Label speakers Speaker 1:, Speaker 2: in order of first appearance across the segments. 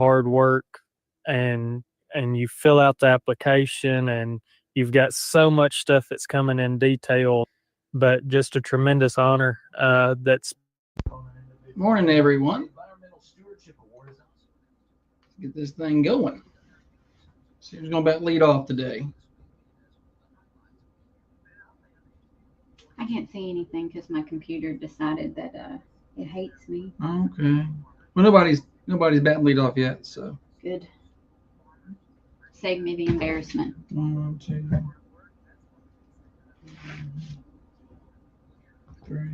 Speaker 1: hard work, and you fill out the application, and you've got so much stuff that's coming in detail, but just a tremendous honor. That's
Speaker 2: Morning, everyone. Get this thing going. See who's going to lead off today.
Speaker 3: I can't see anything because my computer decided that it hates me.
Speaker 2: Okay. Well, nobody's batting lead off yet, so.
Speaker 3: Good. Save me the embarrassment.
Speaker 2: 1, 2, 3. 4.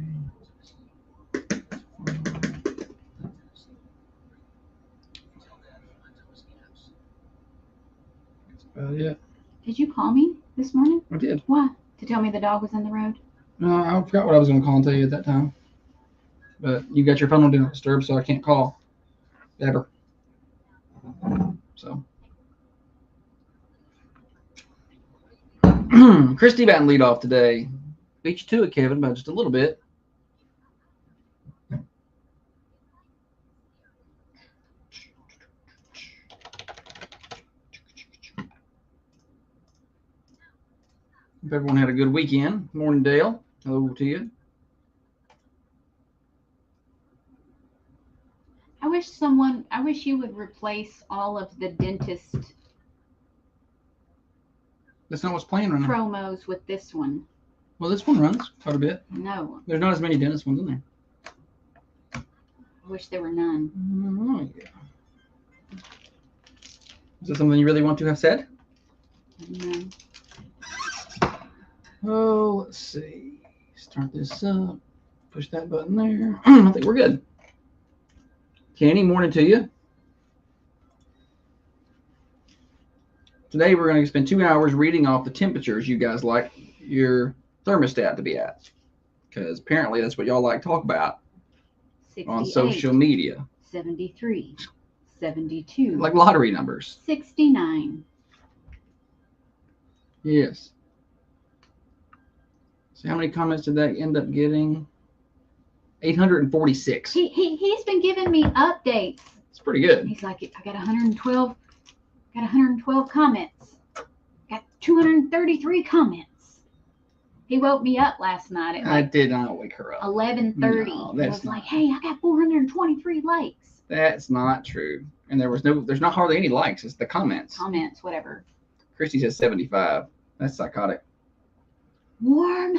Speaker 2: That's about it.
Speaker 3: Did you call me this morning?
Speaker 2: I did.
Speaker 3: Why? To tell me the dog was in the road?
Speaker 2: No, I forgot what I was going to call and tell you at that time. But you got your phone on Do Not Disturb, so I can't call ever. So. Christy batting lead off today. Beat you to it, Kevin, by just a little bit. Hope everyone had a good weekend. Morning, Dale. Hello to you.
Speaker 3: I wish you would replace all of the dentist
Speaker 2: That's not what's playing right now.
Speaker 3: promos with this one.
Speaker 2: Well, this one runs quite a bit.
Speaker 3: No.
Speaker 2: There's not as many dentist ones in there.
Speaker 3: I wish there were none.
Speaker 2: Oh, yeah. Is that something you really want to have said?
Speaker 3: No.
Speaker 2: Oh, let's see. Start this up. Push that button there. I think we're good. Kenny, morning to you. Today we're going to spend 2 hours reading off the temperatures you guys like your thermostat to be at. Because apparently that's what y'all like to talk about
Speaker 3: 68,
Speaker 2: on social media.
Speaker 3: 73, 72.
Speaker 2: Like lottery numbers.
Speaker 3: 69.
Speaker 2: Yes. See, how many comments did that end up getting? 846.
Speaker 3: He's been giving me updates.
Speaker 2: It's pretty good.
Speaker 3: He's like, I got 112. Got 112 comments. Got 233 comments. He woke me up last night at
Speaker 2: I did not wake her up.
Speaker 3: 11:30.
Speaker 2: No,
Speaker 3: I
Speaker 2: that's
Speaker 3: was like, hey, I got 423 likes.
Speaker 2: That's not true. And there's not hardly any likes. It's the comments.
Speaker 3: Comments, whatever.
Speaker 2: Christy says 75. That's psychotic.
Speaker 3: Warm.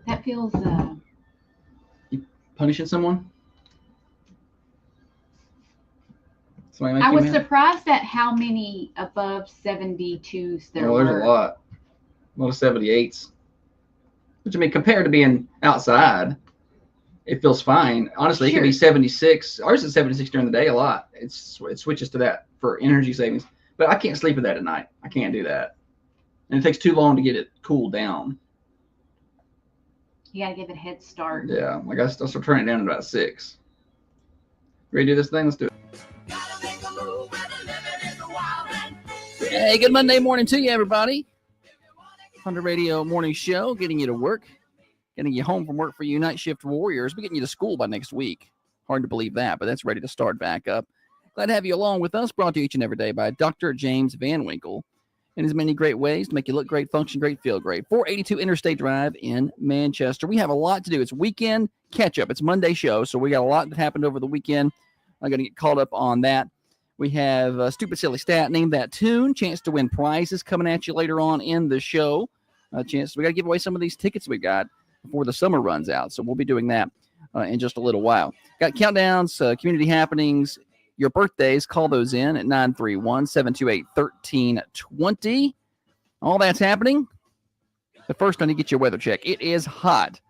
Speaker 3: That feels
Speaker 2: Punishing someone?
Speaker 3: I was surprised at how many above 72s there were.
Speaker 2: There's a lot of 78s. Which, I mean, compared to being outside, it feels fine. Honestly, It can be 76. Ours is 76 during the day a lot. It switches to that for energy savings. But I can't sleep with that at night. I can't do that. And it takes too long to get it cooled down.
Speaker 3: You got to give it a head start.
Speaker 2: Yeah, like I'll start turning it down to about 6. Ready to do this thing? Let's do it. Hey, good Monday morning to you, everybody. Hunter Radio Morning Show, getting you to work, getting you home from work for you night shift warriors. We're getting you to school by next week. Hard to believe that, but that's ready to start back up. Glad to have you along with us, brought to you each and every day by Dr. James Van Winkle. In his many great ways to make you look great, function great, feel great. 482 Interstate Drive in Manchester. We have a lot to do. It's weekend catch-up. It's Monday show, so we got a lot that happened over the weekend. I'm going to get caught up on that. We have a Stupid Silly Stat, Name That Tune, chance to win prizes coming at you later on in the show. We got to give away some of these tickets we got before the summer runs out, so we'll be doing that in just a little while. Got countdowns, community happenings, your birthdays. Call those in at 931-728-1320. All that's happening. But first, I need to get your weather check. It is hot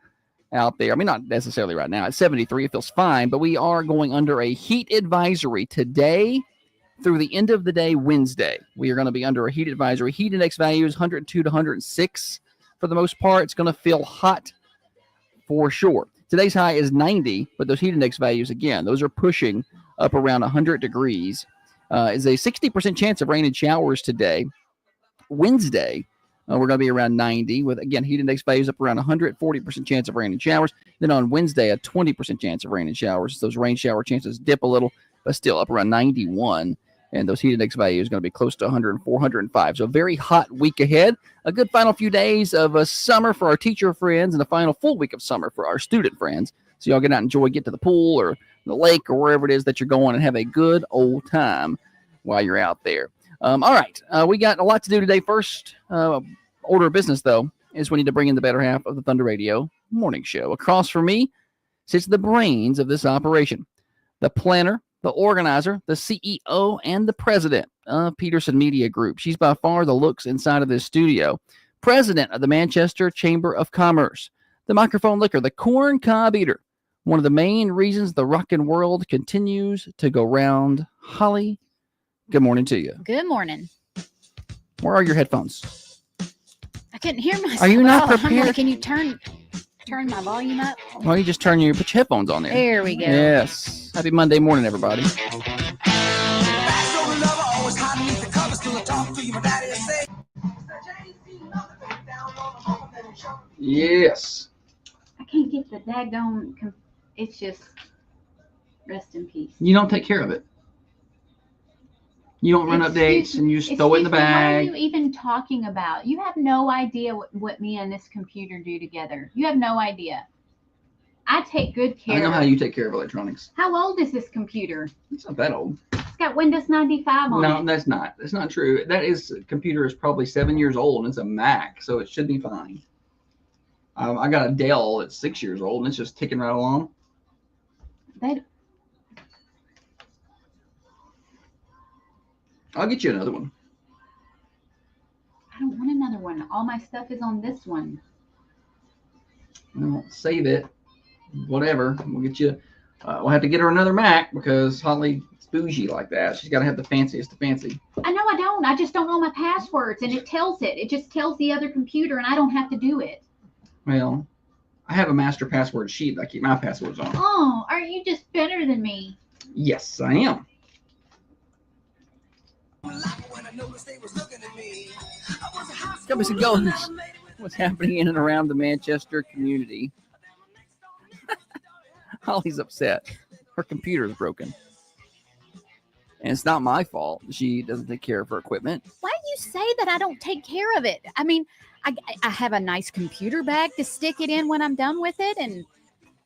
Speaker 2: out there. I mean, not necessarily right now. It's 73. It feels fine, but we are going under a heat advisory today through the end of the day, Wednesday. We are going to be under a heat advisory. Heat index values 102 to 106 for the most part. It's going to feel hot for sure. Today's high is 90, but those heat index values, again, those are pushing up around 100 degrees. Is a 60% chance of rain and showers today. Wednesday, We're going to be around 90 with, again, heat index values up around 100, 40% chance of rain and showers. Then on Wednesday, a 20% chance of rain and showers. Those rain shower chances dip a little, but still up around 91. And those heat index values are going to be close to 104, 105. So a very hot week ahead. A good final few days of summer for our teacher friends and a final full week of summer for our student friends. So y'all get out and enjoy, get to the pool or the lake or wherever it is that you're going and have a good old time while you're out there. All right. We got a lot to do today. First order of business, though, is we need to bring in the better half of the Thunder Radio Morning Show. Across from me sits the brains of this operation, the planner, the organizer, the CEO, and the president of Peterson Media Group. She's by far the looks inside of this studio. President of the Manchester Chamber of Commerce, the microphone licker, the corn cob eater. One of the main reasons the rockin' world continues to go round. Holly, good morning to you.
Speaker 4: Good morning.
Speaker 2: Where are your headphones?
Speaker 4: I couldn't hear myself.
Speaker 2: Are you not
Speaker 4: at all. I'm
Speaker 2: prepared?
Speaker 4: like, can you turn my volume up?
Speaker 2: Why don't you just put your headphones on there?
Speaker 4: There we go.
Speaker 2: Yes. Happy Monday morning, everybody. Yes.
Speaker 3: I can't get the daggone. It's just rest in peace.
Speaker 2: You don't take care of it. You don't run updates and you just throw it in the
Speaker 3: What are
Speaker 2: bag.
Speaker 3: you even talking about? You have no idea what me and this computer do together. You have no idea. I take good care.
Speaker 2: I know how you take care of electronics.
Speaker 3: How old is this computer?
Speaker 2: It's not that old.
Speaker 3: It's got Windows 95 on
Speaker 2: No,
Speaker 3: it.
Speaker 2: that's not. That's not true. Computer is probably 7 years old and it's a Mac, so it should be fine. I got a Dell that's 6 years old and it's just ticking right along. I'll get you another one.
Speaker 3: I don't want another one. All my stuff is on this one.
Speaker 2: Well, save it. Whatever. We'll get you. We'll have to get her another Mac because Holly's bougie like that. She's got to have the fanciest of fancy.
Speaker 3: I know I don't. I just don't know my passwords, and it tells it. It just tells the other computer, and I don't have to do it.
Speaker 2: Well, I have a master password sheet that I keep my passwords on.
Speaker 3: Oh, are you just better than me?
Speaker 2: Yes, I am. Coming and going. What's happening in and around the Manchester community? Holly's upset. Her computer is broken. And it's not my fault. She doesn't take care of her equipment.
Speaker 4: Why do you say that I don't take care of it? I mean, I have a nice computer bag to stick it in when I'm done with it, and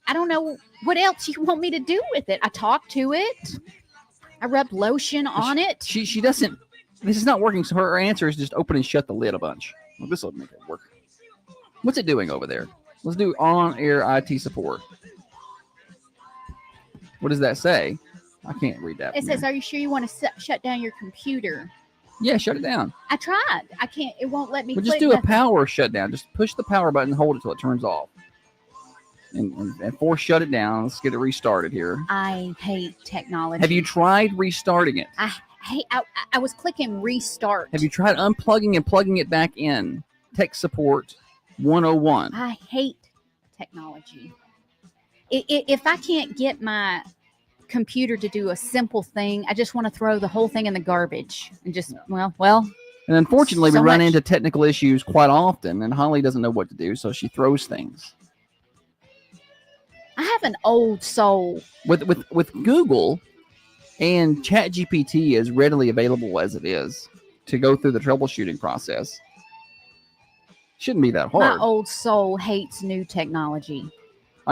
Speaker 4: I don't know what else you want me to do with it. I talk to it. I rub lotion on it.
Speaker 2: She doesn't. This is not working. So her answer is just open and shut the lid a bunch. Well, this will make it work. What's it doing over there? Let's do on-air IT support. What does that say? I can't read that.
Speaker 4: It says, "Are you sure you want to shut down your computer?"
Speaker 2: Yeah, shut it down.
Speaker 4: I tried. I can't. It won't let me.
Speaker 2: Well, just
Speaker 4: click
Speaker 2: do a
Speaker 4: nothing.
Speaker 2: power shutdown. Just push the power button and hold it till it turns off. And force shut it down. Let's get it restarted here.
Speaker 4: I hate technology.
Speaker 2: Have you tried restarting it?
Speaker 4: I was clicking restart.
Speaker 2: Have you tried unplugging and plugging it back in? Tech support 101.
Speaker 4: I hate technology. If I can't get my computer to do a simple thing, I just want to throw the whole thing in the garbage and just well.
Speaker 2: And unfortunately,
Speaker 4: so
Speaker 2: we run
Speaker 4: much-
Speaker 2: into technical issues quite often, and Holly doesn't know what to do, so she throws things.
Speaker 4: I have an old soul.
Speaker 2: With Google and ChatGPT as readily available as it is to go through the troubleshooting process, shouldn't be that hard.
Speaker 4: My old soul hates new technology.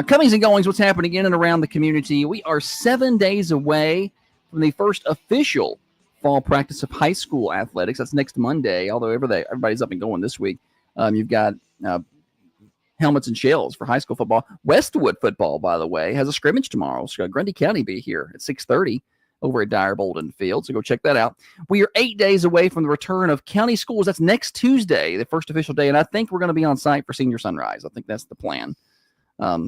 Speaker 2: Comings and goings, what's happening in and around the community. We are 7 days away from the first official fall practice of high school athletics. That's next Monday, although everybody's up and going this week. You've got helmets and shells for high school football. Westwood football, by the way, has a scrimmage tomorrow. So Grundy County be here at 6:30 over at Dyer Bolden Field. So go check that out. We are 8 days away from the return of county schools. That's next Tuesday, the first official day. And I think we're going to be on site for Senior Sunrise. I think that's the plan.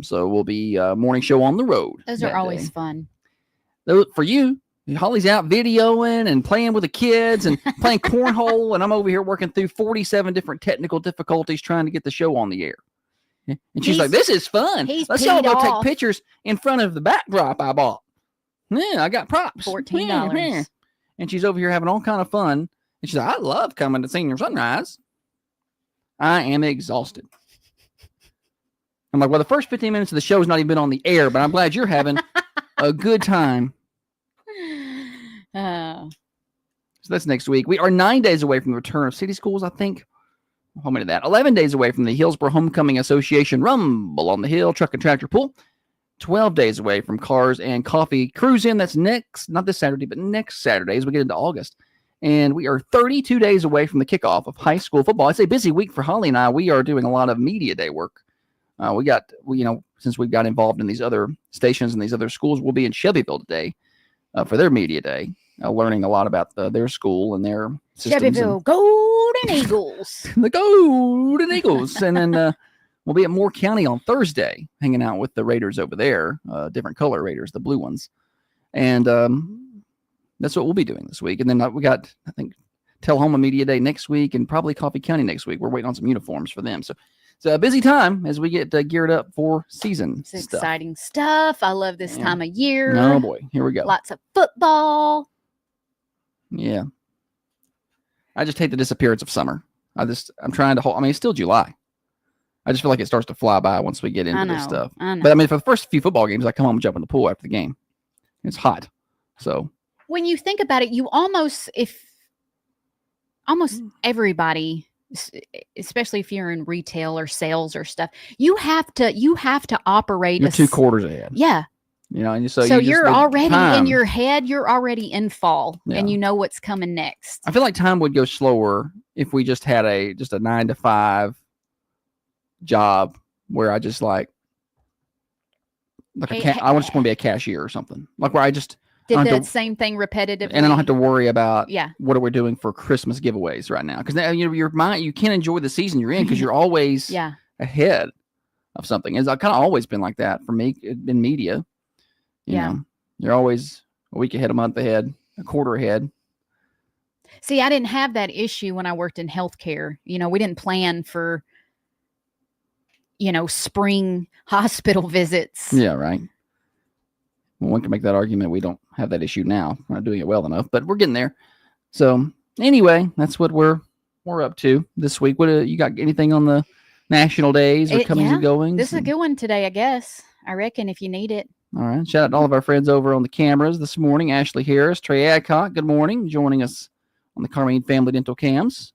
Speaker 2: So we'll be morning show on the road.
Speaker 4: Those
Speaker 2: that
Speaker 4: are always
Speaker 2: day.
Speaker 4: fun.
Speaker 2: For you, Holly's out videoing and playing with the kids and playing cornhole, and I'm over here working through 47 different technical difficulties trying to get the show on the air. And she's like, "This is fun.
Speaker 4: he's
Speaker 2: Let's all
Speaker 4: peed
Speaker 2: go
Speaker 4: off.
Speaker 2: take pictures in front of the backdrop I bought. Yeah, I got props.
Speaker 4: $14.
Speaker 2: And she's over here having all kind of fun. And she's like, "I love coming to Senior Sunrise." I am exhausted. I'm like, well, the first 15 minutes of the show has not even been on the air, but I'm glad you're having a good time.
Speaker 4: Oh,
Speaker 2: So that's next week. We are 9 days away from the return of city schools, I think. How many of that? 11 days away from the Hillsborough Homecoming Association Rumble on the Hill Truck and Tractor Pull. 12 days away from Cars and Coffee Cruise In. That's not this Saturday, but next Saturday as we get into August. And we are 32 days away from the kickoff of high school football. It's a busy week for Holly and I. We are doing a lot of media day work. Since we've got involved in these other stations and these other schools, we'll be in Shelbyville today for their media day, learning a lot about their school and their systems.
Speaker 4: Shelbyville Golden Eagles.
Speaker 2: The Golden Eagles. And then we'll be at Moore County on Thursday, hanging out with the Raiders over there, different color Raiders, the blue ones. And that's what we'll be doing this week. And then we got, I think, Tullahoma Media Day next week and probably Coffee County next week. We're waiting on some uniforms for them. So it's a busy time as we get geared up for season
Speaker 4: It's
Speaker 2: stuff.
Speaker 4: exciting stuff. I love this
Speaker 2: Yeah.
Speaker 4: time of year.
Speaker 2: Oh, boy. Here we go.
Speaker 4: Lots of football.
Speaker 2: Yeah. I just hate the disappearance of summer. I'm trying to hold. I mean, it's still July. I just feel like it starts to fly by once we get into this stuff.
Speaker 4: I know.
Speaker 2: But I mean, for the first few football games, I come home and jump in the pool after the game. It's hot. So
Speaker 4: When you think about it, almost everybody, especially if you're in retail or sales or stuff, you have to operate
Speaker 2: you're 2 quarters ahead.
Speaker 4: Yeah.
Speaker 2: And
Speaker 4: So
Speaker 2: you just-
Speaker 4: you're
Speaker 2: the
Speaker 4: already
Speaker 2: time-
Speaker 4: in your head, you're already in fall
Speaker 2: Yeah.
Speaker 4: and you know what's coming next.
Speaker 2: I feel like time would go slower if we just had a 9 to 5 job where I just like
Speaker 4: Hey,
Speaker 2: I just want to be a cashier or something, like where I just
Speaker 4: Did
Speaker 2: I
Speaker 4: the
Speaker 2: don't-
Speaker 4: same thing repetitively.
Speaker 2: and I don't have to worry about
Speaker 4: Yeah.
Speaker 2: what are we doing for Christmas giveaways right now, because now your mind, you can't enjoy the season you're in because you're always
Speaker 4: Yeah.
Speaker 2: ahead of something. It's kind of always been like that for me in media. You know, you're always a week ahead, a month ahead, a quarter ahead.
Speaker 4: See, I didn't have that issue when I worked in healthcare. We didn't plan for, spring hospital visits.
Speaker 2: Yeah, right. Well, one can make that argument. We don't have that issue now. We're not doing it well enough, but we're getting there. So anyway, that's what we're up to this week. What you got? Anything on the national days or comings and goings?
Speaker 4: This is a good one today, I guess. I reckon if you need it.
Speaker 2: All right. Shout out to all of our friends over on the cameras this morning. Ashley Harris, Trey Adcock, good morning. Joining us on the Carmine Family Dental Cams.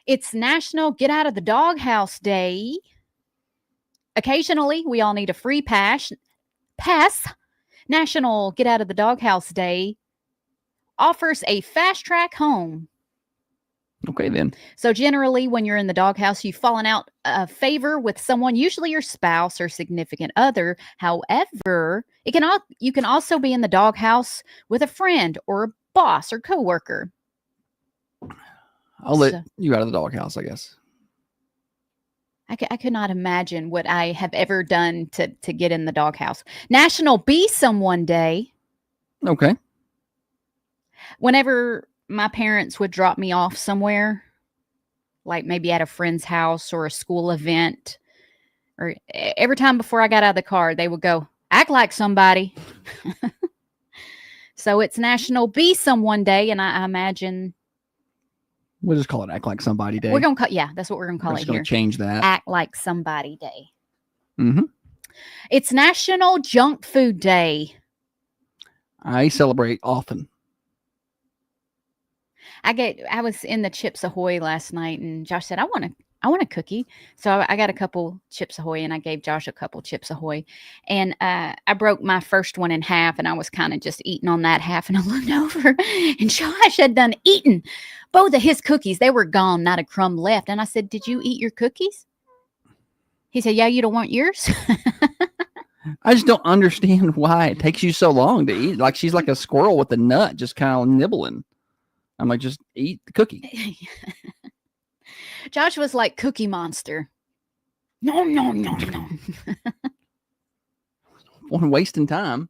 Speaker 4: It's National Get Out of the Doghouse Day. Occasionally, we all need a free pass. National Get Out of the Doghouse Day offers a fast track home.
Speaker 2: Okay, then.
Speaker 4: So generally, when you're in the doghouse, you've fallen out of favor with someone, usually your spouse or significant other. However, you can also be in the doghouse with a friend or a boss or coworker.
Speaker 2: I'll let you out of the doghouse, I guess.
Speaker 4: I could not imagine what I have ever done to get in the doghouse. National Be Someone Day.
Speaker 2: Okay.
Speaker 4: Whenever my parents would drop me off somewhere, like maybe at a friend's house or a school event, or every time before I got out of the car, they would go, act like somebody. So it's National Be Someone Day, and I imagine
Speaker 2: We'll just call it Act Like Somebody Day.
Speaker 4: we're going to call, that's what we're going to call
Speaker 2: We're
Speaker 4: it
Speaker 2: just going
Speaker 4: here.
Speaker 2: to change that.
Speaker 4: Act Like Somebody Day.
Speaker 2: Mm-hmm.
Speaker 4: It's National Junk Food Day.
Speaker 2: I celebrate often.
Speaker 4: I was in the Chips Ahoy last night, and Josh said, I want a cookie. So I got a couple Chips Ahoy, and I gave Josh a couple Chips Ahoy. And I broke my first one in half, and I was kind of just eating on that half. And I looked over, and Josh had done eaten both of his cookies. They were gone, not a crumb left. And I said, did you eat your cookies? He said, yeah, you don't want yours?
Speaker 2: I just don't understand why it takes you so long to eat. Like she's like a squirrel with a nut, just kind of nibbling. I'm like, just eat the cookie.
Speaker 4: Josh was like Cookie Monster. No.
Speaker 2: Wasting time.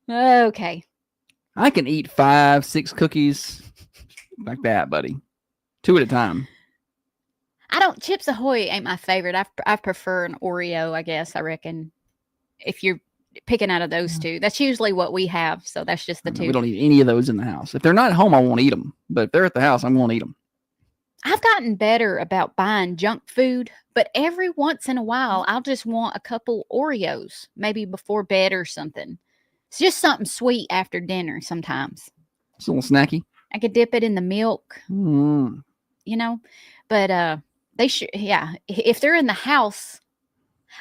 Speaker 4: Okay.
Speaker 2: I can eat 5, 6 cookies like that, buddy. 2 at a time.
Speaker 4: Chips Ahoy ain't my favorite. I prefer an Oreo, I guess. I reckon if you're picking out of those two, that's usually what we have. So that's just the two.
Speaker 2: We don't eat any of those in the house. If they're not at home, I won't eat them. But if they're at the house, I'm going to eat them.
Speaker 4: I've gotten better about buying junk food, but every once in a while, I'll just want a couple Oreos, maybe before bed or something. It's just something sweet after dinner sometimes.
Speaker 2: It's a little snacky.
Speaker 4: I could dip it in the milk,
Speaker 2: Mm.
Speaker 4: you know, but they should, yeah. If they're in the house,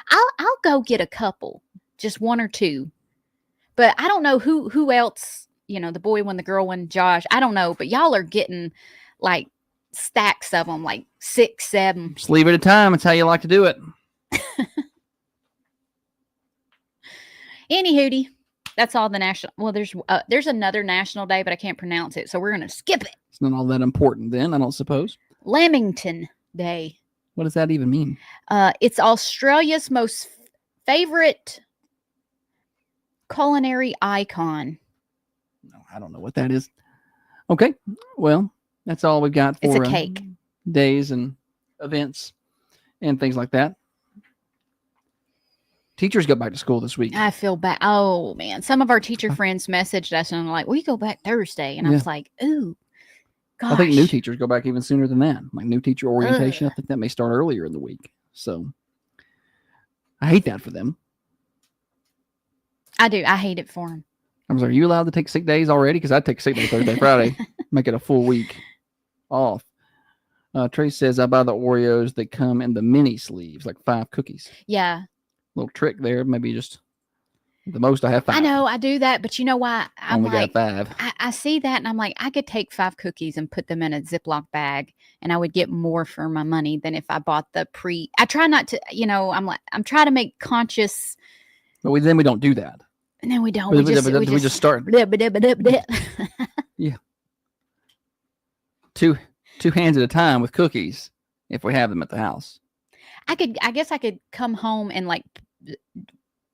Speaker 4: I'll go get a couple, just one or two. But I don't know who else, the boy one, the girl one, Josh. I don't know, but y'all are getting like stacks of them, like 6, 7.
Speaker 2: Just leave it at a time. It's how you like to do it.
Speaker 4: Anywho, that's all the national. Well, there's another national day, but I can't pronounce it, so we're gonna skip it.
Speaker 2: It's not all that important then, I don't suppose.
Speaker 4: Lamington Day.
Speaker 2: What does that even mean?
Speaker 4: It's Australia's most favorite culinary icon.
Speaker 2: No, I don't know what that is. Okay, well, that's all we've got for
Speaker 4: It's a cake.
Speaker 2: Days and events and things like that. Teachers go back to school this week.
Speaker 4: I feel bad. Oh man, some of our teacher friends messaged us and were like, "We go back Thursday," and I was like, "Ooh, gosh."
Speaker 2: I think new teachers go back even sooner than that. Like new teacher orientation, I think that may start earlier in the week. So I hate that for them.
Speaker 4: I do. I hate it for them.
Speaker 2: I was like, are you allowed to take sick days already? Because I'd take sick day Thursday, Friday, make it a full week off. Trace says, I buy the Oreos that come in the mini sleeves, like 5 cookies.
Speaker 4: Yeah.
Speaker 2: Little trick there. Maybe just the most I have 5.
Speaker 4: I know I do that, but you know why? I'm
Speaker 2: Only
Speaker 4: like,
Speaker 2: got 5.
Speaker 4: I see that and I'm like, I could take 5 cookies and put them in a Ziploc bag and I would get more for my money than if I bought I try not to, I'm trying to make conscious.
Speaker 2: But then we don't do that.
Speaker 4: And then we don't.
Speaker 2: We just start. Yeah. Two hands at a time with cookies if we have them at the house.
Speaker 4: I guess I could come home and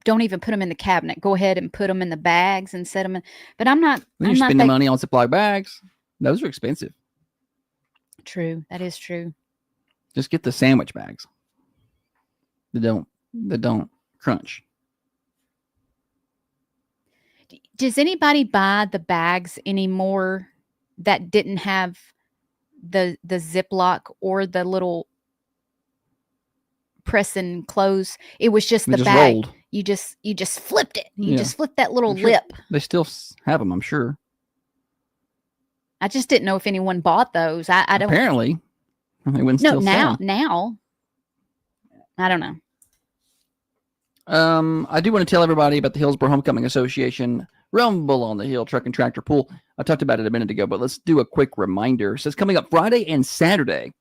Speaker 4: don't even put them in the cabinet. Go ahead and put them in the bags and set them in. But I'm not.
Speaker 2: Then you spend the money on Ziploc bags. Those are expensive.
Speaker 4: True. That is true.
Speaker 2: Just get the sandwich bags. That don't crunch.
Speaker 4: Does anybody buy the bags anymore that didn't have the Ziploc or the little press and close? It was just the bag.
Speaker 2: Rolled.
Speaker 4: You just flipped it. You
Speaker 2: Yeah.
Speaker 4: just flipped that little
Speaker 2: Sure.
Speaker 4: lip.
Speaker 2: They still have them, I'm sure.
Speaker 4: I just didn't know if anyone bought those. I don't.
Speaker 2: Apparently, they wouldn't
Speaker 4: No,
Speaker 2: still sell
Speaker 4: now. I don't know.
Speaker 2: I do want to tell everybody about the Hillsborough Homecoming Association Rumble on the Hill Truck and Tractor Pool. I talked about it a minute ago, but let's do a quick reminder. It says coming up Friday and Saturday,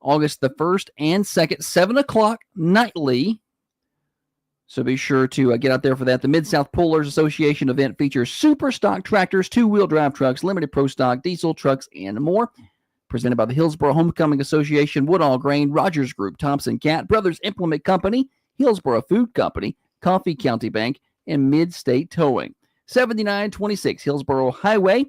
Speaker 2: August the 1st and 2nd, 7 o'clock nightly. So be sure to get out there for that. The Mid-South Pullers Association event features super stock tractors, 2-wheel drive trucks, limited pro stock, diesel trucks, and more. Presented by the Hillsborough Homecoming Association, Woodall Grain, Rogers Group, Thompson Cat, Brothers Implement Company, Hillsborough Food Company, Coffee County Bank, and Mid-State Towing. 7926 Hillsborough Highway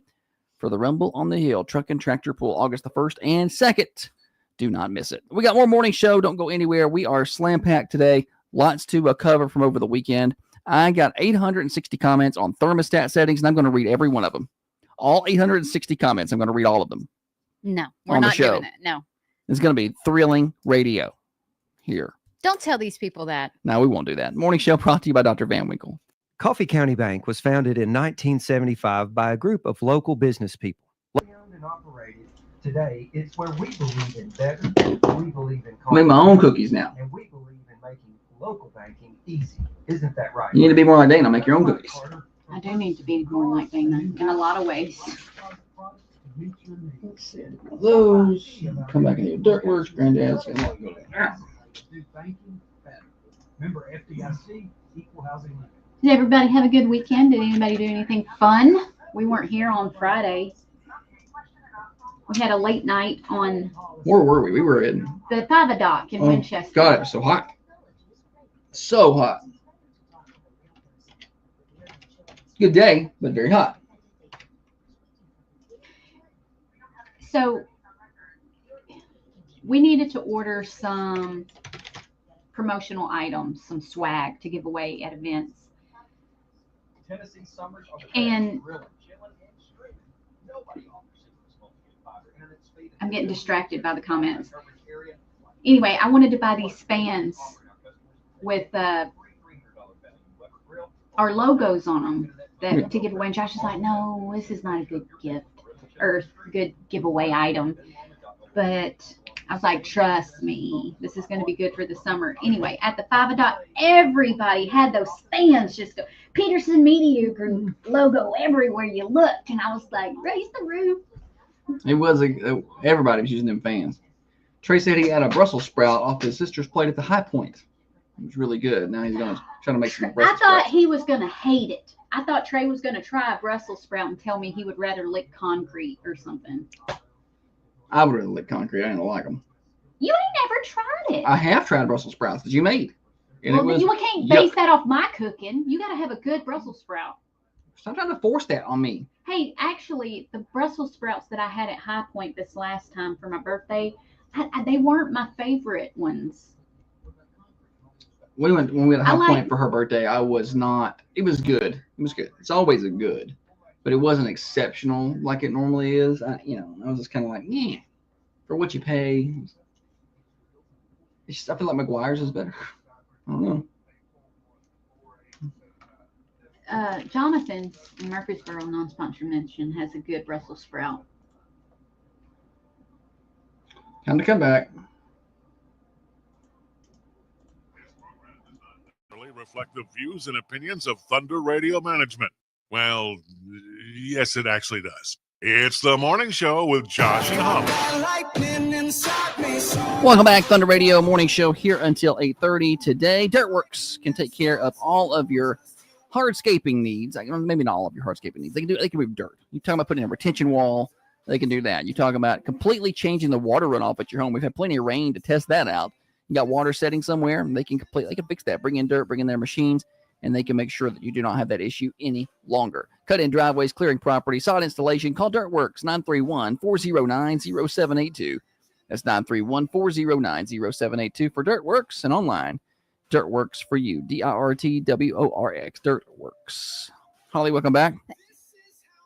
Speaker 2: for the Rumble on the Hill Truck and Tractor Pool, August the 1st and 2nd. Do not miss it. We got more morning show. Don't go anywhere. We are slam-packed today. Lots to cover from over the weekend. I got 860 comments on thermostat settings, and I'm going to read every one of them. All 860 comments. I'm going to read all of them.
Speaker 4: No, we're
Speaker 2: on the
Speaker 4: not
Speaker 2: show.
Speaker 4: doing it. No.
Speaker 2: It's going to be thrilling radio here.
Speaker 4: Don't tell these people that.
Speaker 2: No, we won't do that. Morning show brought to you by Dr. Van Winkle.
Speaker 5: Coffee County Bank was founded in 1975 by a group of local business people.
Speaker 6: Owned and operated. Today, it's where we believe in better, we believe in
Speaker 2: I make my own cookies now.
Speaker 6: and we believe in making local banking easy. Isn't that right?
Speaker 2: You need to be more like Dana. Make your own cookies.
Speaker 3: I do need to be more like Dana in a lot of ways.
Speaker 2: Let's see. Those. Come back into your Dirtworks. Granddad's going to go there.
Speaker 6: Do banking better. Remember FDIC, equal housing limit.
Speaker 3: Did everybody have a good weekend? Did anybody do anything fun? We weren't here on Friday. We had a late night on
Speaker 2: Where were we? We were in.
Speaker 3: the Five Dock in Winchester.
Speaker 2: God, it was so hot. So hot. Good day, but very hot.
Speaker 3: So we needed to order some promotional items, some swag to give away at events.
Speaker 6: Tennessee summers are the best.
Speaker 3: And
Speaker 6: Really, chilling and streaming. Nobody offers super smoke fiber internet speed
Speaker 3: I'm getting distracted by the comments. Anyway, I wanted to buy these fans with our logos on them to give away. And Josh is like, no, this is not a good gift or good giveaway item. But I was like, trust me, this is going to be good for the summer. Anyway, at the 5 o'clock, everybody had those fans just go. Peterson Media Group logo everywhere you looked. And I was like, raise the roof.
Speaker 2: It was everybody was using them fans. Trey said he had a Brussels sprout off his sister's plate at the High Point. It was really good. Now he's going to try to make some Brussels
Speaker 3: I thought
Speaker 2: sprouts.
Speaker 3: he was going to hate it. I thought Trey was going to try a Brussels sprout and tell me he would rather lick concrete or something.
Speaker 2: I would rather lick concrete. I didn't like them.
Speaker 3: You ain't never tried it.
Speaker 2: I have tried Brussels sprouts that you made. And
Speaker 3: well,
Speaker 2: it was
Speaker 3: you can't base that off my cooking. You got to have a good Brussels sprout.
Speaker 2: Stop trying to force that on me.
Speaker 3: Hey, actually, the Brussels sprouts that I had at High Point this last time for my birthday, they weren't my favorite ones.
Speaker 2: When we went to High Point for her birthday, I was not. It was good. It was good. It's always a good, but it wasn't exceptional like it normally is. I was just kind of like, yeah, for what you pay. It's just, I feel like McGuire's is better. I don't know.
Speaker 3: Jonathan's in Murfreesboro non-sponsored mention has a good Brussels sprout.
Speaker 2: Time to come back.
Speaker 7: Reflect the views and opinions of Thunder Radio Management. Well, yes, it actually does. It's the morning show with Josh and Holly.
Speaker 2: Welcome back, Thunder Radio Morning Show here until 8:30 today. Dirtworks can take care of all of your hardscaping needs. Maybe not all of your hardscaping needs. They can move dirt. You're talking about putting in a retention wall. They can do that. You're talking about completely changing the water runoff at your home. We've had plenty of rain to test that out. You got water setting somewhere, they can fix that. Bring in dirt, bring in their machines, and they can make sure that you do not have that issue any longer. Cut in driveways, clearing property, sod installation. Call Dirtworks 931-409-0782. That's 931-409-0782 for Dirtworks, and online Dirtworks for you. DIRTWORX. Dirtworks. Holly, welcome back.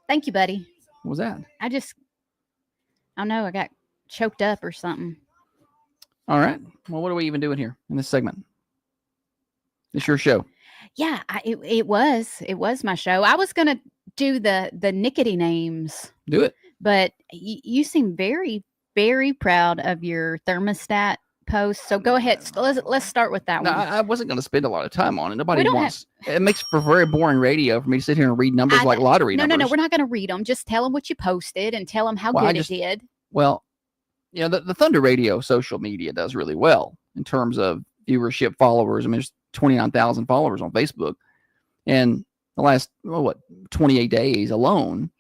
Speaker 4: Thank you, buddy.
Speaker 2: What was that?
Speaker 4: I don't know. I got choked up or something.
Speaker 2: All right. Well, what are we even doing here in this segment? It's your show.
Speaker 4: Yeah, it was my show. I was gonna do the Nickety names.
Speaker 2: Do it.
Speaker 4: But you seem very, very proud of your thermostat post. So go ahead. Let's start with that
Speaker 2: No,
Speaker 4: one.
Speaker 2: I wasn't going to spend a lot of time on it. Nobody wants. It makes for very boring radio for me to sit here and read numbers like lottery numbers.
Speaker 4: No. We're not going to read them. Just tell them what you posted and tell them how good it did.
Speaker 2: Well, the Thunder Radio social media does really well in terms of viewership, followers. I mean, there's 29,000 followers on Facebook. And the last, 28 days alone,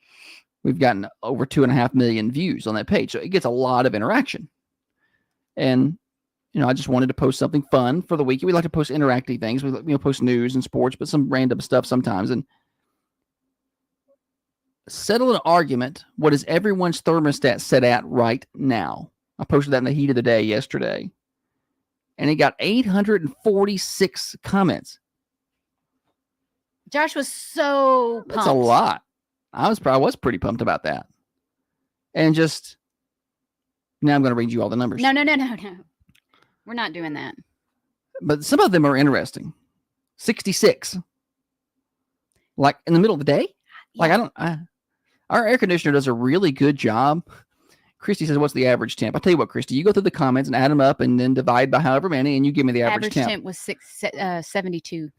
Speaker 2: we've gotten over 2.5 million views on that page. So it gets a lot of interaction. And, I just wanted to post something fun for the week. We like to post interactive things. We post news and sports, but some random stuff sometimes. And settle an argument. What is everyone's thermostat set at right now? I posted that in the heat of the day yesterday. And it got 846 comments.
Speaker 4: Josh was so pumped.
Speaker 2: That's a lot. I was pretty pumped about that. And just now I'm going to read you all the numbers.
Speaker 4: No. We're not doing that.
Speaker 2: But some of them are interesting. 66. Like in the middle of the day?
Speaker 4: Yeah.
Speaker 2: Our air conditioner does a really good job. Christy says, what's the average temp? I'll tell you what, Christy, you go through the comments and add them up and then divide by however many, and you give me the average temp.
Speaker 4: Average temp was 72.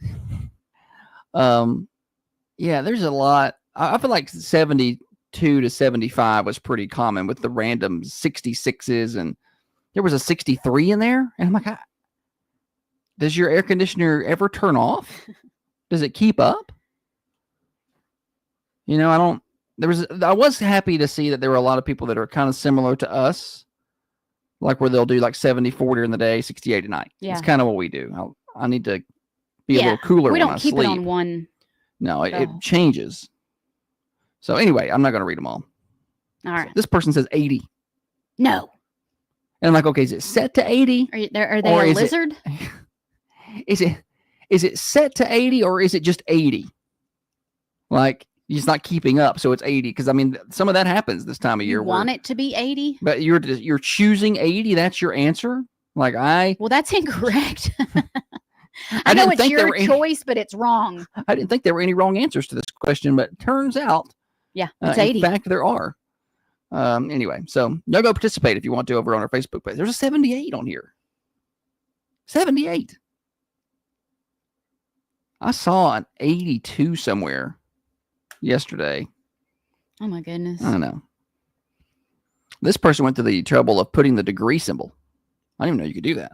Speaker 2: Yeah, there's a lot. I feel like 72 to 75 was pretty common with the random 66s, and there was a 63 in there. And I'm like, does your air conditioner ever turn off? Does it keep up? I was happy to see that there were a lot of people that are kind of similar to us, like where they'll do like 74 during the day, 68 at night.
Speaker 4: Yeah.
Speaker 2: It's kind of what we do. I need to be a little cooler
Speaker 4: we
Speaker 2: when
Speaker 4: don't
Speaker 2: I
Speaker 4: keep
Speaker 2: sleep.
Speaker 4: it on one.
Speaker 2: No, it changes. So anyway, I'm not going to read them all.
Speaker 4: All right.
Speaker 2: This person says 80.
Speaker 4: No.
Speaker 2: And I'm like, okay, is it set to 80?
Speaker 4: Are they a lizard?
Speaker 2: Is it set to 80 or is it just 80? Like, He's not keeping up, so it's 80. Because I mean, some of that happens this time of year.
Speaker 4: You want it to be 80?
Speaker 2: But you're choosing 80. That's your answer. Like
Speaker 4: Well, that's incorrect. I
Speaker 2: I
Speaker 4: know
Speaker 2: didn't
Speaker 4: it's
Speaker 2: think there
Speaker 4: your
Speaker 2: were any-
Speaker 4: choice, but it's wrong.
Speaker 2: I didn't think there were any wrong answers to this question, but turns out,
Speaker 4: Yeah, it's
Speaker 2: in
Speaker 4: 80.
Speaker 2: fact, there are. Anyway, so no, go participate if you want to over on our Facebook page. There's a 78 on here. 78. I saw an 82 somewhere yesterday.
Speaker 4: Oh my goodness.
Speaker 2: I don't know. This person went to the trouble of putting the degree symbol. I didn't even know you could do that.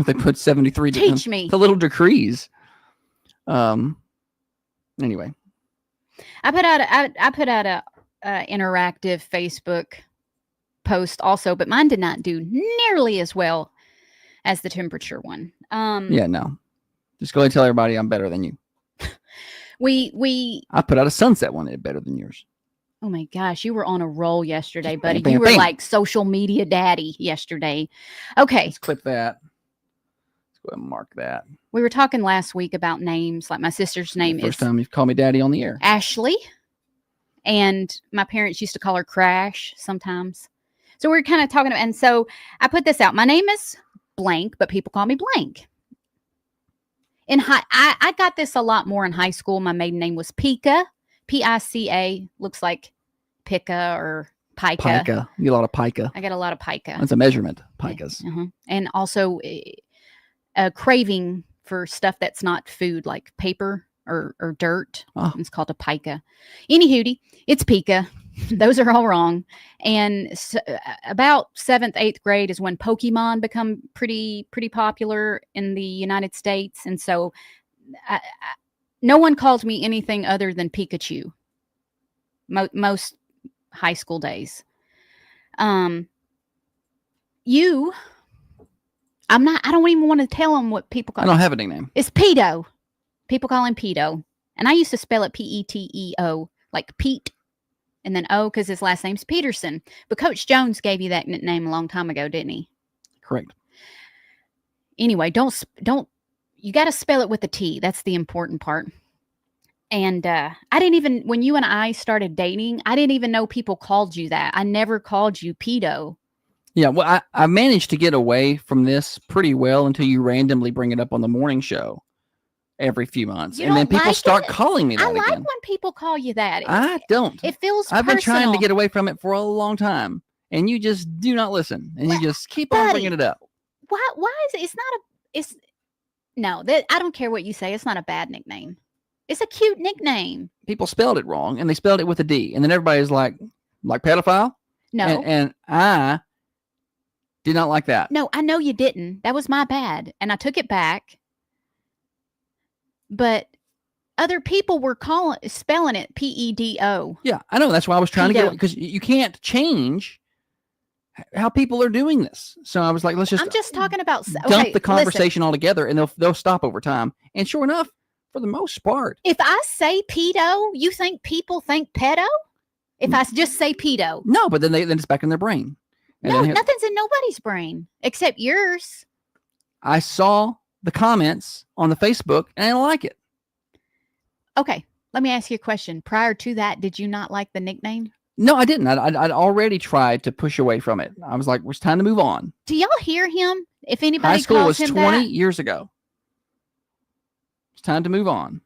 Speaker 2: They put 73
Speaker 4: Teach me.
Speaker 2: the little decrees. Anyway,
Speaker 4: I put out a interactive Facebook post also, but mine did not do nearly as well as the temperature one.
Speaker 2: yeah, no. Just go ahead and tell everybody I'm better than you.
Speaker 4: We
Speaker 2: I put out a sunset one that did better than yours.
Speaker 4: oh my gosh, you were on a roll yesterday,
Speaker 2: Bam,
Speaker 4: buddy.
Speaker 2: bam,
Speaker 4: You were
Speaker 2: bam.
Speaker 4: like social media daddy yesterday. Okay.
Speaker 2: Let's clip that. Let's go ahead and mark that.
Speaker 4: We were talking last week about names. Like my sister's name
Speaker 2: First
Speaker 4: is
Speaker 2: time you've called me daddy on the air.
Speaker 4: Ashley. And my parents used to call her Crash sometimes. So we are kind of talking about, and so I put this out. My name is blank, but people call me blank. In I got this a lot more in high school. My maiden name was Pika. P-I-C-A. Looks like pica or pica.
Speaker 2: Pica. You get a lot of pica.
Speaker 4: I got a lot of pica.
Speaker 2: That's a measurement. Picas.
Speaker 4: Uh-huh. And also a craving for stuff that's not food, like paper or dirt.
Speaker 2: Oh.
Speaker 4: It's called a pica. Anywho, it's pica. Those are all wrong. And so, about 7th, 8th grade is when Pokemon become pretty popular in the United States. And so no one called me anything other than Pikachu most high school days. I don't even want to tell them what people call
Speaker 2: I don't have a nickname.
Speaker 4: It's Pedo. People call him Pedo. And I used to spell it P-E-T-E-O, like Pete, and then O because his last name's Peterson. But Coach Jones gave you that nickname a long time ago, didn't he?
Speaker 2: Correct.
Speaker 4: Anyway, don't you got to spell it with a T. That's the important part. And I didn't even, when you and I started dating, I didn't even know people called you that. I never called you Pedo.
Speaker 2: Yeah, well, I managed to get away from this pretty well until you randomly bring it up on the morning show every few months.
Speaker 4: You
Speaker 2: And then
Speaker 4: don't
Speaker 2: people
Speaker 4: like
Speaker 2: start
Speaker 4: it?
Speaker 2: calling me that
Speaker 4: I like
Speaker 2: again.
Speaker 4: when people call you that.
Speaker 2: I don't.
Speaker 4: It feels
Speaker 2: I've been trying to
Speaker 4: personal.
Speaker 2: get away from it for a long time. And you just do not listen. And you just keep on
Speaker 4: buddy.
Speaker 2: bringing it up.
Speaker 4: Why is it? It's not a, it's, no, that I don't care what you say. It's not a bad nickname. It's a cute nickname.
Speaker 2: People spelled it wrong and they spelled it with a D. And then everybody's like pedophile?
Speaker 4: No,
Speaker 2: And I did not like that.
Speaker 4: no, I know you didn't. That was my bad. And I took it back. But other people were spelling it P-E-D-O.
Speaker 2: Yeah, I know. That's why I was trying to get
Speaker 4: Pedo.
Speaker 2: away because you can't change how people are doing this. So I was like, let's just
Speaker 4: I'm just talking about
Speaker 2: dump the conversation altogether and they'll stop over time. And sure enough, for the most part,
Speaker 4: If I say pedo, you think people think pedo? If I just say pedo.
Speaker 2: no, but then it's back in their brain. And
Speaker 4: No,
Speaker 2: then
Speaker 4: nothing's in nobody's brain except yours.
Speaker 2: I saw the comments on the Facebook and I don't like it.
Speaker 4: Okay, let me ask you a question. Prior to that, did you not like the nickname?
Speaker 2: No, I didn't. I'd already tried to push away from it. I was like, it's time to move on.
Speaker 4: Do y'all hear him? If anybody
Speaker 2: High school
Speaker 4: calls
Speaker 2: was
Speaker 4: him
Speaker 2: 20
Speaker 4: that,
Speaker 2: years ago. It's time to move on.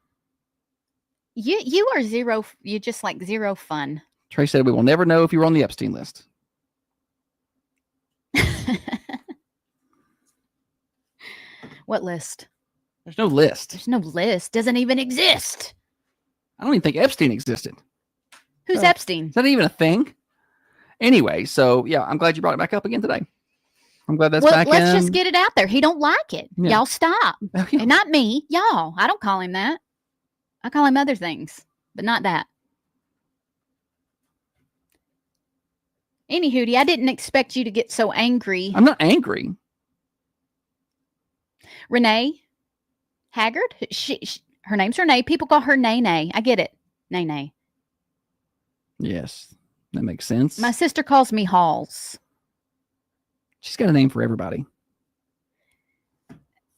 Speaker 4: you are zero. You're just like zero fun.
Speaker 2: Trey said we will never know if you were on the Epstein list.
Speaker 4: What list?
Speaker 2: There's no list.
Speaker 4: There's no list. Doesn't even exist.
Speaker 2: I don't even think Epstein existed.
Speaker 4: Who's
Speaker 2: Uh,
Speaker 4: Epstein?
Speaker 2: Is that even a thing? Anyway, so yeah, I'm glad you brought it back up again today. I'm glad that's
Speaker 4: Well,
Speaker 2: back
Speaker 4: let's
Speaker 2: in.
Speaker 4: just get it out there. He don't like it.
Speaker 2: Yeah.
Speaker 4: Y'all stop.
Speaker 2: Oh, yeah.
Speaker 4: And not me. Y'all. I don't call him that. I call him other things, but not that. Anywho, I didn't expect you to get so angry.
Speaker 2: I'm not angry.
Speaker 4: Renee Haggard. Her name's Renee. People call her Nay. I get it. Nay.
Speaker 2: Yes, that makes sense.
Speaker 4: My sister calls me Halls.
Speaker 2: She's got a name for everybody.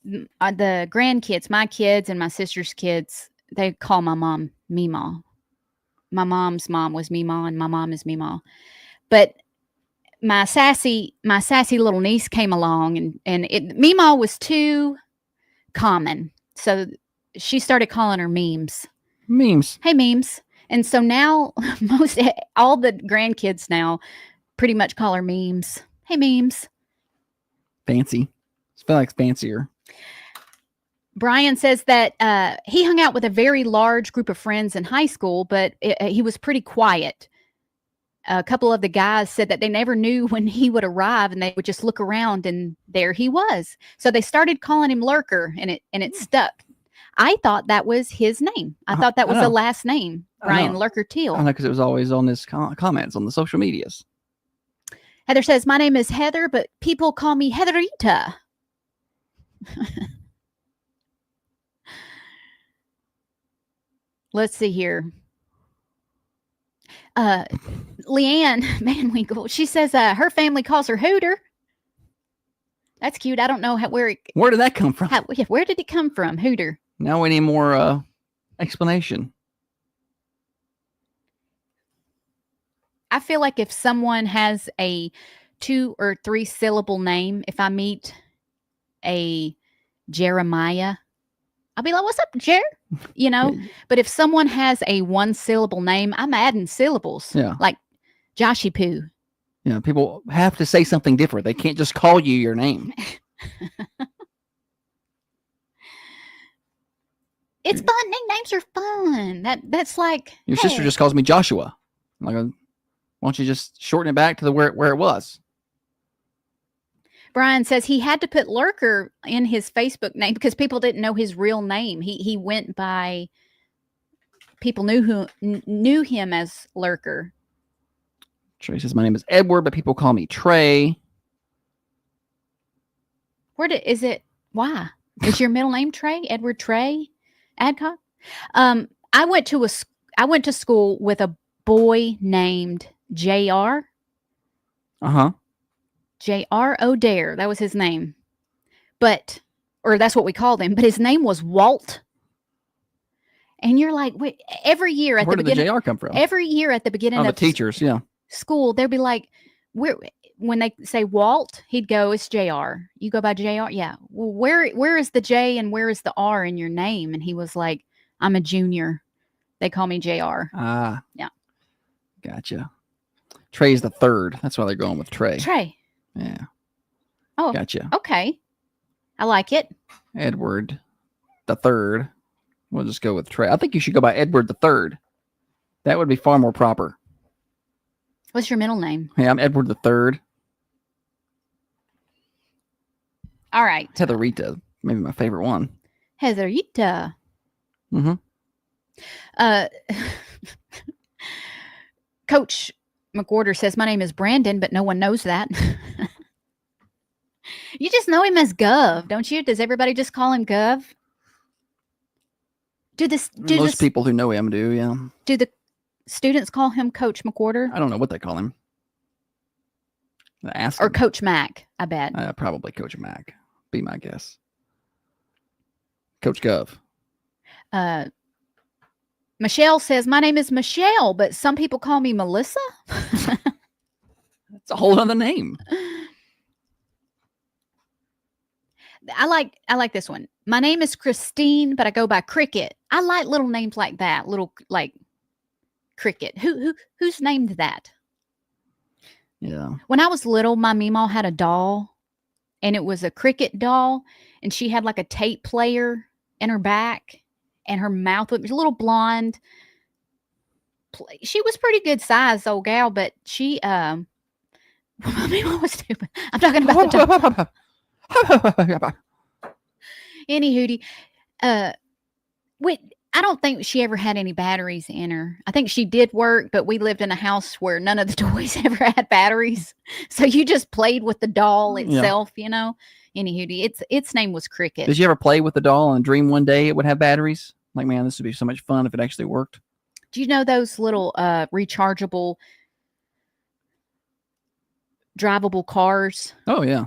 Speaker 4: The grandkids, my kids and my sister's kids, they call my mom Meemaw. my mom's mom was Meemaw, and my mom is Meemaw. But my sassy little niece came along, and Meemaw was too common, so she started calling her Memes.
Speaker 2: Memes.
Speaker 4: Hey, Memes. And so now all the grandkids now pretty much call her Memes. Hey, Memes.
Speaker 2: Fancy. I feel like it's fancier.
Speaker 4: Brian says that he hung out with a very large group of friends in high school, but he was pretty quiet. A couple of the guys said that they never knew when he would arrive, and they would just look around, and there he was. So they started calling him Lurker, and it stuck. I thought that was his name. I thought that was the last name, Brian Lurker Teal.
Speaker 2: I know, because it was always on his comments on the social medias.
Speaker 4: Heather says, my name is Heather, but people call me Heatherita. Let's see here. Leanne Manwinkle, she says her family calls her Hooter. That's cute. I don't know where
Speaker 2: did that come from?
Speaker 4: Where did it come from? Hooter.
Speaker 2: Now we need more explanation.
Speaker 4: I feel like if someone has a 2 or 3 syllable name, if I meet a Jeremiah, I'll be like, what's up, Jer? You know, but if someone has a 1 syllable name, I'm adding syllables.
Speaker 2: Yeah.
Speaker 4: Like Joshy Poo.
Speaker 2: Yeah. People have to say something different. They can't just call you your name.
Speaker 4: It's fun. Nicknames are fun. That's like
Speaker 2: your sister just calls me Joshua. Like, why don't you just shorten it back to where it was?
Speaker 4: Brian says he had to put Lurker in his Facebook name because people didn't know his real name. He went by, people knew him as Lurker.
Speaker 2: Trey says my name is Edward, but people call me Trey.
Speaker 4: Why? Is your middle name Trey? Edward Trey Adcock? I went to school with a boy named JR.
Speaker 2: Uh-huh.
Speaker 4: J.R. O'Dare. That was his name. Or that's what we called him. But his name was Walt. And you're like, wait, every year at
Speaker 2: Where
Speaker 4: the
Speaker 2: did
Speaker 4: beginning.
Speaker 2: the JR come from?
Speaker 4: Every year at the beginning of
Speaker 2: the teachers, yeah.
Speaker 4: School, they'll be like, when they say Walt, he'd go, it's JR. You go by JR? Yeah. Well, where is the J and where is the R in your name? And he was like, I'm a junior. They call me JR.
Speaker 2: Ah.
Speaker 4: Yeah.
Speaker 2: Gotcha. Trey's the third. That's why they're going with Trey.
Speaker 4: Trey.
Speaker 2: Yeah.
Speaker 4: Oh.
Speaker 2: Gotcha.
Speaker 4: Okay. I like it.
Speaker 2: Edward the third. We'll just go with Trey. I think you should go by Edward the third. That would be far more proper.
Speaker 4: What's your middle name?
Speaker 2: Hey, I'm Edward the third.
Speaker 4: All right.
Speaker 2: Heatherita, maybe my favorite one.
Speaker 4: Heatherita.
Speaker 2: Mm-hmm.
Speaker 4: Coach McWhorter says, my name is Brandon, but no one knows that. You just know him as Gov, don't you? Does everybody just call him Gov?
Speaker 2: Most people who know him do, yeah.
Speaker 4: Do the students call him Coach McWhorter?
Speaker 2: I don't know what they call him. Ask
Speaker 4: or
Speaker 2: him.
Speaker 4: Coach Mac, I bet.
Speaker 2: Probably Coach Mac, be my guess. Coach Gov.
Speaker 4: Michelle says, my name is Michelle, but some people call me Melissa.
Speaker 2: It's a whole other name.
Speaker 4: I like this one. My name is Christine, but I go by Cricket. I like little names like that. Little like Cricket. Who's named that?
Speaker 2: Yeah.
Speaker 4: When I was little, my Meemaw had a doll, and it was a Cricket doll, and she had like a tape player in her back, and her mouth was a little blonde. She was pretty good size, old gal, but she my Meemaw was stupid. I'm talking about the doll. Any hootie. I don't think she ever had any batteries in her. I think she did work, but we lived in a house where none of the toys ever had batteries. So you just played with the doll itself, you know. Any hootie. Its name was Cricket.
Speaker 2: Did you ever play with the doll and dream one day it would have batteries? Like, man, this would be so much fun if it actually worked.
Speaker 4: Do you know those little rechargeable drivable cars?
Speaker 2: Oh, yeah.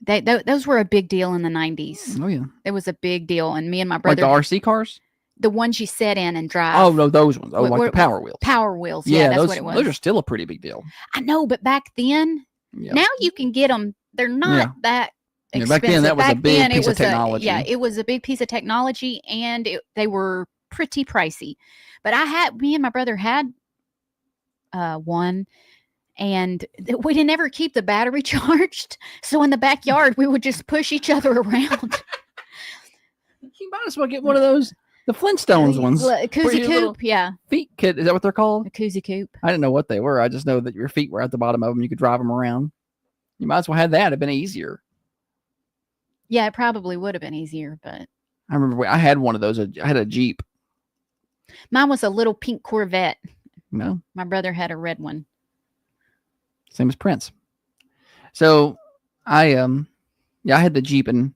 Speaker 4: Those were a big deal in the 90s.
Speaker 2: Oh, yeah.
Speaker 4: It was a big deal. And me and my brother.
Speaker 2: Like the RC cars?
Speaker 4: the ones you sit in and drive.
Speaker 2: Oh no, those ones. Oh,
Speaker 4: What-
Speaker 2: like
Speaker 4: what-
Speaker 2: the Power Wheels.
Speaker 4: Power wheels. Yeah, that's
Speaker 2: those,
Speaker 4: what it was.
Speaker 2: Those are still a pretty big deal.
Speaker 4: I know, but back then,
Speaker 2: Yeah.
Speaker 4: now you can get them. They're not
Speaker 2: Yeah.
Speaker 4: that
Speaker 2: Yeah,
Speaker 4: expensive.
Speaker 2: back then, that was a
Speaker 4: Back
Speaker 2: big
Speaker 4: then, it
Speaker 2: piece of
Speaker 4: was
Speaker 2: technology.
Speaker 4: it was a big piece of technology, and they were pretty pricey. But me and my brother had one, and we didn't ever keep the battery charged. So in the backyard, we would just push each other around.
Speaker 2: You might as well get one of those, the Flintstones ones.
Speaker 4: Koozie
Speaker 2: your little
Speaker 4: Coop, yeah,
Speaker 2: Feet kit, is that what they're called?
Speaker 4: a Koozie Coop.
Speaker 2: I didn't know what they were. I just know that your feet were at the bottom of them. You could drive them around. You might as well have that. It'd been easier.
Speaker 4: Yeah, it probably would have been easier, but
Speaker 2: I remember I had one of those. I had a Jeep.
Speaker 4: mine was a little pink Corvette.
Speaker 2: You know,
Speaker 4: My brother had a red one.
Speaker 2: same as Prince. So I had the Jeep, and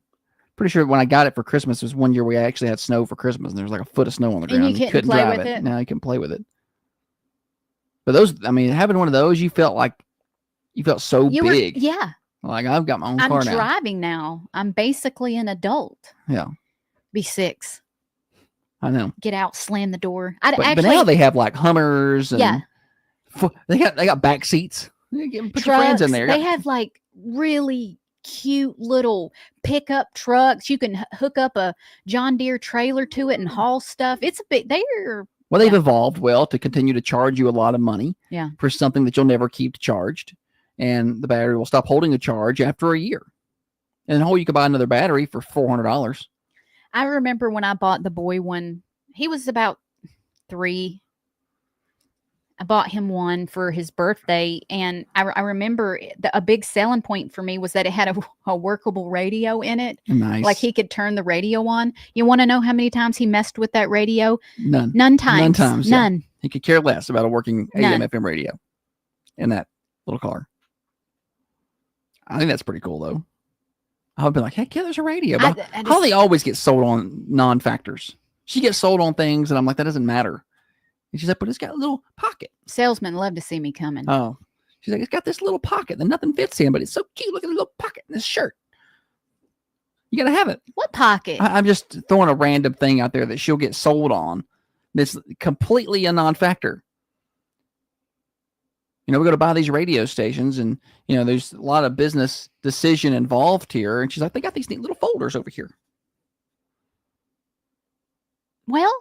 Speaker 2: pretty sure when I got it for Christmas, it was one year we actually had snow for Christmas, and there was like a foot of snow on the
Speaker 4: And
Speaker 2: ground.
Speaker 4: you couldn't play
Speaker 2: drive
Speaker 4: with it?
Speaker 2: No, you couldn't play with it. But those, I mean, having one of those, you felt so
Speaker 4: You were,
Speaker 2: big.
Speaker 4: yeah.
Speaker 2: Like I've got my own
Speaker 4: I'm
Speaker 2: car now.
Speaker 4: driving now. I'm basically an adult.
Speaker 2: Yeah,
Speaker 4: Be 6.
Speaker 2: I know.
Speaker 4: Get out, slam the door. I
Speaker 2: But
Speaker 4: actually
Speaker 2: now they have like Hummers. And
Speaker 4: Yeah.
Speaker 2: They got back seats. You can put your friends in
Speaker 4: trucks.
Speaker 2: there.
Speaker 4: They have like really cute little pickup trucks. You can hook up a John Deere trailer to it and haul stuff. It's a bit. They're
Speaker 2: Well, they've
Speaker 4: Yeah.
Speaker 2: evolved well to continue to charge you a lot of money
Speaker 4: Yeah.
Speaker 2: for something that you'll never keep charged. And the battery will stop holding a charge after a year. And you can buy another battery for $400.
Speaker 4: I remember when I bought the boy one. He was about 3. I bought him one for his birthday, and I remember a big selling point for me was that it had a workable radio in it.
Speaker 2: Nice.
Speaker 4: Like he could turn the radio on. You want to know how many times he messed with that radio?
Speaker 2: None.
Speaker 4: None times.
Speaker 2: times, yeah.
Speaker 4: None.
Speaker 2: He could care less about a working AM
Speaker 4: None.
Speaker 2: FM radio in that little car. I think that's pretty cool, though. I'll be like, heck yeah, there's a radio. But
Speaker 4: I just-
Speaker 2: Holly always gets sold on non-factors. She gets sold on things, and I'm like, that doesn't matter. And she's like, but it's got a little pocket.
Speaker 4: salesmen love to see me coming.
Speaker 2: Oh, she's like, it's got this little pocket that nothing fits in, but it's so cute. Look at the little pocket in this shirt. You got to have it.
Speaker 4: What pocket?
Speaker 2: I'm just throwing a random thing out there that she'll get sold on. That's completely a non-factor. We go to buy these radio stations, and there's a lot of business decision involved here. And she's like, they got these neat little folders over here.
Speaker 4: Well,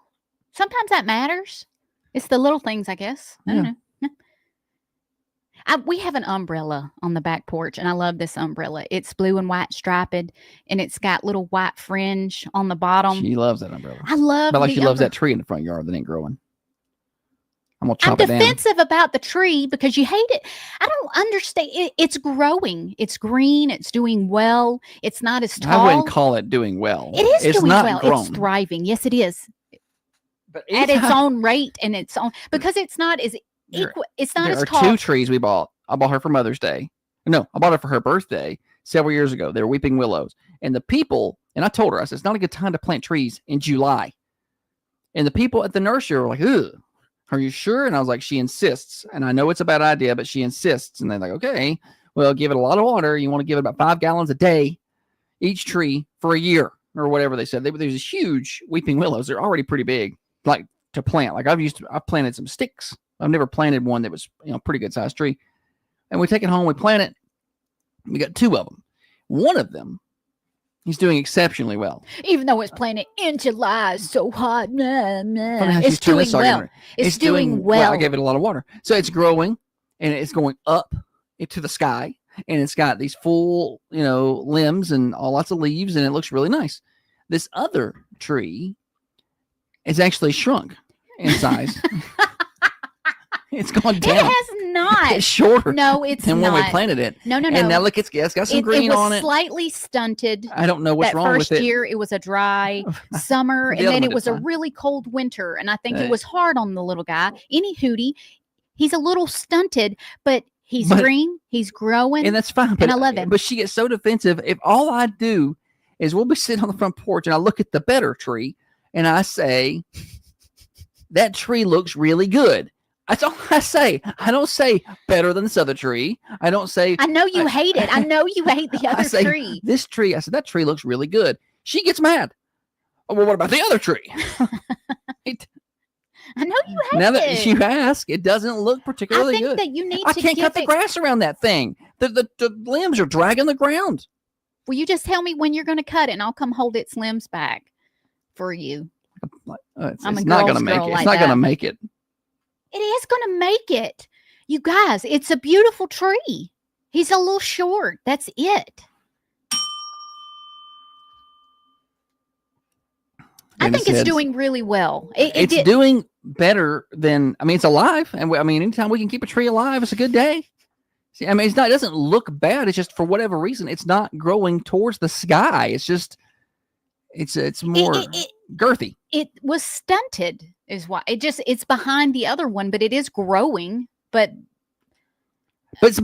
Speaker 4: sometimes that matters. It's the little things, I guess. I don't know. We have an umbrella on the back porch, and I love this umbrella. It's blue and white striped, and it's got little white fringe on the bottom.
Speaker 2: She loves that umbrella.
Speaker 4: I love
Speaker 2: But like
Speaker 4: the
Speaker 2: she loves
Speaker 4: umbre-
Speaker 2: that tree in the front yard that ain't growing. I'm gonna
Speaker 4: I'm
Speaker 2: chop it down.
Speaker 4: defensive about the tree because you hate it. I don't understand. It's growing. It's green. It's doing well. It's not as tall.
Speaker 2: I wouldn't call it doing well.
Speaker 4: It is
Speaker 2: It's
Speaker 4: doing
Speaker 2: not
Speaker 4: well.
Speaker 2: grown.
Speaker 4: It's thriving. Yes, it is.
Speaker 2: But
Speaker 4: At its own rate and its own, because it's not as
Speaker 2: There-
Speaker 4: equal. It's not
Speaker 2: There
Speaker 4: as
Speaker 2: are
Speaker 4: tall.
Speaker 2: 2 trees we bought. I bought her for Mother's Day. No, I bought her for her birthday several years ago. They were weeping willows. And the people, and I told her, I said, it's not a good time to plant trees in July. And the people at the nursery were like, ugh, are you sure? And I was like, she insists. And I know it's a bad idea, but she insists. And they're like, okay, well, give it a lot of water. You want to give it about 5 gallons a day, each tree for a year or whatever they said. There's these huge weeping willows. They're already pretty big, like to plant. Like I've planted some sticks. I've never planted one that was, pretty good sized tree. And we take it home, we plant it. We got 2 of them. One of them, he's doing exceptionally well.
Speaker 4: Even though it's planted in July, it's so hot. Nah, nah.
Speaker 2: Funny how
Speaker 4: It's
Speaker 2: she's turned
Speaker 4: doing
Speaker 2: this argument
Speaker 4: well.
Speaker 2: around.
Speaker 4: It's doing well.
Speaker 2: I gave it a lot of water. So it's growing and it's going up into the sky. And it's got these full, limbs and lots of leaves, and it looks really nice. This other tree is actually shrunk in size. It's gone
Speaker 4: It
Speaker 2: down.
Speaker 4: has not.
Speaker 2: It's shorter
Speaker 4: No, it's
Speaker 2: than
Speaker 4: not.
Speaker 2: when we planted it.
Speaker 4: No.
Speaker 2: And now look, it's got some
Speaker 4: it
Speaker 2: green
Speaker 4: was
Speaker 2: on it.
Speaker 4: slightly stunted.
Speaker 2: I don't know what's
Speaker 4: That
Speaker 2: wrong
Speaker 4: first
Speaker 2: with it.
Speaker 4: year, it was a dry summer,
Speaker 2: The
Speaker 4: and
Speaker 2: other
Speaker 4: then
Speaker 2: one
Speaker 4: it
Speaker 2: did
Speaker 4: was a
Speaker 2: fine.
Speaker 4: really cold winter. And I think
Speaker 2: Hey.
Speaker 4: it was hard on the little guy. Any hootie, he's a little stunted, but he's
Speaker 2: But-
Speaker 4: green. He's growing.
Speaker 2: And that's fine. But,
Speaker 4: I love him.
Speaker 2: But she gets so defensive. If all I do is we'll be sitting on the front porch and I look at the better tree and I say, that tree looks really good. That's all I say. I don't say better than this other tree. I don't say
Speaker 4: I know you hate it. I know you hate the
Speaker 2: I
Speaker 4: other
Speaker 2: say,
Speaker 4: tree.
Speaker 2: this tree. I said, that tree looks really good. She gets mad. Oh, well, what about the other tree?
Speaker 4: I know you have
Speaker 2: Now that
Speaker 4: it.
Speaker 2: you ask, it doesn't look
Speaker 4: I
Speaker 2: particularly
Speaker 4: think
Speaker 2: good.
Speaker 4: that you need
Speaker 2: I
Speaker 4: to
Speaker 2: can't
Speaker 4: give
Speaker 2: cut the
Speaker 4: it.
Speaker 2: grass around that thing. The limbs are dragging the ground.
Speaker 4: Will you just tell me when you're going to cut it, and I'll come hold its limbs back for you.
Speaker 2: It's
Speaker 4: I'm a
Speaker 2: not going to
Speaker 4: girl's
Speaker 2: make it.
Speaker 4: girl
Speaker 2: It's
Speaker 4: like
Speaker 2: not going to
Speaker 4: that.
Speaker 2: make it.
Speaker 4: It is going to make it. You guys, it's a beautiful tree. He's a little short. That's it. I
Speaker 2: Dennis
Speaker 4: think it's
Speaker 2: said
Speaker 4: doing really well.
Speaker 2: it's doing better than, I mean, it's alive. And I mean, anytime we can keep a tree alive, it's a good day. See, I mean, it doesn't look bad. It's just for whatever reason, it's not growing towards the sky. It's just, it's more girthy.
Speaker 4: It was stunted is why it's behind the other one, but it is growing. But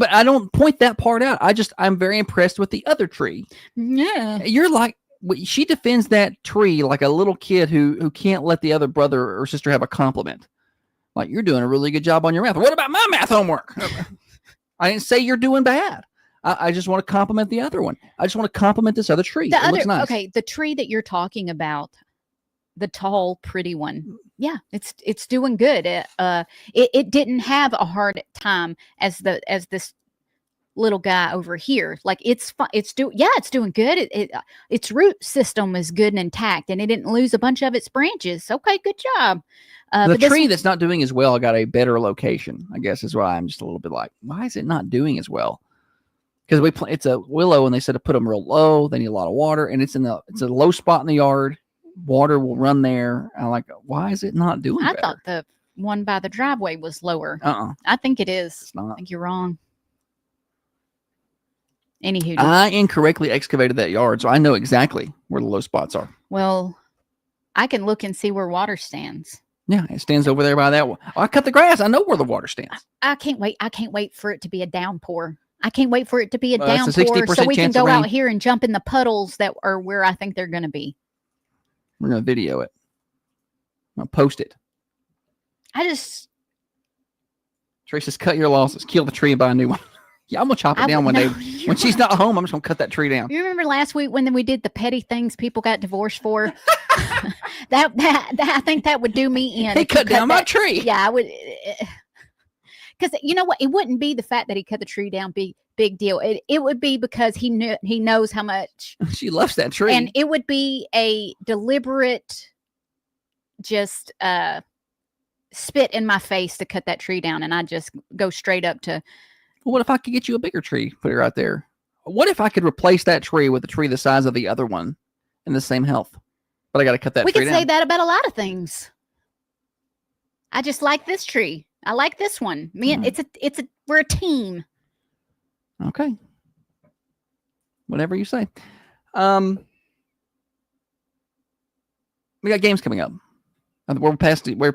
Speaker 2: I don't point that part out. I'm very impressed with the other tree.
Speaker 4: yeah,
Speaker 2: You're like, she defends that tree like a little kid who can't let the other brother or sister have a compliment. Like, you're doing a really good job on your math. What about my math homework? I didn't say you're doing bad. I just want to compliment the other one. I just want to compliment this other tree. It looks nice.
Speaker 4: Okay, the tree that you're talking about, the tall, pretty one. Yeah, it's doing good. It didn't have a hard time as this little guy over here. Like it's doing good. Its root system is good and intact, and it didn't lose a bunch of its branches. Okay, good job.
Speaker 2: The tree that's not doing as well got a better location, I guess, is why I'm just a little bit like, why is it not doing as well? Because it's a willow, and they said to put them real low. They need a lot of water, and it's a low spot in the yard. Water will run there. I'm like, why is it not doing better?
Speaker 4: I thought the one by the driveway was lower.
Speaker 2: I
Speaker 4: think it is.
Speaker 2: It's not.
Speaker 4: I think you're wrong. Anywho,
Speaker 2: I incorrectly excavated that yard, so I know exactly where the low spots are.
Speaker 4: well, I can look and see where water stands.
Speaker 2: Yeah, it stands over there by that one. I cut the grass. I know where the water stands.
Speaker 4: I can't wait. I can't wait for it to be a downpour. I can't wait for it to be a
Speaker 2: It's a
Speaker 4: downpour
Speaker 2: 60%
Speaker 4: so we can
Speaker 2: chance of
Speaker 4: go out
Speaker 2: rain.
Speaker 4: here and jump in the puddles that are where I think they're going to be.
Speaker 2: We're going to video it. I'll post it. Trace says, cut your losses. Kill the tree and buy a new one. Yeah, I'm going to chop it down one day. When she's not home, I'm just going to cut that tree down.
Speaker 4: You remember last week when we did the petty things people got divorced for? I think that would do me in.
Speaker 2: He cut down my tree.
Speaker 4: Yeah, I would. Because you know what? It wouldn't be the fact that he cut the tree down big deal. It would be because he knows how much
Speaker 2: she loves that tree,
Speaker 4: and it would be a deliberate, just spit in my face to cut that tree down, and I just go straight up to.
Speaker 2: Well, what if I could get you a bigger tree? Put it right there. What if I could replace that tree with a tree the size of the other one in the same health? But I got to cut that
Speaker 4: we
Speaker 2: tree
Speaker 4: could
Speaker 2: down.
Speaker 4: say that about a lot of things. I just like this tree. I like this one. Man, we're a team.
Speaker 2: Okay. Whatever you say. We got games coming up. We're past the
Speaker 4: Are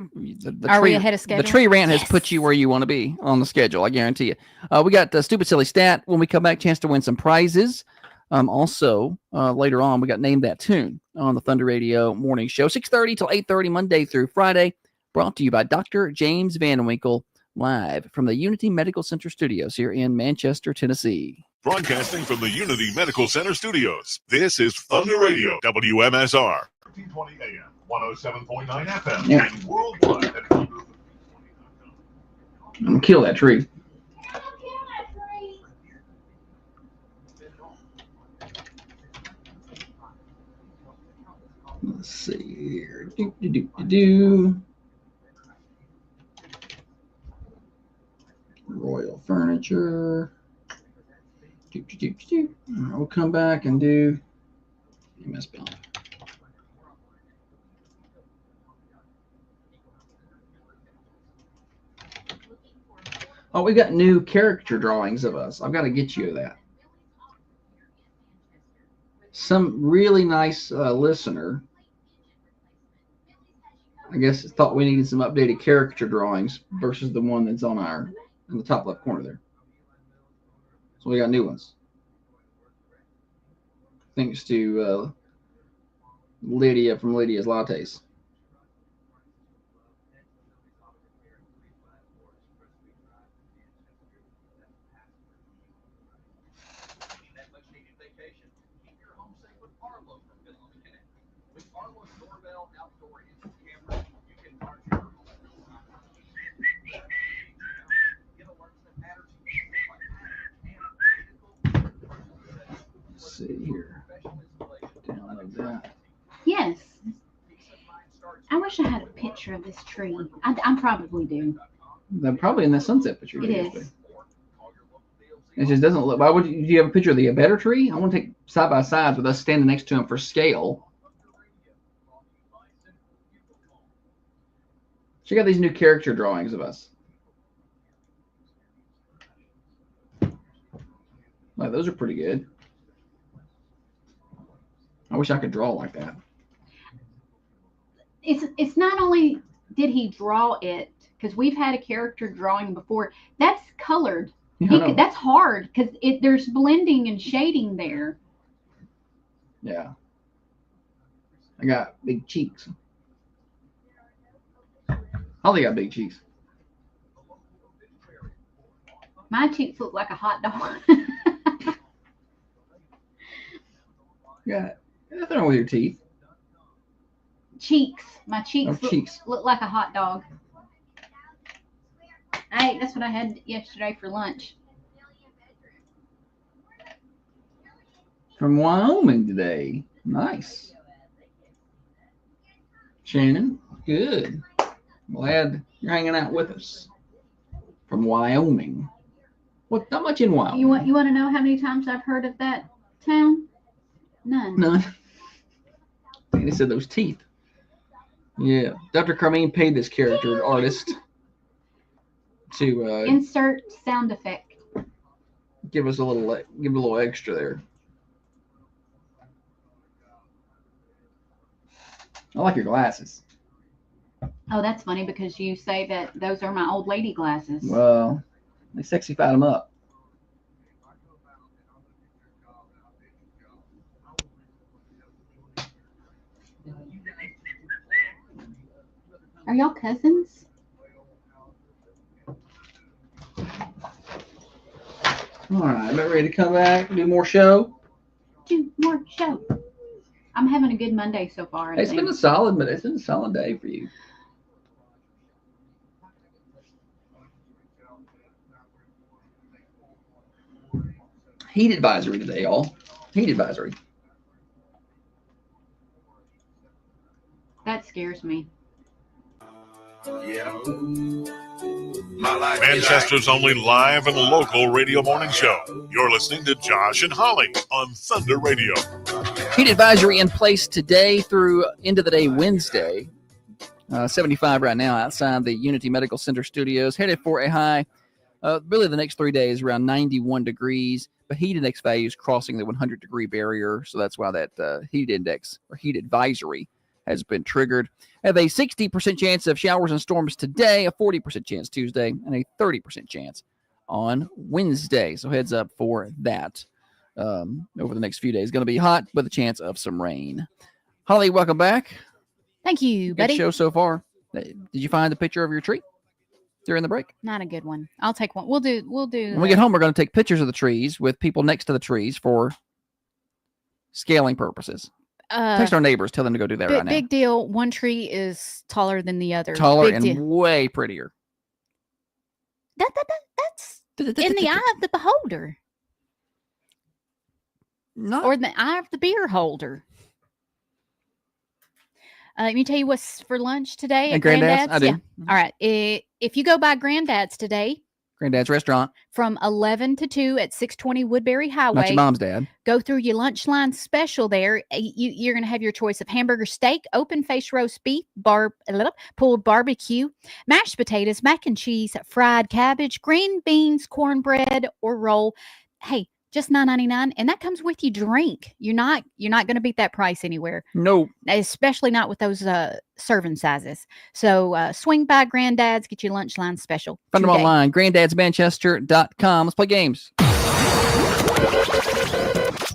Speaker 2: tree,
Speaker 4: we ahead of schedule?
Speaker 2: The tree rant has put you where you want to be on the schedule. I guarantee you. We got the stupid silly stat. When we come back, chance to win some prizes. Also, later on, we got Name That Tune on the Thunder Radio Morning Show, 6:30 till 8:30, Monday through Friday. Brought to you by Dr. James Van Winkle, live from the Unity Medical Center studios here in Manchester, Tennessee.
Speaker 7: Broadcasting from the Unity Medical Center studios, this is Thunder Radio, WMSR. 1320 AM, 107.9 FM,
Speaker 2: Yeah.
Speaker 7: and worldwide at
Speaker 2: I'm going to kill that tree. Let's see here. Royal Furniture. We'll come back and do MS Paint. Oh, we got new character drawings of us. I've got to get you that. Some really nice listener, I guess, thought we needed some updated character drawings versus the one that's on in the top left corner there. So we got new ones. Thanks to Lydia from Lydia's Lattes. see here. Download that.
Speaker 3: Yes. I wish I had a picture of this tree. I probably do.
Speaker 2: They're probably in the sunset picture.
Speaker 3: It is.
Speaker 2: It just doesn't look. Why would you? Do you have a picture of the better tree? I want to take side by sides with us standing next to him for scale. Check out these new character drawings of us. Wow, those are pretty good. I wish I could draw like that.
Speaker 3: It's not only did he draw it, because we've had a character drawing before. That's colored.
Speaker 2: Yeah,
Speaker 3: That's hard because there's blending and shading there.
Speaker 2: yeah. I got big cheeks. Holly got big cheeks.
Speaker 3: My cheeks look like a hot dog.
Speaker 2: Yeah, nothing wrong with your teeth.
Speaker 3: Cheeks. My cheeks,
Speaker 2: Oh, cheeks.
Speaker 3: look like a hot dog. Hey, that's what I had yesterday for lunch.
Speaker 2: From Wyoming today. Nice. Shannon, good. Glad you're hanging out with us. From Wyoming. What? Not much in Wyoming.
Speaker 3: You want to know how many times I've heard of that town? None.
Speaker 2: None. He said those teeth. Yeah. Dr. Carmine paid this character artist to
Speaker 3: Insert sound effect.
Speaker 2: give a little extra there. I like your glasses.
Speaker 3: Oh, that's funny because you say that those are my old lady glasses.
Speaker 2: Well, they sexified them up.
Speaker 3: Are y'all cousins?
Speaker 2: All right, about ready to come back, do more show.
Speaker 3: Do more show. I'm having a good Monday so far. I
Speaker 2: It's been
Speaker 3: think.
Speaker 2: a solid day for you. Heat advisory today, y'all. Heat advisory.
Speaker 3: That scares me.
Speaker 7: Manchester's only live and local radio morning show. You're listening to Josh and Holly on Thunder Radio.
Speaker 2: Heat advisory in place today through end of the day Wednesday. 75 right now outside the Unity Medical Center studios. Headed for a high, really the next 3 days, around 91 degrees. But heat index values crossing the 100-degree barrier. So that's why that heat index or heat advisory has been triggered. Have a 60% chance of showers and storms today, a 40% chance Tuesday, and a 30% chance on Wednesday. So heads up for that over the next few days. Going to be hot with a chance of some rain. Holly, welcome back.
Speaker 4: Thank you,
Speaker 2: Good
Speaker 4: buddy.
Speaker 2: show so far. Did you find the picture of your tree during the break?
Speaker 4: Not a good one. I'll take one. We'll do.
Speaker 2: When we get home, we're going to take pictures of the trees with people next to the trees for scaling purposes. Text our neighbors, tell them to go do that right now.
Speaker 4: Big deal. One tree is taller than the other.
Speaker 2: Taller
Speaker 4: Big
Speaker 2: and
Speaker 4: deal.
Speaker 2: way prettier.
Speaker 4: That's in the eye of the beholder,
Speaker 2: Not
Speaker 4: or the eye of the beer holder. Let me tell you what's for lunch today
Speaker 2: At Granddad's? I do.
Speaker 4: Yeah. All right. If you go by Granddad's today
Speaker 2: Granddad's restaurant.
Speaker 4: from 11 to 2 at 620 Woodbury
Speaker 2: Not
Speaker 4: Highway,
Speaker 2: your mom's dad.
Speaker 4: go through your lunch line special there. You're going to have your choice of hamburger steak, open face roast beef, pulled barbecue, mashed potatoes, mac and cheese, fried cabbage, green beans, cornbread, or roll. Hey, just $9.99, and that comes with your drink. You're not going to beat that price anywhere,
Speaker 2: No.
Speaker 4: especially not with those serving sizes. So swing by Granddad's, get your lunch line special.
Speaker 2: Find them
Speaker 4: today.
Speaker 2: online, granddadsmanchester.com. Let's play games.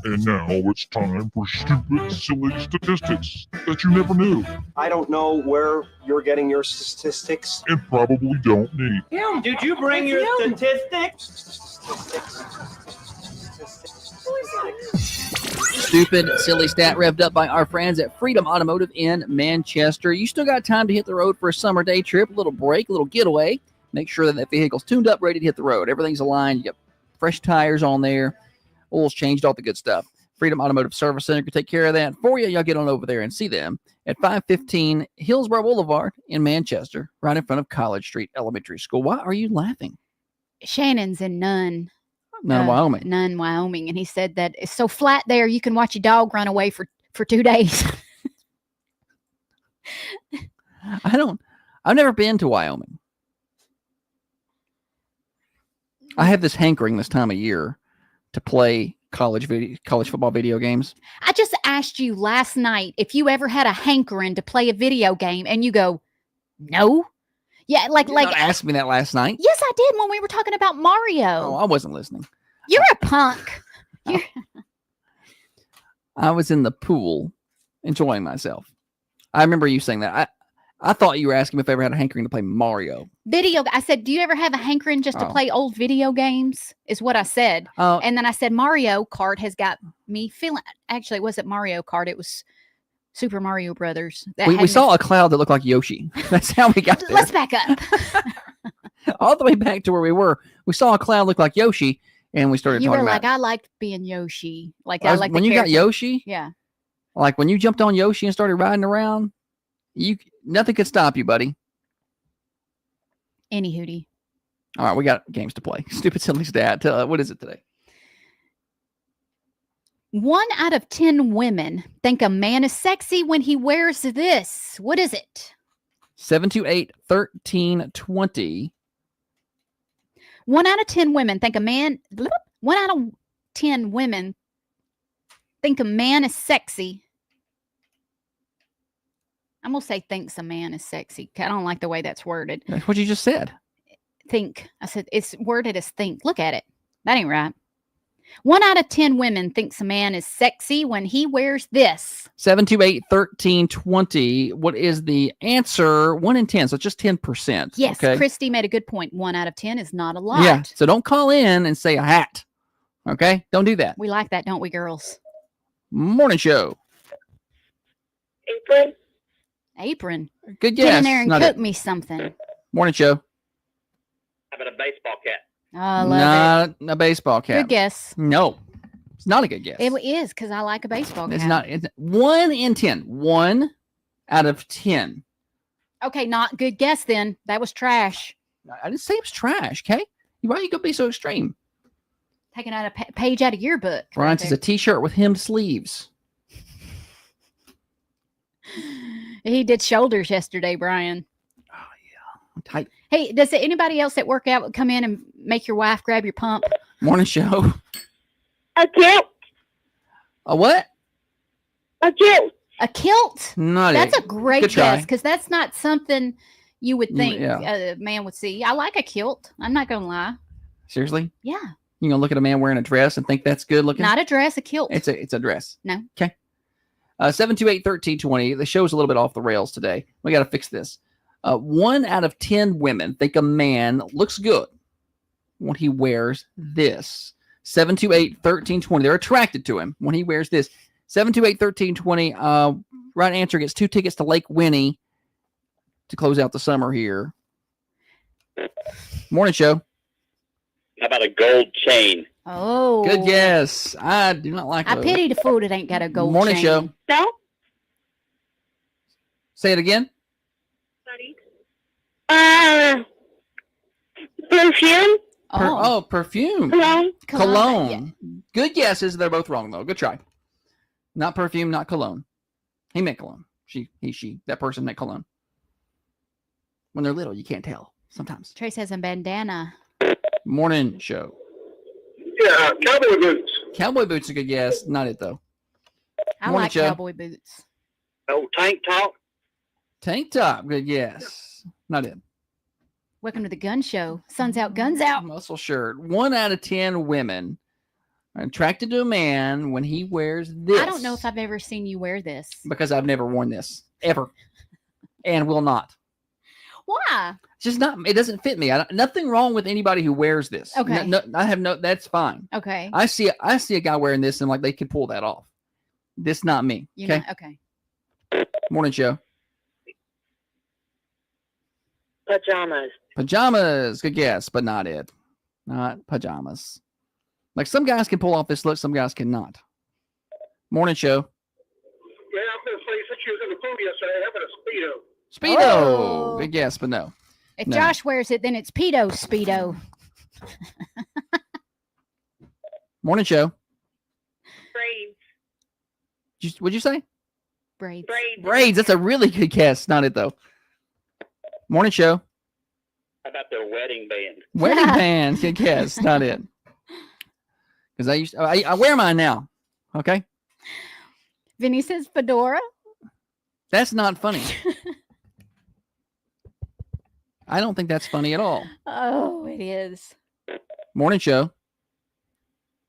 Speaker 8: And now it's time for stupid, silly statistics that you never knew
Speaker 9: I don't know where you're getting your statistics.
Speaker 8: and probably don't need.
Speaker 10: Him, did you bring your statistics?
Speaker 2: Stupid, silly stat revved up by our friends at Freedom Automotive in Manchester. You still got time to hit the road for a summer day trip, a little break, a little getaway. Make sure that vehicle's tuned up, ready to hit the road. Everything's aligned. You got fresh tires on there, oil's changed, all the good stuff. Freedom Automotive Service Center can take care of that for you. Y'all get on over there and see them at 515 Hillsborough Boulevard in Manchester, right in front of College Street Elementary School. Why are you laughing?
Speaker 4: Shannon's in Nunn,
Speaker 2: Wyoming.
Speaker 4: Nunn, Wyoming, and he said that it's so flat there you can watch your dog run away for 2 days.
Speaker 2: I've never been to Wyoming. I have this hankering this time of year to play college football video games.
Speaker 4: I just asked you last night if you ever had a hankering to play a video game, and you go, no. Yeah, like
Speaker 2: asked me that last night.
Speaker 4: Yes, I did when we were talking about Mario.
Speaker 2: Oh, I wasn't listening.
Speaker 4: You're a punk.
Speaker 2: I was in the pool enjoying myself. I remember you saying that. I thought you were asking me if I ever had a hankering to play Mario.
Speaker 4: I said, do you ever have a hankering just to play old video games? Is what I said. And then I said, Mario Kart has got me feeling. Actually, it wasn't Mario Kart. It was Super Mario Brothers.
Speaker 2: We saw a cloud that looked like Yoshi. That's how we got there.
Speaker 4: Let's back up.
Speaker 2: All the way back to where we were. We saw a cloud look like Yoshi, and we started
Speaker 4: You
Speaker 2: talking
Speaker 4: were
Speaker 2: about.
Speaker 4: like, I liked being Yoshi. Like
Speaker 2: I
Speaker 4: I like
Speaker 2: when you got Yoshi.
Speaker 4: Yeah.
Speaker 2: Like when you jumped on Yoshi and started riding around, nothing could stop you, buddy.
Speaker 4: Any hootie.
Speaker 2: All right, we got games to play. Stupid Silly Stat. What is it today?
Speaker 4: 1 out of 10 women think a man is sexy when he wears this. What is it?
Speaker 2: 728-1320.
Speaker 4: 1 out of 10 women think a man. 1 out of 10 women think a man is sexy. I'm going to say thinks a man is sexy. I don't like the way that's worded.
Speaker 2: That's what you just said.
Speaker 4: Think. I said it's worded as think. Look at it. That ain't right. 1 out of 10 women thinks a man is sexy when he wears this.
Speaker 2: 728-1320. What is the answer? 1 in 10. So just 10%.
Speaker 4: Yes.
Speaker 2: Okay?
Speaker 4: Christy made a good point. 1 out of 10 is not a lot.
Speaker 2: Yeah. So don't call in and say a hat. Okay? Don't do that.
Speaker 4: We like that, don't we, girls?
Speaker 2: Morning show.
Speaker 4: Apron.
Speaker 2: Good guess.
Speaker 4: Get in there and
Speaker 2: Not
Speaker 4: cook
Speaker 2: it.
Speaker 4: me something.
Speaker 2: Morning show.
Speaker 10: How about a baseball cap?
Speaker 4: Oh, I love
Speaker 2: Not a baseball
Speaker 4: it.
Speaker 2: cap.
Speaker 4: Good guess.
Speaker 2: No. It's not a good guess.
Speaker 4: It is because I like a baseball cap.
Speaker 2: It's not. It's 1 in 10. 1 out of 10.
Speaker 4: Okay, not good guess then. That was trash.
Speaker 2: I didn't say it was trash, okay? Why are you going to be so extreme?
Speaker 4: Taking out a page out of your book.
Speaker 2: Brian says a t-shirt with hemmed sleeves.
Speaker 4: He did shoulders yesterday, Brian.
Speaker 2: Oh, yeah. Tight.
Speaker 4: Hey, does anybody else at work out come in and make your wife grab your pump?
Speaker 2: Morning show.
Speaker 11: A kilt.
Speaker 2: A what?
Speaker 11: A kilt.
Speaker 4: A kilt?
Speaker 2: Not
Speaker 4: That's
Speaker 2: it.
Speaker 4: a great
Speaker 2: Good try.
Speaker 4: guess because that's not something you would think
Speaker 2: yeah.
Speaker 4: a man would see. I like a kilt. I'm not going to lie.
Speaker 2: Seriously?
Speaker 4: Yeah.
Speaker 2: You gonna look at a man wearing a dress and think that's good looking?
Speaker 4: Not a dress, a kilt.
Speaker 2: It's a dress.
Speaker 4: No.
Speaker 2: Okay. 728-1320. The show's a little bit off the rails today. We got to fix this. 1 out of 10 women think a man looks good when he wears this. 728-1320. They're attracted to him when he wears this. 728-1320. Right answer gets 2 tickets to Lake Winnie to close out the summer here. Morning show.
Speaker 10: How about a gold chain?
Speaker 4: Oh.
Speaker 2: Good guess. I do not like
Speaker 4: I
Speaker 2: those.
Speaker 4: pity the fool that ain't got a gold
Speaker 2: Morning
Speaker 4: chain.
Speaker 2: show.
Speaker 11: No.
Speaker 2: Say it again.
Speaker 11: Perfume.
Speaker 2: Perfume.
Speaker 11: Cologne.
Speaker 2: Cologne. Good guesses. They're both wrong, though. Good try. Not perfume, not cologne. He meant cologne. She. That person meant cologne. When they're little, you can't tell sometimes.
Speaker 4: Trace has a bandana.
Speaker 2: Morning show.
Speaker 8: Yeah, cowboy boots.
Speaker 2: Cowboy boots a good guess. Not it, though.
Speaker 4: I
Speaker 2: Morning
Speaker 4: like
Speaker 2: show.
Speaker 4: cowboy boots.
Speaker 10: Oh, tank top.
Speaker 2: Tank top. Good guess. Not it.
Speaker 4: Welcome to the gun show. Sun's out, guns out.
Speaker 2: Muscle shirt. 1 out of 10 women are attracted to a man when he wears this.
Speaker 4: I don't know if I've ever seen you wear this.
Speaker 2: Because I've never worn this. Ever. And will not.
Speaker 4: Why?
Speaker 2: It's just not. It doesn't fit me. Nothing wrong with anybody who wears this.
Speaker 4: Okay.
Speaker 2: I have no. That's fine.
Speaker 4: Okay.
Speaker 2: I see a guy wearing this and I'm like they could pull that off. This not me.
Speaker 4: You
Speaker 2: Okay.
Speaker 4: know, okay.
Speaker 2: Morning show.
Speaker 11: Pajamas.
Speaker 2: Pajamas. Good guess, but not it. Not pajamas. Like some guys can pull off this look, some guys cannot. Morning show.
Speaker 10: Yeah, I'm going to say, since you was in the food yesterday, how about a Speedo?
Speaker 2: Speedo.
Speaker 4: Oh.
Speaker 2: Good guess, but no.
Speaker 4: If
Speaker 2: No.
Speaker 4: Josh wears it, then it's pedo speedo.
Speaker 2: Morning show.
Speaker 11: Braids.
Speaker 2: What'd you say?
Speaker 4: Braids.
Speaker 2: Braids. That's a really good guess. Not it, though. Morning show.
Speaker 10: How about their wedding band?
Speaker 2: Wedding band. Good guess. Not it. Because I wear mine now. Okay.
Speaker 4: Vinny says fedora.
Speaker 2: That's not funny. I don't think that's funny at all.
Speaker 4: Oh, it is.
Speaker 2: Morning show.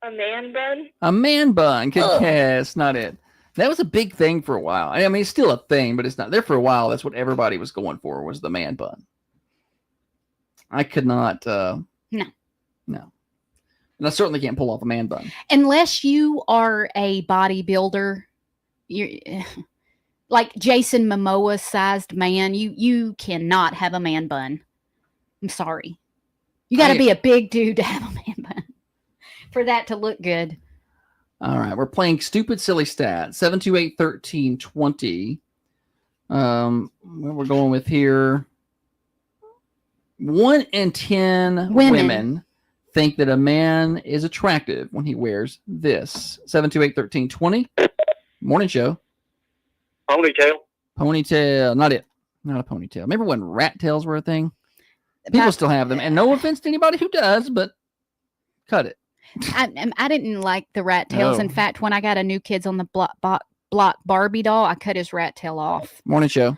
Speaker 11: A man bun.
Speaker 2: A man bun. Good guess. Not it. That was a big thing for a while. I mean, it's still a thing, but it's not there for a while. That's what everybody was going for, was the man bun. I could not. No. And I certainly can't pull off a man bun.
Speaker 4: Unless you are a bodybuilder, you're like Jason Momoa sized man. You cannot have a man bun. I'm sorry. You got to be a big dude to have a man bun for that to look good.
Speaker 2: All right, we're playing stupid silly stat. 728-13-20. What we're going with here. 1 in 10 women think that a man is attractive when he wears this. 728-13-20. Morning show. Ponytail. Not it. Not a ponytail. Remember when rat tails were a thing? People still have them. And no offense to anybody who does, but cut it.
Speaker 4: I didn't like the rat tails.
Speaker 2: No.
Speaker 4: In fact, when I got a New Kids on the Block Barbie doll, I cut his rat tail off.
Speaker 2: Morning show.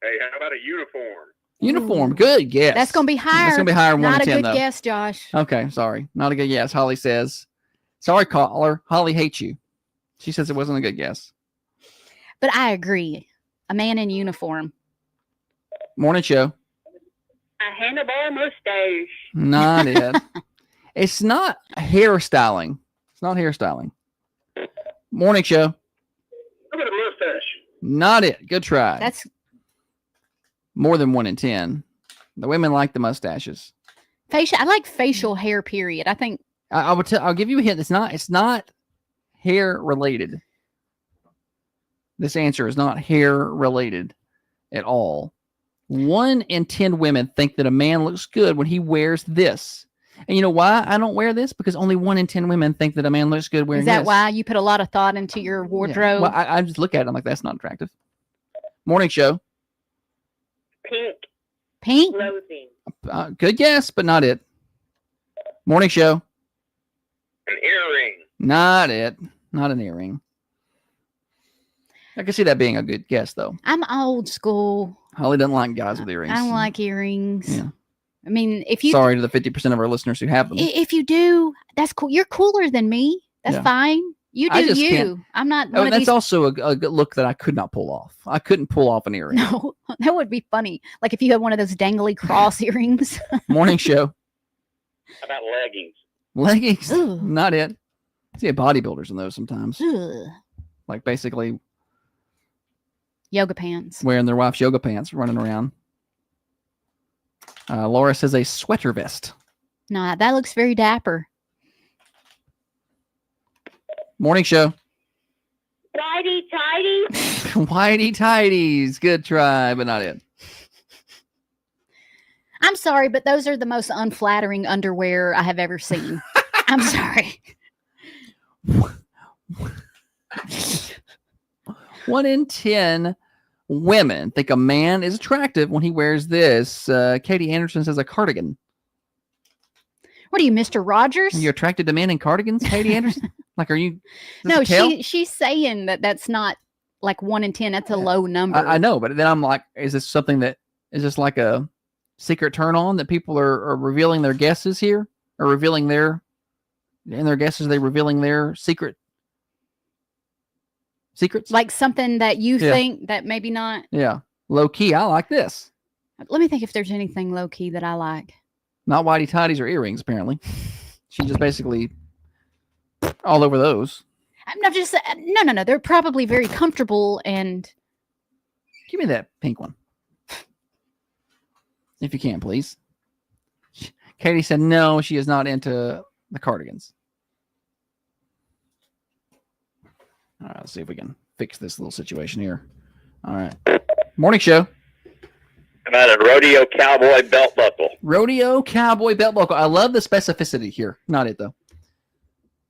Speaker 10: Hey, how about a uniform?
Speaker 2: Uniform. Good guess.
Speaker 4: That's going to be higher.
Speaker 2: That's going to be higher than 1
Speaker 4: Not
Speaker 2: in
Speaker 4: a
Speaker 2: 10,
Speaker 4: good
Speaker 2: though.
Speaker 4: guess, Josh.
Speaker 2: Okay, sorry. Not a good guess. Holly says. Sorry, caller. Holly hates you. She says it wasn't a good guess.
Speaker 4: But I agree. A man in uniform.
Speaker 2: Morning show.
Speaker 11: A handlebar mustache.
Speaker 2: Not it. It's not hairstyling. It's not hairstyling. Morning show.
Speaker 10: How about a mustache?
Speaker 2: Not it. Good try.
Speaker 4: That's
Speaker 2: more than 1 in 10. The women like the mustaches.
Speaker 4: facial. I like facial hair. Period. I think
Speaker 2: I would. I'll give you a hint. It's not hair related. This answer is not hair related at all. 1 in 10 women think that a man looks good when he wears this. And you know why I don't wear this? Because only 1 in 10 women think that a man looks good wearing
Speaker 4: is that
Speaker 2: this.
Speaker 4: why you put a lot of thought into your
Speaker 2: Yeah.
Speaker 4: wardrobe?
Speaker 2: Well, I just look at it. I'm like, that's not attractive. Morning show.
Speaker 11: Pink.
Speaker 4: Pink.
Speaker 11: Clothing.
Speaker 2: Good guess, but not it. Morning show.
Speaker 10: An earring.
Speaker 2: Not it. Not an earring. I can see that being a good guess, though.
Speaker 4: I'm old school.
Speaker 2: Holly doesn't like guys with earrings.
Speaker 4: I don't like earrings.
Speaker 2: Yeah.
Speaker 4: I mean, if you
Speaker 2: Sorry to the 50% of our listeners who have them.
Speaker 4: if you do, that's cool. You're cooler than me. That's
Speaker 2: Yeah.
Speaker 4: fine. You
Speaker 2: I
Speaker 4: do
Speaker 2: just
Speaker 4: you.
Speaker 2: can't-
Speaker 4: I'm not
Speaker 2: Oh,
Speaker 4: one of
Speaker 2: that's
Speaker 4: these.
Speaker 2: also a good look that I could not pull off. I couldn't pull off an earring.
Speaker 4: No, that would be funny. Like if you had one of those dangly cross earrings.
Speaker 2: Morning show.
Speaker 10: How about leggings?
Speaker 2: Leggings.
Speaker 4: Ugh.
Speaker 2: Not it. I see bodybuilders in those sometimes.
Speaker 4: Ugh.
Speaker 2: Like basically
Speaker 4: Yoga pants.
Speaker 2: wearing their wife's yoga pants, running around. Laura says a sweater vest.
Speaker 4: No, that looks very dapper.
Speaker 2: Morning show.
Speaker 11: Whitey tighty.
Speaker 2: Whitey tighties. Good try, but not it.
Speaker 4: I'm sorry, but those are the most unflattering underwear I have ever seen. I'm sorry.
Speaker 2: 1 in 10 women think a man is attractive when he wears this. Katie Anderson says a cardigan.
Speaker 4: What are you, Mr. Rogers?
Speaker 2: Are you attracted to men in cardigans, Katie Anderson? Like, are you? is this
Speaker 4: No,
Speaker 2: a tale?
Speaker 4: she's saying that's not like 1 in 10. That's a low number.
Speaker 2: I know, but then I'm like, is this something that is just like a secret turn on that people are revealing their guesses here, or revealing their guesses? They revealing their secrets.
Speaker 4: Like something that you
Speaker 2: Yeah.
Speaker 4: think that maybe not.
Speaker 2: Yeah, low key. I like this.
Speaker 4: Let me think if there's anything low key that I like.
Speaker 2: Not whitey tighties or earrings. Apparently, she just basically all over those.
Speaker 4: I'm not just no. They're probably very comfortable and
Speaker 2: Give me that pink one, if you can, please. Katie said no. She is not into the cardigans. All right, let's see if we can fix this little situation here. All right. Morning show.
Speaker 12: I'm at a rodeo cowboy belt buckle.
Speaker 2: Rodeo cowboy belt buckle. I love the specificity here. Not it, though.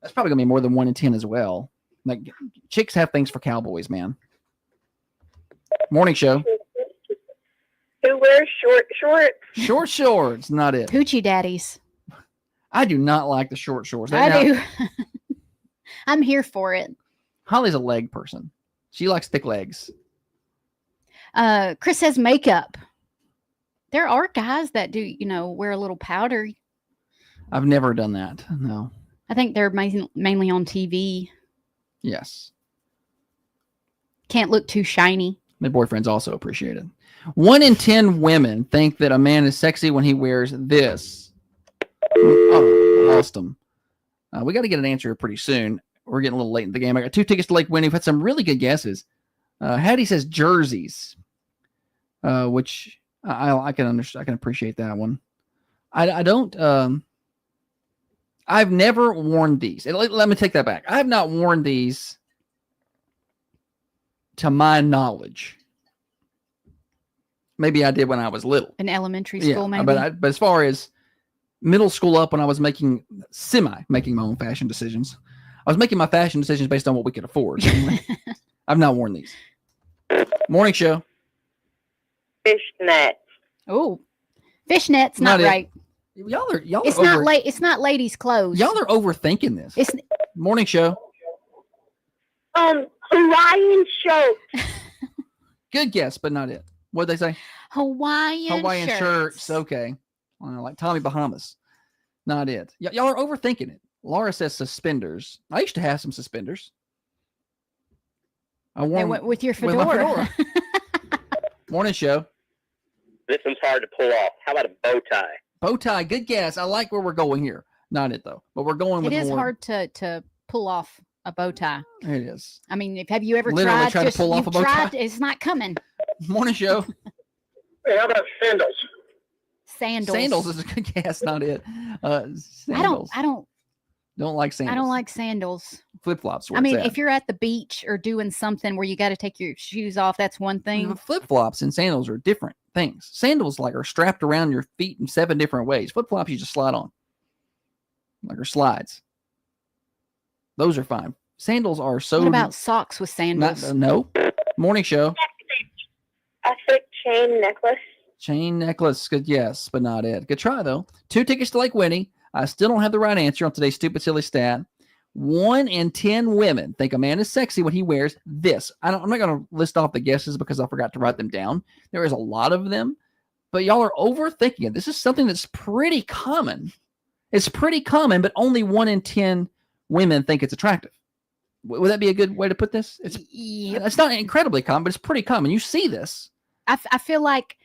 Speaker 2: That's probably going to be more than 1 in 10 as well. Like, chicks have things for cowboys, man. Morning show.
Speaker 11: Who wears short shorts?
Speaker 2: Short shorts. Not it.
Speaker 4: Hoochie daddies.
Speaker 2: I do not like the short shorts.
Speaker 4: I do. I'm here for it.
Speaker 2: Holly's a leg person. She likes thick legs.
Speaker 4: Chris says makeup. There are guys that do, wear a little powder.
Speaker 2: I've never done that. No.
Speaker 4: I think they're mainly on TV.
Speaker 2: Yes.
Speaker 4: Can't look too shiny.
Speaker 2: My boyfriends also appreciate it. 1 in 10 women think that a man is sexy when he wears this. Oh, lost them. We got to get an answer pretty soon. We're getting a little late in the game. I got 2 tickets to Lake Winnie. We've had some really good guesses. Hattie says jerseys, which I can understand. I can appreciate that one. I don't. I've never worn these. Let me take that back. I have not worn these to my knowledge. Maybe I did when I was little.
Speaker 4: In elementary school, maybe.
Speaker 2: But as far as middle school up, when I was making my own fashion decisions, I was making my fashion decisions based on what we could afford. I've not worn these. Morning show.
Speaker 11: Fishnet.
Speaker 4: Oh, fishnet's not right.
Speaker 2: Y'all are
Speaker 4: It's not ladies' clothes.
Speaker 2: Y'all are overthinking this.
Speaker 4: It's
Speaker 2: morning show.
Speaker 11: Hawaiian shirt.
Speaker 2: Good guess, but not it. What'd they say?
Speaker 4: Hawaiian
Speaker 2: shirts. Okay. Like Tommy Bahamas. Not it. Y'all are overthinking it. Laura says suspenders. I used to have some suspenders. I wore
Speaker 4: went with your
Speaker 2: with my
Speaker 4: fedora.
Speaker 2: Morning show.
Speaker 12: This one's hard to pull off. How about a bow tie?
Speaker 2: Bow tie. Good guess. I like where we're going here. Not it though, but we're going with
Speaker 4: It is
Speaker 2: more.
Speaker 4: hard to pull off a bow tie.
Speaker 2: It is.
Speaker 4: I mean, have you ever
Speaker 2: Literally
Speaker 4: tried
Speaker 2: to pull off a bow tie?
Speaker 4: It's not coming.
Speaker 2: Morning show.
Speaker 10: Hey, how about sandals?
Speaker 4: Sandals
Speaker 2: is a good guess. Not it. Sandals.
Speaker 4: I
Speaker 2: don't like sandals.
Speaker 4: I don't like sandals.
Speaker 2: Flip flops.
Speaker 4: I mean, if you're at the beach or doing something where you got to take your shoes off, that's one thing.
Speaker 2: Flip flops and sandals are different things. Sandals are strapped around your feet in 7 different ways. Flip flops you just slide on, are slides. Those are fine. Sandals are so.
Speaker 4: What about socks with sandals?
Speaker 2: No. Morning show.
Speaker 11: A thick chain necklace.
Speaker 2: Chain necklace. Good yes, but not it. Good try though. 2 tickets to Lake Winnie. I still don't have the right answer on today's stupid silly stat. 1 in 10 women think a man is sexy when he wears this. I'm not going to list off the guesses because I forgot to write them down. There is a lot of them, but y'all are overthinking it. This is something that's pretty common. It's pretty common, but only 1 in 10 women think it's attractive. Would that be a good way to put this? It's not incredibly common, but it's pretty common. You see this.
Speaker 4: I feel like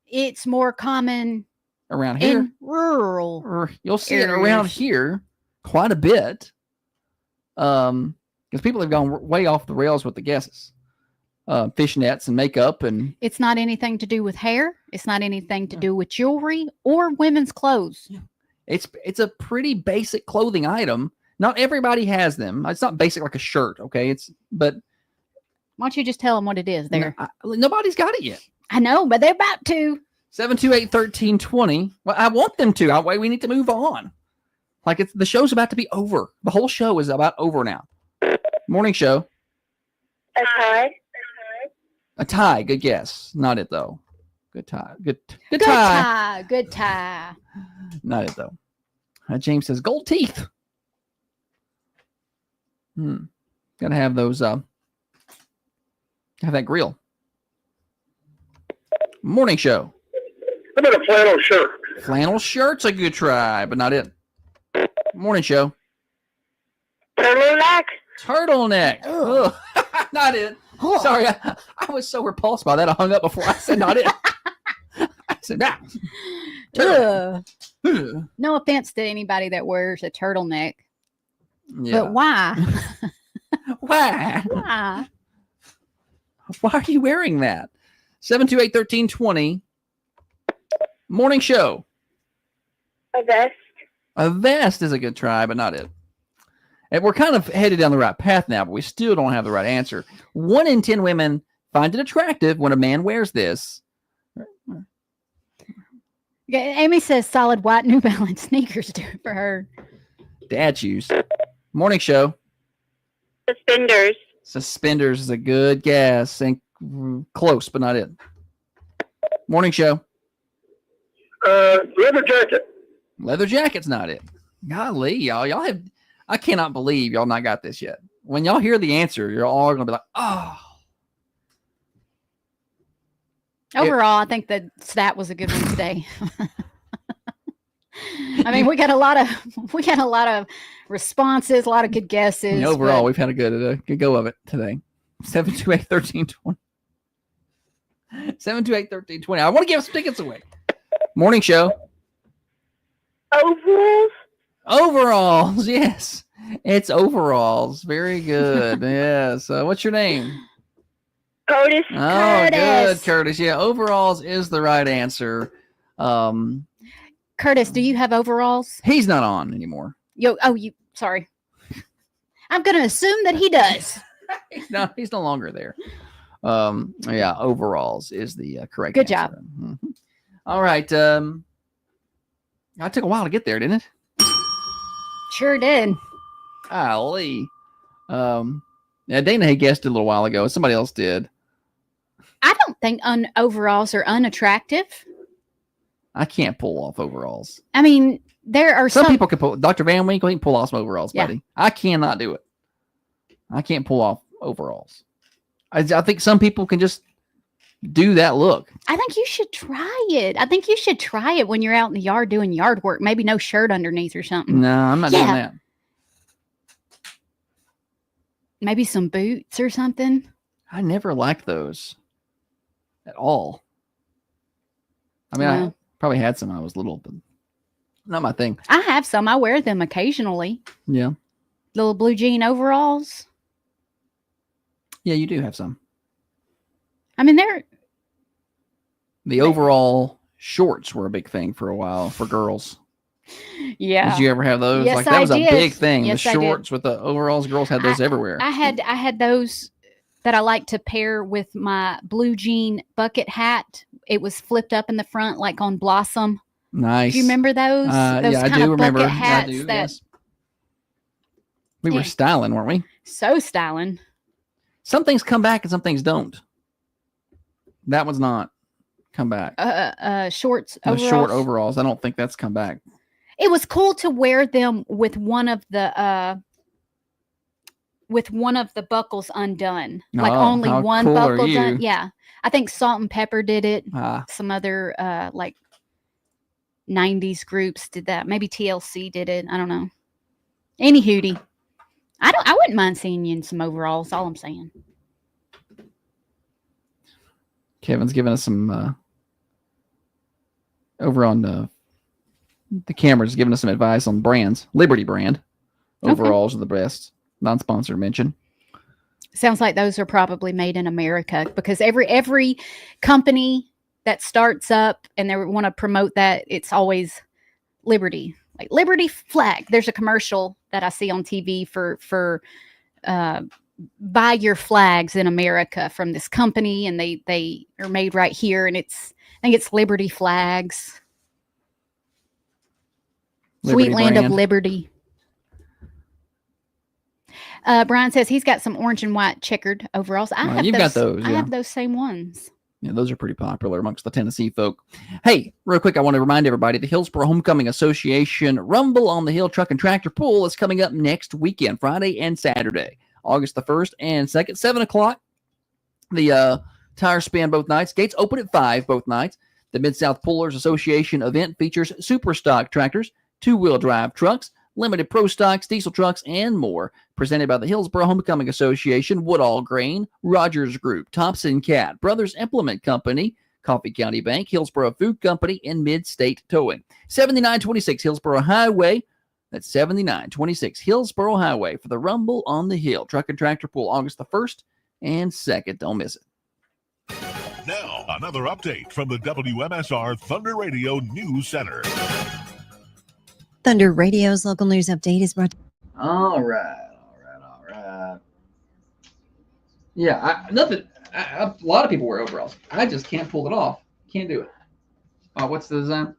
Speaker 4: it's more common
Speaker 2: around here.
Speaker 4: In rural.
Speaker 2: You'll see it around here quite a bit. Because people have gone way off the rails with the guesses. Fishnets and makeup, and
Speaker 4: it's not anything to do with hair. It's not anything to do with jewelry or women's clothes.
Speaker 2: It's a pretty basic clothing item. Not everybody has them. It's not basic like a shirt, okay? But
Speaker 4: why don't you just tell them what it is there?
Speaker 2: Nobody's got it yet.
Speaker 4: I know, but they're about to.
Speaker 2: 728-1320. Well, I want them to. We need to move on. Like the show's about to be over. The whole show is about over now. Morning show.
Speaker 11: A tie.
Speaker 2: A tie. Good guess. Not it though. Good tie. Good tie.
Speaker 4: tie. Good tie.
Speaker 2: Not it though. James says gold teeth. Gotta have those. Have that grill. Morning show.
Speaker 10: How about a flannel shirt?
Speaker 2: Flannel shirt's a good try, but not it. Morning show.
Speaker 11: Turtleneck.
Speaker 2: Turtleneck. Ugh. Not it. Oh. Sorry, I was so repulsed by that. I hung up before I said not it. I said nah.
Speaker 4: No offense to anybody that wears a turtleneck.
Speaker 2: Yeah.
Speaker 4: But why?
Speaker 2: Why?
Speaker 4: Why?
Speaker 2: Why are you wearing that? 728-1320. Morning show.
Speaker 11: A vest.
Speaker 2: A vest is a good try, but not it. And we're kind of headed down the right path now, but we still don't have the right answer. 1 in 10 women find it attractive when a man wears this.
Speaker 4: Amy says solid white New Balance sneakers do it for her.
Speaker 2: Dad shoes. Morning show.
Speaker 11: Suspenders.
Speaker 2: Suspenders is a good guess. And close, but not it. Morning show.
Speaker 10: Leather jacket.
Speaker 2: Leather jacket's not it. Golly, y'all have. I cannot believe y'all not got this yet. When y'all hear the answer, you're all gonna be like, "Oh."
Speaker 4: Overall, I think the stat was a good one today. I mean, we got a lot of responses, a lot of good guesses.
Speaker 2: And overall, we've had a good go of it today. 728-1320. 728-1320. I want to give some tickets away. Morning show.
Speaker 11: Overalls.
Speaker 2: Overalls, yes. It's overalls. Very good. Yes. What's your name?
Speaker 11: Curtis.
Speaker 2: Oh, good, Curtis. Yeah, overalls is the right answer.
Speaker 4: Curtis, do you have overalls?
Speaker 2: He's not on anymore.
Speaker 4: Sorry. I'm going to assume that he does.
Speaker 2: He's no longer there. Yeah, overalls is the correct
Speaker 4: Good
Speaker 2: answer.
Speaker 4: job.
Speaker 2: Mm-hmm. All right. It took a while to get there, didn't it?
Speaker 4: Sure did.
Speaker 2: Golly. Dana had guessed it a little while ago. Somebody else did.
Speaker 4: I don't think overalls are unattractive.
Speaker 2: I can't pull off overalls.
Speaker 4: I mean, there are
Speaker 2: some people can pull. Dr. Van Winkle, he can pull off some overalls,
Speaker 4: Yeah.
Speaker 2: buddy. I cannot do it. I can't pull off overalls. I think some people can just do that look.
Speaker 4: I think you should try it. I think you should try it when you're out in the yard doing yard work. Maybe no shirt underneath or something.
Speaker 2: No, I'm not doing that.
Speaker 4: Maybe some boots or something.
Speaker 2: I never liked those at all. I mean,
Speaker 4: Well.
Speaker 2: I probably had some when I was little, but not my thing.
Speaker 4: I have some. I wear them occasionally.
Speaker 2: Yeah.
Speaker 4: Little blue jean overalls.
Speaker 2: Yeah, you do have some.
Speaker 4: I mean, they're
Speaker 2: The overall shorts were a big thing for a while for girls.
Speaker 4: yeah.
Speaker 2: Did you ever have those?
Speaker 4: Yes,
Speaker 2: like that
Speaker 4: I
Speaker 2: was
Speaker 4: did.
Speaker 2: a big thing.
Speaker 4: Yes,
Speaker 2: the
Speaker 4: I did.
Speaker 2: shorts with the overalls, girls had those everywhere.
Speaker 4: I had those that I like to pair with my blue jean bucket hat. It was flipped up in the front, like on Blossom.
Speaker 2: Nice.
Speaker 4: Do you remember those? Those
Speaker 2: yeah, I
Speaker 4: kind
Speaker 2: do
Speaker 4: of
Speaker 2: remember.
Speaker 4: bucket
Speaker 2: I
Speaker 4: hats
Speaker 2: do,
Speaker 4: that
Speaker 2: yes. We were
Speaker 4: Yeah.
Speaker 2: styling, weren't we?
Speaker 4: so styling.
Speaker 2: Some things come back and some things don't. That one's not come back.
Speaker 4: Shorts,
Speaker 2: The
Speaker 4: overalls.
Speaker 2: short overalls. I don't think that's come back.
Speaker 4: It was cool to wear them with one of the buckles undone. Like
Speaker 2: Oh,
Speaker 4: only
Speaker 2: how
Speaker 4: one
Speaker 2: cool are
Speaker 4: buckle
Speaker 2: you?
Speaker 4: done. Yeah. I think Salt and Pepper did it.
Speaker 2: Ah.
Speaker 4: Some other like 90s groups did that. Maybe TLC did it. I don't know. Any hootie. I wouldn't mind seeing you in some overalls, all I'm saying.
Speaker 2: Kevin's giving us some over on the cameras, giving us some advice on brands. Liberty brand overalls are the best. Non-sponsor mention.
Speaker 4: Sounds like those are probably made in America because every company that starts up and they want to promote that, it's always Liberty. Like Liberty flag. There's a commercial that I see on TV for buy your flags in America from this company, and they are made right here, and I think it's Liberty flags.
Speaker 2: Liberty
Speaker 4: Sweet land
Speaker 2: brand.
Speaker 4: of liberty. Brian says he's got some orange and white checkered overalls. I have
Speaker 2: you've got those,
Speaker 4: I
Speaker 2: yeah.
Speaker 4: have those same ones.
Speaker 2: Yeah, those are pretty popular amongst the Tennessee folk. Hey, real quick, I want to remind everybody the Hillsborough Homecoming Association Rumble on the Hill Truck and Tractor Pull is coming up next weekend, Friday and Saturday, August the 1st and 2nd, 7 o'clock. The tires span both nights. Gates open at 5 both nights. The Mid-South Pullers Association event features super stock tractors, two-wheel drive trucks, limited pro stocks, diesel trucks, and more. Presented by the Hillsborough Homecoming Association, Woodall Grain, Rogers Group, Thompson Cat, Brothers Implement Company, Coffee County Bank, Hillsborough Food Company, and Mid-State Towing. 7926 Hillsborough Highway. That's 7926 Hillsborough Highway for the Rumble on the Hill. Truck and Tractor Pull August the 1st and 2nd. Don't miss it.
Speaker 7: Now, another update from the WMSR Thunder Radio News Center.
Speaker 13: Thunder Radio's local news update is brought
Speaker 2: All right. Yeah, a lot of people wear overalls. I just can't pull it off. Can't do it. What's the design?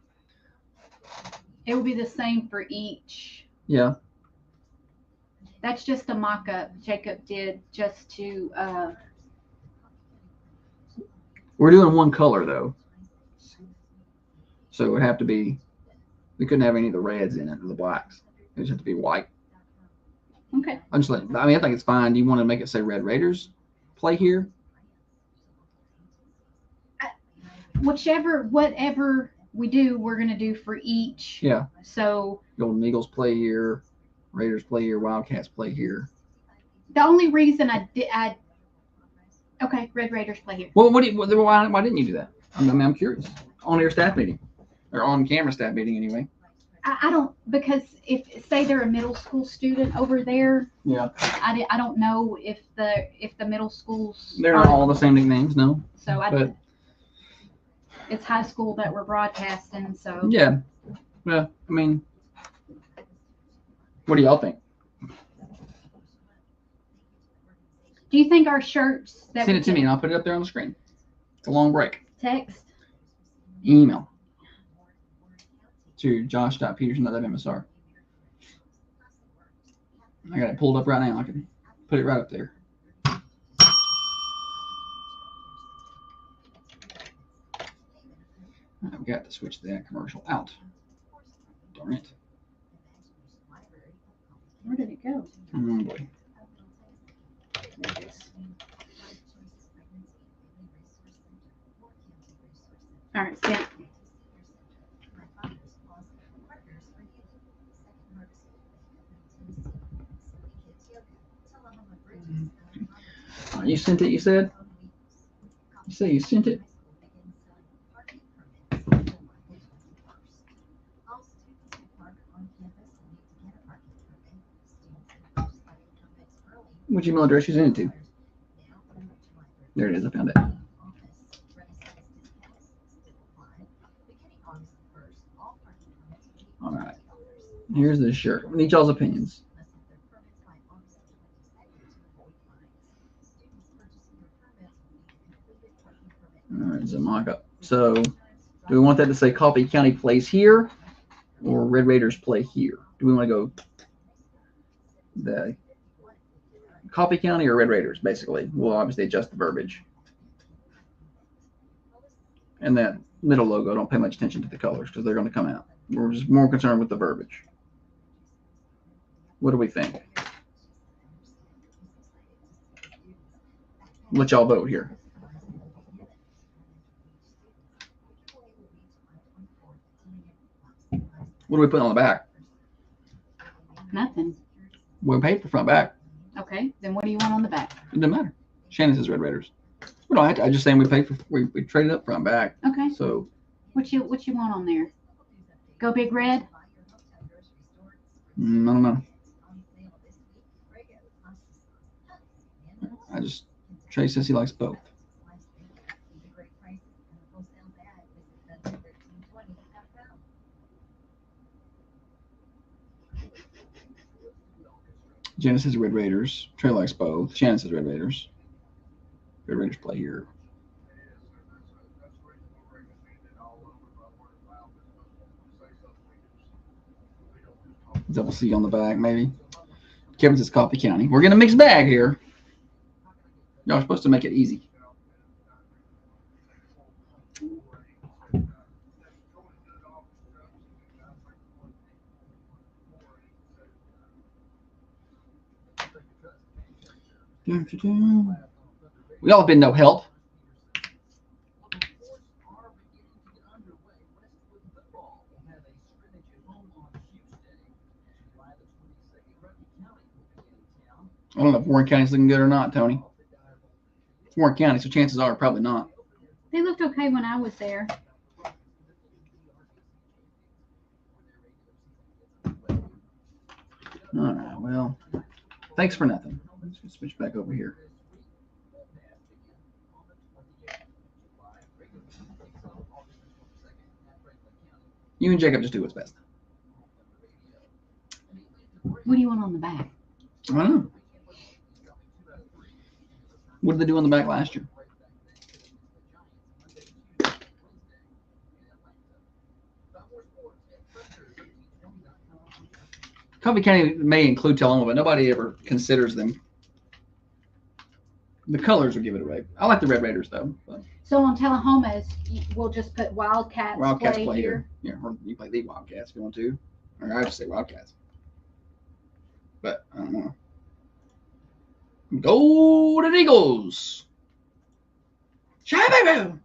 Speaker 3: It will be the same for each.
Speaker 2: Yeah.
Speaker 3: That's just a mock-up Jacob did just to.
Speaker 2: We're doing one color though, so it would have to be. We couldn't have any of the reds in it or the blacks. It just have to be white.
Speaker 3: Okay.
Speaker 2: I think it's fine. Do you want to make it say Red Raiders play here?
Speaker 3: Whatever we do, we're gonna do for each.
Speaker 2: Yeah.
Speaker 3: So
Speaker 2: Golden Eagles play here, Raiders play here, Wildcats play here.
Speaker 3: the only reason okay, Red Raiders play here.
Speaker 2: Well, why didn't you do that? I'm curious. On your staff meeting, or on camera staff meeting anyway.
Speaker 3: I don't, because if say they're a middle school student over there,
Speaker 2: Yeah.
Speaker 3: I don't know if the middle schools
Speaker 2: They're not all the same nicknames, no.
Speaker 3: So
Speaker 2: But
Speaker 3: it's high school that we're broadcasting. So
Speaker 2: yeah. Well, I mean, what do y'all think?
Speaker 3: do you think our shirts that
Speaker 2: Send
Speaker 3: we
Speaker 2: it to me and I'll put it up there on the screen. It's a long break.
Speaker 3: text?
Speaker 2: Email to josh.peterson@msr. I got it pulled up right now. I can put it right up there. I've got to switch that commercial out. Darn it.
Speaker 3: Where did it go?
Speaker 2: Oh boy.
Speaker 3: All right, sent.
Speaker 2: You sent it, you said? You say you sent it? Which email address you sent it to? There it is, I found it. All right. Here's this shirt. I need y'all's opinions. All right, it's a mock-up. So, do we want that to say Coffee County plays here, or Red Raiders play here? Do we want to go the Coffee County or Red Raiders? Basically, we'll obviously adjust the verbiage. And that middle logo, don't pay much attention to the colors because they're going to come out. We're just more concerned with the verbiage. What do we think? Let y'all vote here. What do we put on the back?
Speaker 3: Nothing.
Speaker 2: We paid for front back.
Speaker 3: Okay, then what do you want on the back?
Speaker 2: It doesn't matter. Shannon says Red Raiders. We don't have to. I just saying we paid for. We traded up front back.
Speaker 3: Okay.
Speaker 2: So
Speaker 3: What you want on there? Go Big Red?
Speaker 2: I don't know. Trey says he likes both. Jenna says Red Raiders. Trey likes both. Shannon says Red Raiders. Red Raiders play here. Double C on the back, maybe. Kevin says Coffee County. We're getting a mixed bag here. Y'all are supposed to make it easy. We all have been no help. I don't know if Warren County's looking good or not, Tony. It's Warren County, so chances are probably not.
Speaker 3: They looked okay when I was there.
Speaker 2: All right, well, thanks for nothing. Let's just switch back over here. You and Jacob just do what's best.
Speaker 3: What do you want on the back?
Speaker 2: I don't know. What did they do on the back last year? Coffee County may include Tullahoma, but nobody ever considers them. The colors will give it away. I like the Red Raiders though. But
Speaker 3: So on Tullahoma's, we'll just put Wildcats,
Speaker 2: Wildcats
Speaker 3: play here.
Speaker 2: Yeah, or you play the Wildcats if you want to. Or I just say Wildcats. But I don't know. Golden Eagles. Shabba.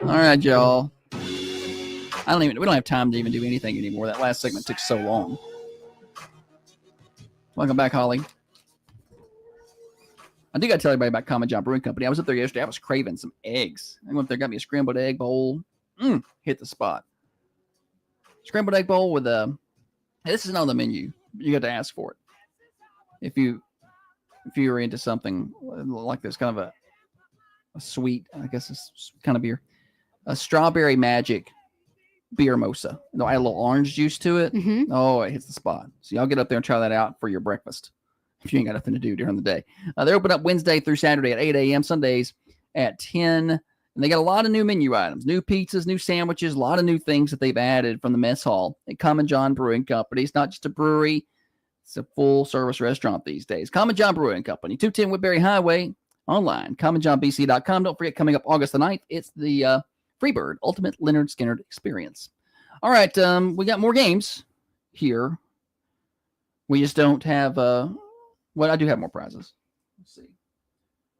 Speaker 2: All right, y'all. We don't have time to even do anything anymore. That last segment took so long. Welcome back, Holly. I do got to tell everybody about Common John Brewing Company. I was up there yesterday. I was craving some eggs. I went up there, got me a scrambled egg bowl. Hit the spot. Scrambled egg bowl with a. This is not on the menu. You got to ask for it. If you were into something like this, kind of a sweet, I guess it's kind of beer, a strawberry magic beer mosa. They'll add a little orange juice to it.
Speaker 4: Mm-hmm.
Speaker 2: Oh, it hits the spot. So y'all get up there and try that out for your breakfast if you ain't got nothing to do during the day. They're open up Wednesday through Saturday at 8 a.m., Sundays at 10. And they got a lot of new menu items, new pizzas, new sandwiches, a lot of new things that they've added from the mess hall at Common John Brewing Company. It's not just a brewery. It's a full-service restaurant these days. Common John Brewing Company, 210 Woodbury Highway, online, commonjohnbc.com. Don't forget, coming up August the 9th, it's the Freebird Ultimate Leonard Skinner Experience. All right, we got more games here. We just don't have, I do have more prizes. Let's see.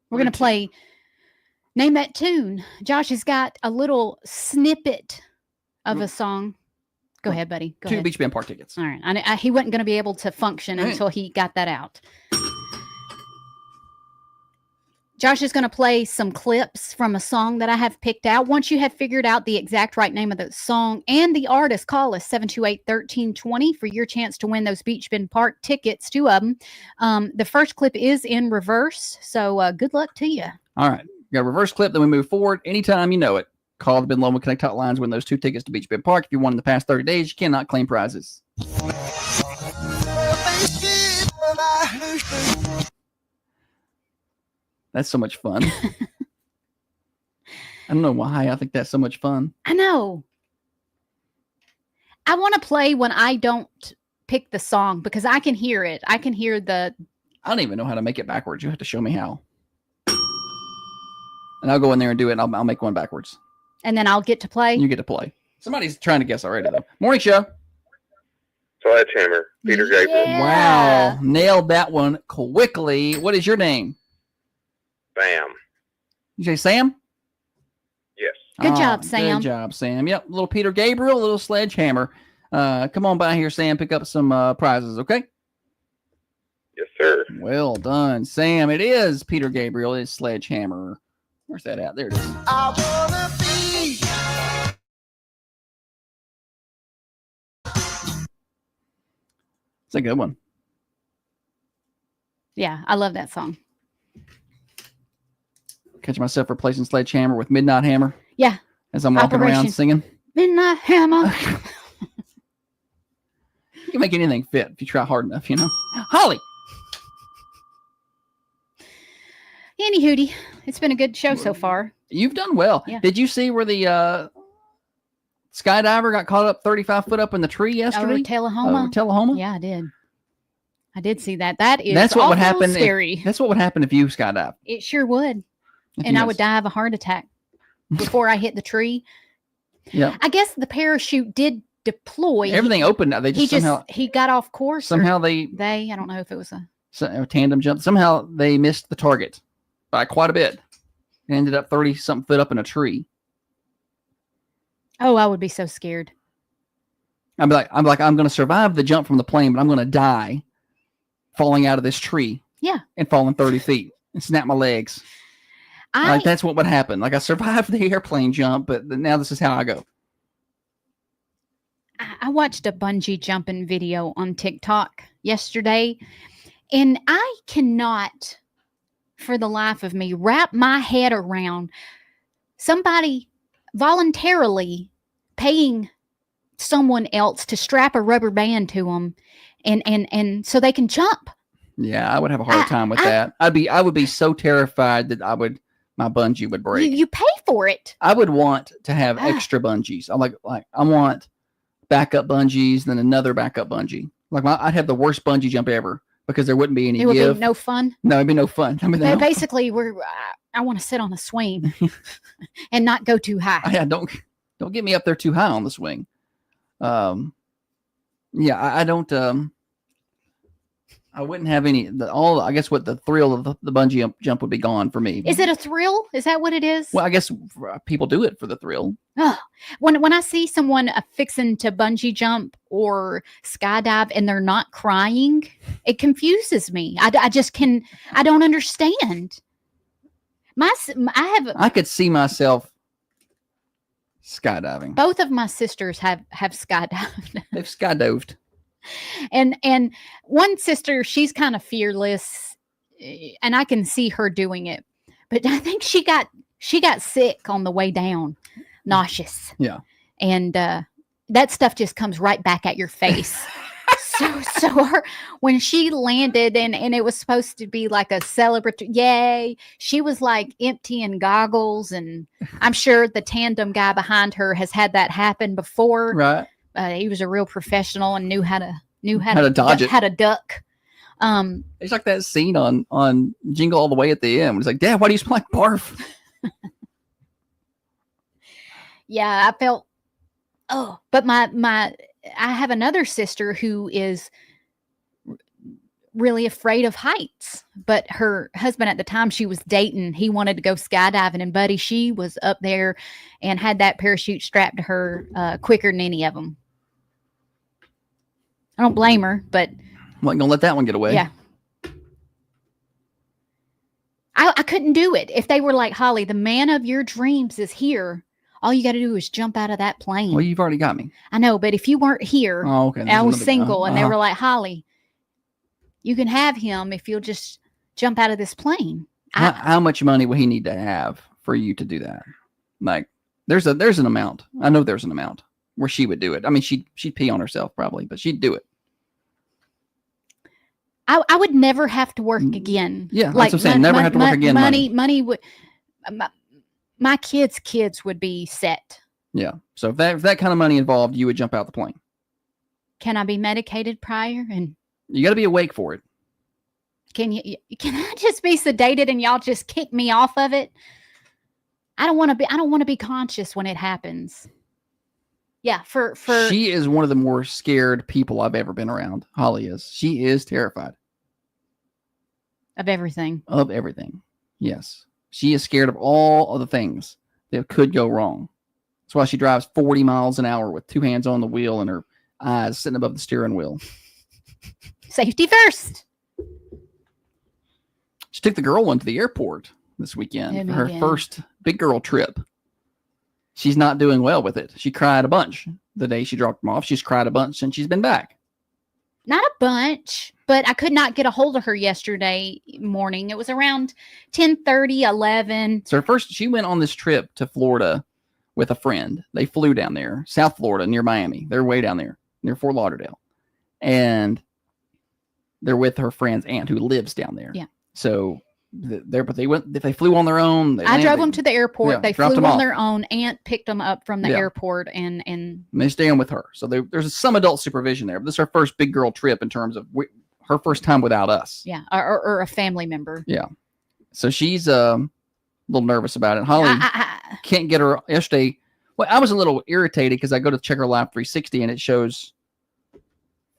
Speaker 4: We're going to play Name That Tune. Josh has got a little snippet of a song. Go ahead, buddy. Go
Speaker 2: 2
Speaker 4: ahead.
Speaker 2: Beach Band Park tickets.
Speaker 4: All right. He wasn't going to be able to function
Speaker 2: All right.
Speaker 4: until he got that out. Josh is going to play some clips from a song that I have picked out. Once you have figured out the exact right name of the song and the artist, call us 728-1320 for your chance to win those Beach Bend Park tickets, 2 of them. The first clip is in reverse, so good luck to you.
Speaker 2: All right. We got a reverse clip, then we move forward. Anytime you know it, call the Ben Loma Connect hotlines, win those 2 tickets to Beach Bend Park. If you won in the past 30 days, you cannot claim prizes. That's so much fun. I don't know why. I think that's so much fun.
Speaker 4: I know. I want to play when I don't pick the song because I can hear it. I can hear the...
Speaker 2: I don't even know how to make it backwards. You have to show me how. And I'll go in there and do it, and I'll make one backwards.
Speaker 4: And then I'll get to play?
Speaker 2: You get to play. Somebody's trying to guess already, though. Morning show.
Speaker 12: Sledgehammer. Peter Gabriel.
Speaker 2: Wow. Nailed that one quickly. What is your name?
Speaker 12: Sam.
Speaker 2: You say Sam?
Speaker 12: Yes.
Speaker 4: Good job, Sam.
Speaker 2: Good job, Sam. Yep. Little Peter Gabriel, little Sledgehammer. Come on by here, Sam. Pick up some prizes, okay?
Speaker 12: Yes, sir.
Speaker 2: Well done, Sam. It is Peter Gabriel. It's Sledgehammer. Where's that at? There it is.
Speaker 13: I wanna be.
Speaker 2: It's a good one.
Speaker 4: Yeah, I love that song.
Speaker 2: Catch myself replacing Sledgehammer with Midnight Hammer.
Speaker 4: Yeah.
Speaker 2: As I'm walking around singing.
Speaker 4: Midnight Hammer.
Speaker 2: You can make anything fit if you try hard enough, you know. Holly.
Speaker 4: Annie Hootie, it's been a good show so far.
Speaker 2: You've done well.
Speaker 4: Yeah.
Speaker 2: Did you see where the skydiver got caught up 35 foot up in the tree yesterday?
Speaker 4: Over Tullahoma?
Speaker 2: Tullahoma?
Speaker 4: Yeah, I did. I did see that. That's
Speaker 2: That's what would happen.
Speaker 4: Scary.
Speaker 2: That's what would happen if you skydive.
Speaker 4: It sure would.
Speaker 2: If
Speaker 4: And
Speaker 2: you
Speaker 4: I would die of a heart attack before I hit the tree.
Speaker 2: Yeah.
Speaker 4: I guess the parachute did deploy.
Speaker 2: Everything opened. They just somehow
Speaker 4: he got off course.
Speaker 2: somehow
Speaker 4: I don't know if it was
Speaker 2: a tandem jump. Somehow they missed the target by quite a bit. And ended up 30-something foot up in a tree.
Speaker 4: Oh, I would be so scared.
Speaker 2: I'm like, I'm going to survive the jump from the plane, but I'm going to die falling out of this tree.
Speaker 4: Yeah.
Speaker 2: And falling 30 feet and snap my legs. Like that's what would happen. Like I survived the airplane jump, but now this is how I go.
Speaker 4: I watched a bungee jumping video on TikTok yesterday, and I cannot, for the life of me, wrap my head around somebody voluntarily paying someone else to strap a rubber band to them and so they can jump.
Speaker 2: Yeah, I would have a hard time with that. I would be so terrified that my bungee would break.
Speaker 4: You pay for it.
Speaker 2: I would want to have extra bungees. I'm like I want backup bungees, then another backup bungee. Like I'd have the worst bungee jump ever because there wouldn't be any.
Speaker 4: It would be no fun.
Speaker 2: No, it'd be no fun. I mean,
Speaker 4: basically, I want to sit on a swing and not go too high.
Speaker 2: Yeah, don't get me up there too high on the swing. Yeah, I don't. I wouldn't have any. I guess what the thrill of the bungee jump would be gone for me.
Speaker 4: Is it a thrill? Is that what it is?
Speaker 2: Well, I guess people do it for the thrill.
Speaker 4: Oh, when I see someone fixing to bungee jump or skydive and they're not crying, it confuses me. I don't understand.
Speaker 2: I could see myself skydiving.
Speaker 4: Both of my sisters have skydived.
Speaker 2: They've skydived.
Speaker 4: And one sister, she's kind of fearless, and I can see her doing it. But I think she got sick on the way down, nauseous.
Speaker 2: Yeah.
Speaker 4: And that stuff just comes right back at your face. so when she landed and it was supposed to be like a celebratory, yay, she was like emptying goggles, and I'm sure the tandem guy behind her has had that happen before.
Speaker 2: Right.
Speaker 4: He was a real professional and knew how to
Speaker 2: dodge it,
Speaker 4: how to duck.
Speaker 2: It's like that scene on Jingle All the Way at the end. It's like, Dad, why do you smell like barf?
Speaker 4: Yeah, I felt. Oh, but I have another sister who is really afraid of heights, but her husband at the time she was dating, he wanted to go skydiving, and buddy, she was up there and had that parachute strapped to her quicker than any of them. I don't blame her, but
Speaker 2: I'm not gonna let that one get away.
Speaker 4: Yeah. I couldn't do it. If they were like, Holly, the man of your dreams is here, all you got to do is jump out of that plane.
Speaker 2: Well, you've already got me.
Speaker 4: I know, but if you weren't here, I was single, and they were like, Holly, you can have him if you'll just jump out of this plane.
Speaker 2: How much money would he need to have for you to do that? Like, there's an amount. I know there's an amount where she would do it. I mean, she'd pee on herself probably, but she'd do it.
Speaker 4: I would never have to work again.
Speaker 2: Yeah, like, that's what I'm saying. Never have to work again.
Speaker 4: Money would. My kids would be set.
Speaker 2: Yeah. So if that kind of money involved, you would jump out the plane.
Speaker 4: Can I be medicated prior? And
Speaker 2: you got to be awake for it.
Speaker 4: Can I just be sedated and y'all just kick me off of it? I don't want to be conscious when it happens. Yeah, for
Speaker 2: she is one of the more scared people I've ever been around. Holly is. She is terrified
Speaker 4: of everything.
Speaker 2: Of everything. Yes. She is scared of all of the things that could go wrong. That's why she drives 40 miles an hour with two hands on the wheel and her eyes sitting above the steering wheel.
Speaker 4: Safety first.
Speaker 2: She took the girl one to the airport this weekend for her first big girl trip. She's not doing well with it. She cried a bunch the day she dropped them off. She's cried a bunch since she's been back.
Speaker 4: Not a bunch, but I could not get a hold of her yesterday morning. It was around 10:30, 11.
Speaker 2: So she went on this trip to Florida with a friend. They flew down there, South Florida, near Miami. They're way down there, near Fort Lauderdale. And they're with her friend's aunt who lives down there.
Speaker 4: Yeah.
Speaker 2: So they flew on their own.
Speaker 4: I drove them to the airport.
Speaker 2: Yeah,
Speaker 4: they flew on their own. Aunt picked them up from the airport and
Speaker 2: they stay on with her. So there's some adult supervision there. But this is her first big girl trip in terms of her first time without us.
Speaker 4: Yeah. Or a family member.
Speaker 2: Yeah. So she's a little nervous about it. Holly can't get her yesterday. Well, I was a little irritated because I go to check her Live 360 and it shows,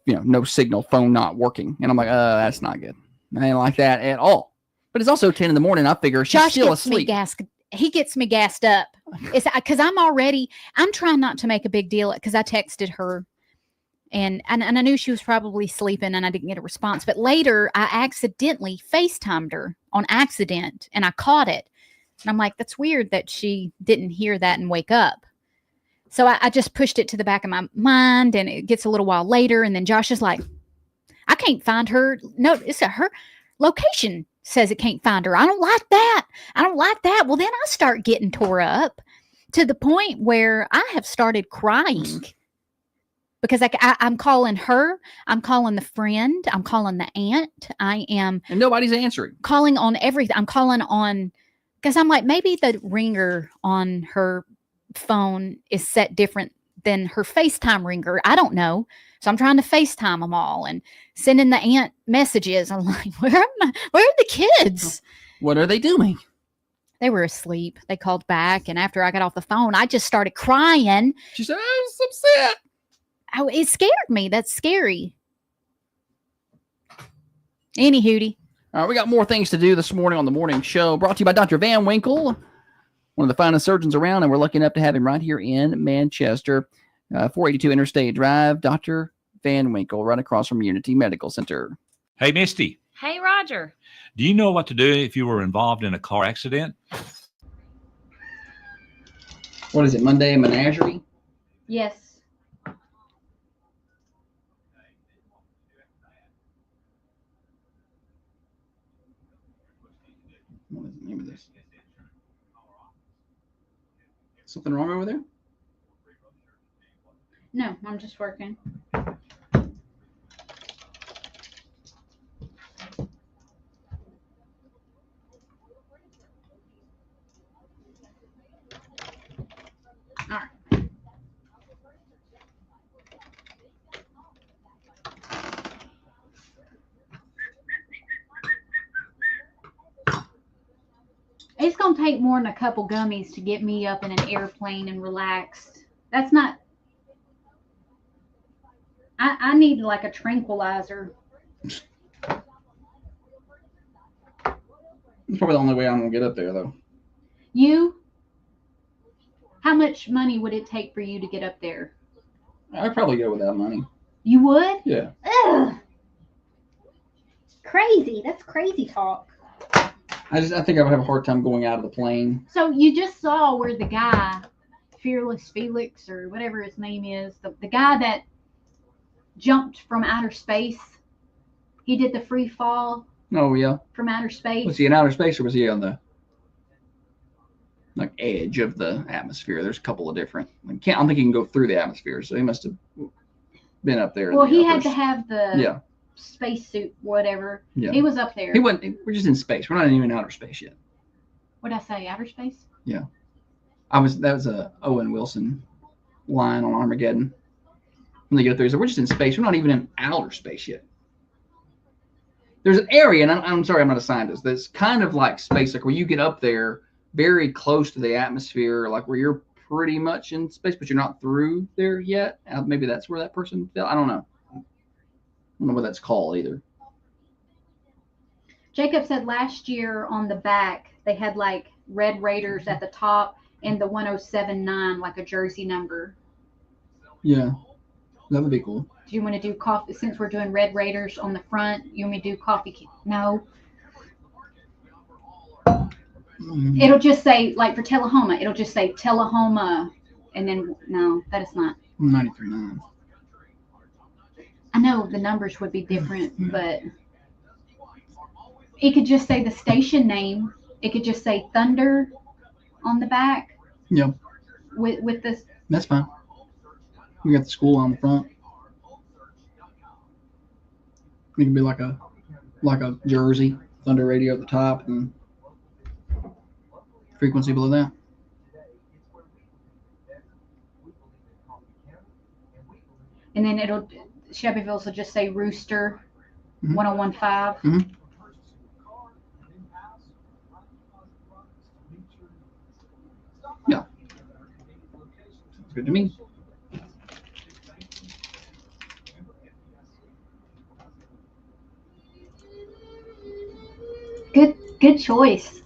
Speaker 2: no signal, phone not working. And I'm like, that's not good. I ain't like that at all. But it's also 10 in the morning. I figure she's still asleep.
Speaker 4: He gets me gassed up. It's because I'm trying not to make a big deal because I texted her and I knew she was probably sleeping and I didn't get a response. But later I accidentally FaceTimed her on accident and I caught it. And I'm like, that's weird that she didn't hear that and wake up. So I just pushed it to the back of my mind and it gets a little while later. And then Josh is like, I can't find her. No, it's her location says it can't find her. I don't like that. Well, then I start getting tore up. to the point where I have started crying because I'm calling her, I'm calling the friend, I'm calling the aunt, I am,
Speaker 2: and nobody's answering.
Speaker 4: Calling on everything. I'm calling on, because I'm like, maybe the ringer on her phone is set different than her FaceTime ringer. I don't know. So I'm trying to FaceTime them all and sending the aunt messages. I'm like, where are the kids?
Speaker 2: What are they doing?
Speaker 4: They were asleep. They called back, and after I got off the phone, I just started crying.
Speaker 2: She said, I was upset.
Speaker 4: Oh, it scared me. That's scary. Any hootie.
Speaker 2: All right, we got more things to do this morning on the morning show. Brought to you by Dr. Van Winkle, one of the finest surgeons around, and we're lucky enough to have him right here in Manchester. 482 Interstate Drive, Dr. Van Winkle, right across from Unity Medical Center.
Speaker 14: Hey, Misty.
Speaker 15: Hey, Roger.
Speaker 14: Do you know what to do if you were involved in a car accident?
Speaker 2: What is it, Monday Menagerie?
Speaker 3: Yes.
Speaker 2: What is the name of this? Something wrong over there?
Speaker 3: No, I'm just working. All right. It's going to take more than a couple gummies to get me up in an airplane and relaxed. That's not... I need like a tranquilizer.
Speaker 2: It's probably the only way I'm going to get up there, though.
Speaker 3: You? How much money would it take for you to get up there?
Speaker 2: I'd probably go without money.
Speaker 3: You would?
Speaker 2: Yeah.
Speaker 3: Ugh. Crazy. That's crazy talk.
Speaker 2: I think I would have a hard time going out of the plane.
Speaker 3: So you just saw where the guy, Fearless Felix or whatever his name is, the guy that jumped from outer space, he did the free fall.
Speaker 2: Oh, yeah.
Speaker 3: From outer space.
Speaker 2: Was he in outer space or was he on the edge of the atmosphere? There's a couple of different. I don't think he can go through the atmosphere, so he must have been up there.
Speaker 3: Well, he had to have the
Speaker 2: space
Speaker 3: spacesuit, whatever.
Speaker 2: Yeah.
Speaker 3: He was up there.
Speaker 2: He wasn't. We're just in space. We're not even in outer space yet.
Speaker 3: What'd I say? Outer space?
Speaker 2: Yeah. That was a Owen Wilson line on Armageddon. When they get up there, he said, "We're just in space. We're not even in outer space yet." There's an area, and I'm sorry, I'm not a scientist. That's kind of like space, like where you get up there very close to the atmosphere, like where you're pretty much in space, but you're not through there yet. Maybe that's where that person fell. I don't know. I don't know what that's called either.
Speaker 3: Jacob said last year on the back, they had like Red Raiders at the top and the 1079, like a jersey number.
Speaker 2: Yeah, that would be cool.
Speaker 3: Do you want to do coffee? Since we're doing Red Raiders on the front, you want me to do coffee? No. It'll just say, like for Tullahoma, it'll just say Tullahoma. And then, no, that is not.
Speaker 2: 93.9.
Speaker 3: I know the numbers would be different, but it could just say the station name. It could just say Thunder on the back.
Speaker 2: Yep.
Speaker 3: With this.
Speaker 2: That's fine. We got the school on the front. It can be like a jersey, Thunder Radio at the top, and frequency below that.
Speaker 3: And then Shelbyville's will just say Rooster 1015.
Speaker 2: Mm-hmm. Yeah. Sounds good to me.
Speaker 3: Good choice.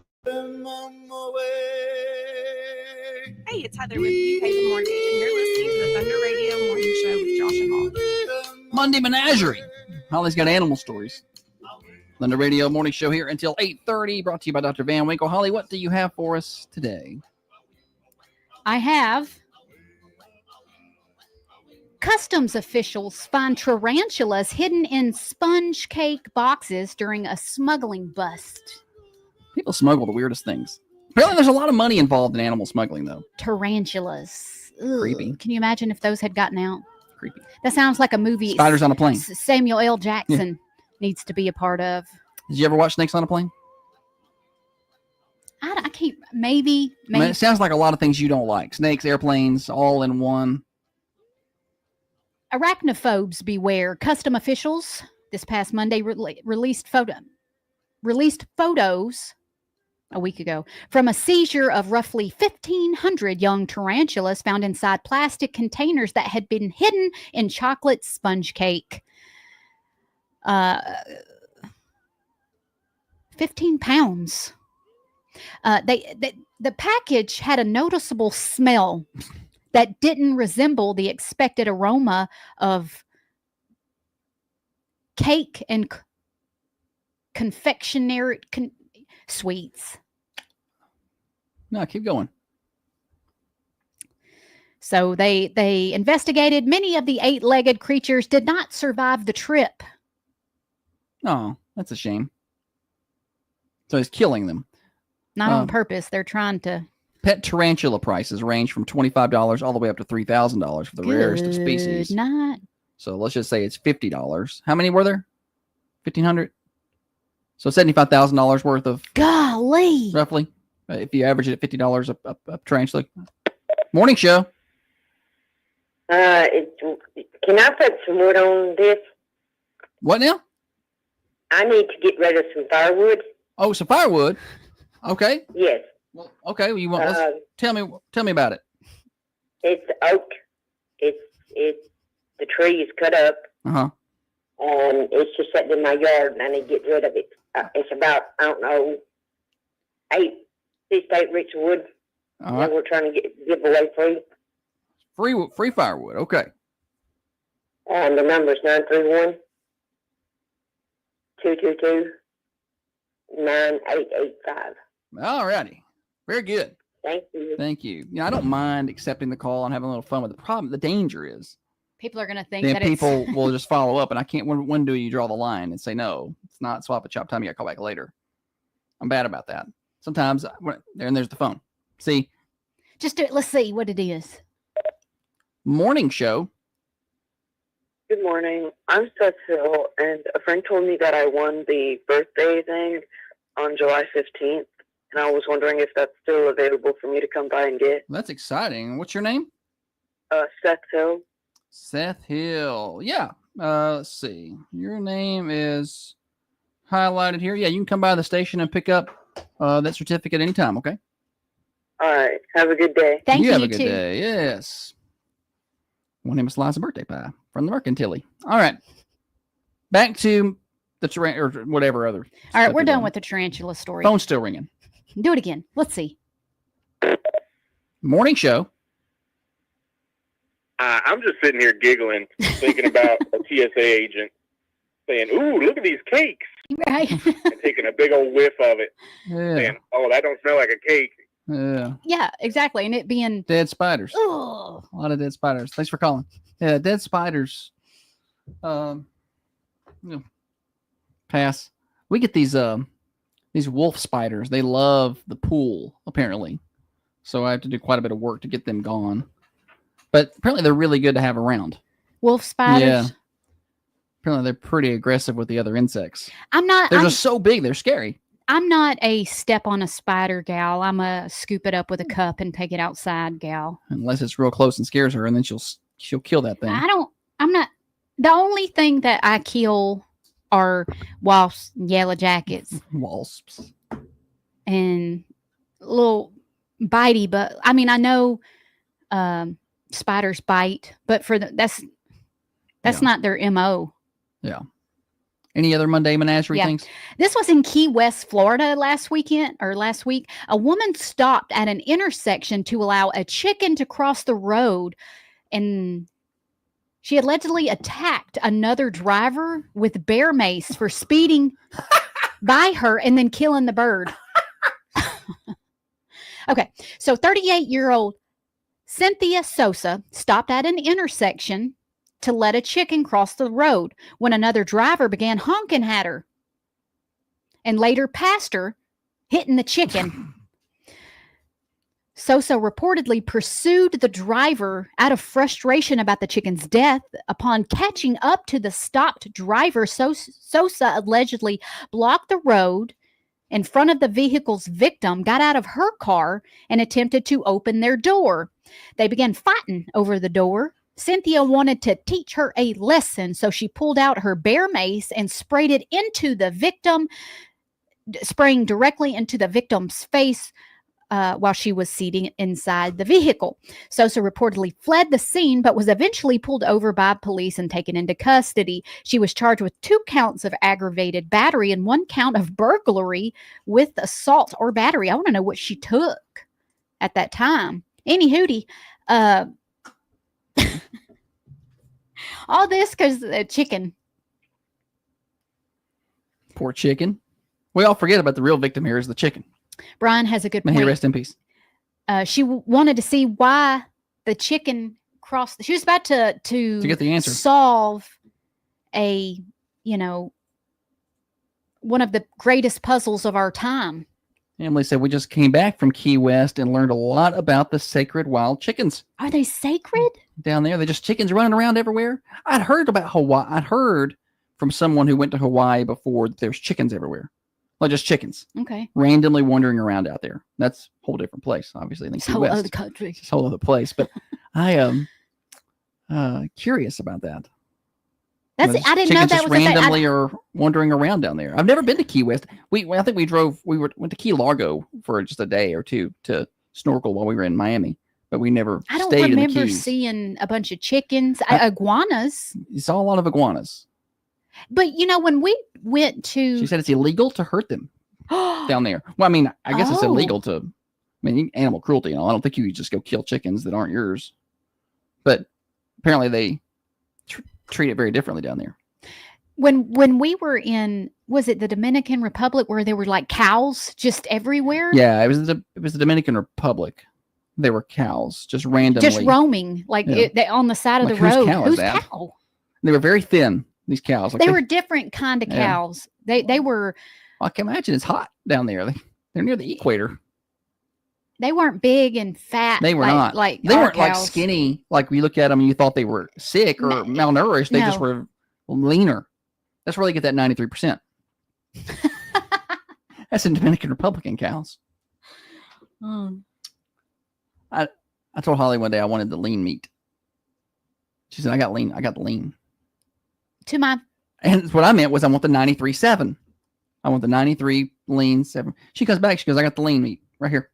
Speaker 15: Hey, it's Heather with UK Mortgage, and you're listening to the Thunder Radio Morning Show with Josh and Holly.
Speaker 2: Monday Menagerie. Holly's got animal stories. Thunder Radio Morning Show here until 8:30, brought to you by Dr. Van Winkle. Holly, what do you have for us today?
Speaker 4: I have customs officials find tarantulas hidden in sponge cake boxes during a smuggling bust.
Speaker 2: People smuggle the weirdest things. Apparently, there's a lot of money involved in animal smuggling, though.
Speaker 4: Tarantulas. Ugh.
Speaker 2: Creepy.
Speaker 4: Can you imagine if those had gotten out?
Speaker 2: Creepy.
Speaker 4: That sounds like a movie.
Speaker 2: Spiders on a plane.
Speaker 4: Samuel L. Jackson needs to be a part of.
Speaker 2: Did you ever watch Snakes on a Plane?
Speaker 4: I can't. Maybe.
Speaker 2: I mean, it sounds like a lot of things you don't like. Snakes, airplanes, all in one.
Speaker 4: Arachnophobes beware. Custom officials this past Monday released photos a week ago from a seizure of roughly 1,500 young tarantulas found inside plastic containers that had been hidden in chocolate sponge cake. 15 pounds. The package had a noticeable smell that didn't resemble the expected aroma of cake and confectionery sweets.
Speaker 2: No, keep going.
Speaker 4: So they investigated. Many of the 8-legged creatures did not survive the trip.
Speaker 2: Oh, that's a shame. So he's killing them.
Speaker 4: Not on purpose. They're trying to.
Speaker 2: Pet tarantula prices range from $25 all the way up to $3,000 for the rarest of species.
Speaker 4: Not.
Speaker 2: So let's just say it's $50. How many were there? 1,500. So $75,000 worth of.
Speaker 4: Golly.
Speaker 2: Roughly, if you average it at $50 a tarantula. Morning show.
Speaker 11: Can I put some wood on this?
Speaker 2: What now?
Speaker 11: I need to get rid of some firewood.
Speaker 2: Oh, some firewood. Okay.
Speaker 11: Yes.
Speaker 2: Well, okay. Well, you want? Tell me about it.
Speaker 11: It's oak. It's the tree is cut up.
Speaker 2: And
Speaker 11: it's just sitting in my yard, and I need to get rid of it. It's about 6 to 8 weeks of wood.
Speaker 2: All right.
Speaker 11: We're trying to give away
Speaker 2: Free firewood. Okay.
Speaker 11: And the number is 931-222-9885.
Speaker 2: All righty. Very good.
Speaker 11: Thank you.
Speaker 2: Thank you. I don't mind accepting the call and having a little fun with the problem. The danger is
Speaker 4: people are going to think
Speaker 2: then
Speaker 4: that
Speaker 2: people will just follow up, and I can't. When do you draw the line and say no? It's not swap a chop time. You got to call back later. I'm bad about that. Sometimes there's the phone. See,
Speaker 4: just do it. Let's see what it is.
Speaker 2: Morning show.
Speaker 16: Good morning. I'm Seth Hill, and a friend told me that I won the birthday thing on July 15th, and I was wondering if that's still available for me to come by and get.
Speaker 2: That's exciting. What's your name?
Speaker 16: Seth Hill.
Speaker 2: Seth Hill. Yeah. Let's see. Your name is highlighted here. Yeah, you can come by the station and pick up that certificate anytime, okay?
Speaker 16: All right. Have a good day.
Speaker 4: Thank you.
Speaker 2: You have a good day. Yes. One name is Liza birthday pie from the Mercantile. All right. Back to the or whatever other.
Speaker 4: All right, we're done with the tarantula story.
Speaker 2: Phone's still ringing.
Speaker 4: Do it again. Let's see.
Speaker 2: Morning show.
Speaker 17: I'm just sitting here giggling, thinking about a TSA agent saying, "Ooh, look at these cakes,"
Speaker 4: right?
Speaker 17: And taking a big old whiff of it,
Speaker 2: Yeah.
Speaker 17: saying, "Oh, that don't smell like a cake."
Speaker 2: Yeah.
Speaker 4: Yeah, exactly. And it being
Speaker 2: dead spiders.
Speaker 4: Oh,
Speaker 2: a lot of dead spiders. Thanks for calling. Yeah, dead spiders. Pass. We get these wolf spiders. They love the pool, apparently. So I have to do quite a bit of work to get them gone. But apparently they're really good to have around.
Speaker 4: Wolf spiders?
Speaker 2: Yeah. Apparently they're pretty aggressive with the other insects.
Speaker 4: They're
Speaker 2: just so big, they're scary.
Speaker 4: I'm not a step on a spider gal. I'm a scoop it up with a cup and take it outside gal.
Speaker 2: Unless it's real close and scares her, and then she'll kill that thing.
Speaker 4: I'm not. The only thing that I kill are wasps, yellow jackets.
Speaker 2: Wasps.
Speaker 4: And little bitey, but I mean, I know spiders bite, but that's not their MO.
Speaker 2: Yeah. Any other Monday menagerie things?
Speaker 4: This was in Key West, Florida last week. A woman stopped at an intersection to allow a chicken to cross the road, and she allegedly attacked another driver with bear mace for speeding by her and then killing the bird. Okay, so 38-year-old Cynthia Sosa stopped at an intersection to let a chicken cross the road when another driver began honking at her and later passed her, hitting the chicken. Sosa reportedly pursued the driver out of frustration about the chicken's death. Upon catching up to the stopped driver, Sosa allegedly blocked the road in front of the vehicle's victim, got out of her car, and attempted to open their door. They began fighting over the door. Cynthia wanted to teach her a lesson, so she pulled out her bear mace and sprayed it into the victim, spraying directly into the victim's face while she was seating inside the vehicle. Sosa reportedly fled the scene, but was eventually pulled over by police and taken into custody. She was charged with 2 counts of aggravated battery and 1 count of burglary with assault or battery. I want to know what she took at that time. Any hootie. All this because the chicken.
Speaker 2: Poor chicken. We all forget about the real victim here is the chicken.
Speaker 4: Brian has a good
Speaker 2: May
Speaker 4: point.
Speaker 2: he rest in peace.
Speaker 4: She wanted to see why the chicken crossed. She was about to
Speaker 2: get the answer.
Speaker 4: Solve a, one of the greatest puzzles of our time.
Speaker 2: Emily said, we just came back from Key West and learned a lot about the sacred wild chickens.
Speaker 4: Are they sacred?
Speaker 2: Down there, they're just chickens running around everywhere. I'd heard about Hawaii. I'd heard from someone who went to Hawaii before that there's chickens everywhere. Well, just chickens.
Speaker 4: Okay.
Speaker 2: Randomly wandering around out there. That's a whole different place, obviously. Than
Speaker 4: It's
Speaker 2: Key
Speaker 4: a whole
Speaker 2: West.
Speaker 4: other country.
Speaker 2: It's a whole other place. But I am curious about that.
Speaker 4: I didn't know that
Speaker 2: just
Speaker 4: was a thing.
Speaker 2: randomly are wandering around down there. I've never been to Key West. I think we went to Key Largo for just a day or two to snorkel while we were in Miami, but we never
Speaker 4: I don't
Speaker 2: stayed in the
Speaker 4: remember
Speaker 2: Keys.
Speaker 4: seeing a bunch of chickens, iguanas.
Speaker 2: You saw a lot of iguanas.
Speaker 4: But when we went to,
Speaker 2: She said it's illegal to hurt them down there. Well, I mean, I guess it's illegal to. Animal cruelty and all. I don't think you just go kill chickens that aren't yours. But apparently they treat it very differently down there.
Speaker 4: when we were in, was it the Dominican Republic where there were like cows just everywhere?
Speaker 2: Yeah, it was the Dominican Republic. There were cows just randomly,
Speaker 4: just roaming like they on the side of the road. Whose cow?
Speaker 2: They were very thin. These cows,
Speaker 4: They were different kind of
Speaker 2: Yeah.
Speaker 4: cows. They were.
Speaker 2: I can imagine it's hot down there. They're near the equator.
Speaker 4: They weren't big and fat.
Speaker 2: They were
Speaker 4: like,
Speaker 2: not.
Speaker 4: like
Speaker 2: They
Speaker 4: our
Speaker 2: weren't like
Speaker 4: cows.
Speaker 2: skinny. Like we look at them and you thought they were sick or malnourished. They just
Speaker 4: no.
Speaker 2: were leaner. That's where they get that 93%. That's in Dominican Republican cows.
Speaker 4: Hmm.
Speaker 2: I told Holly one day I wanted the lean meat. She said, I got lean. I got the lean.
Speaker 4: To my
Speaker 2: And what I meant was I want the 93.7. I want the 93 lean 7. She comes back. She goes, I got the lean meat right here.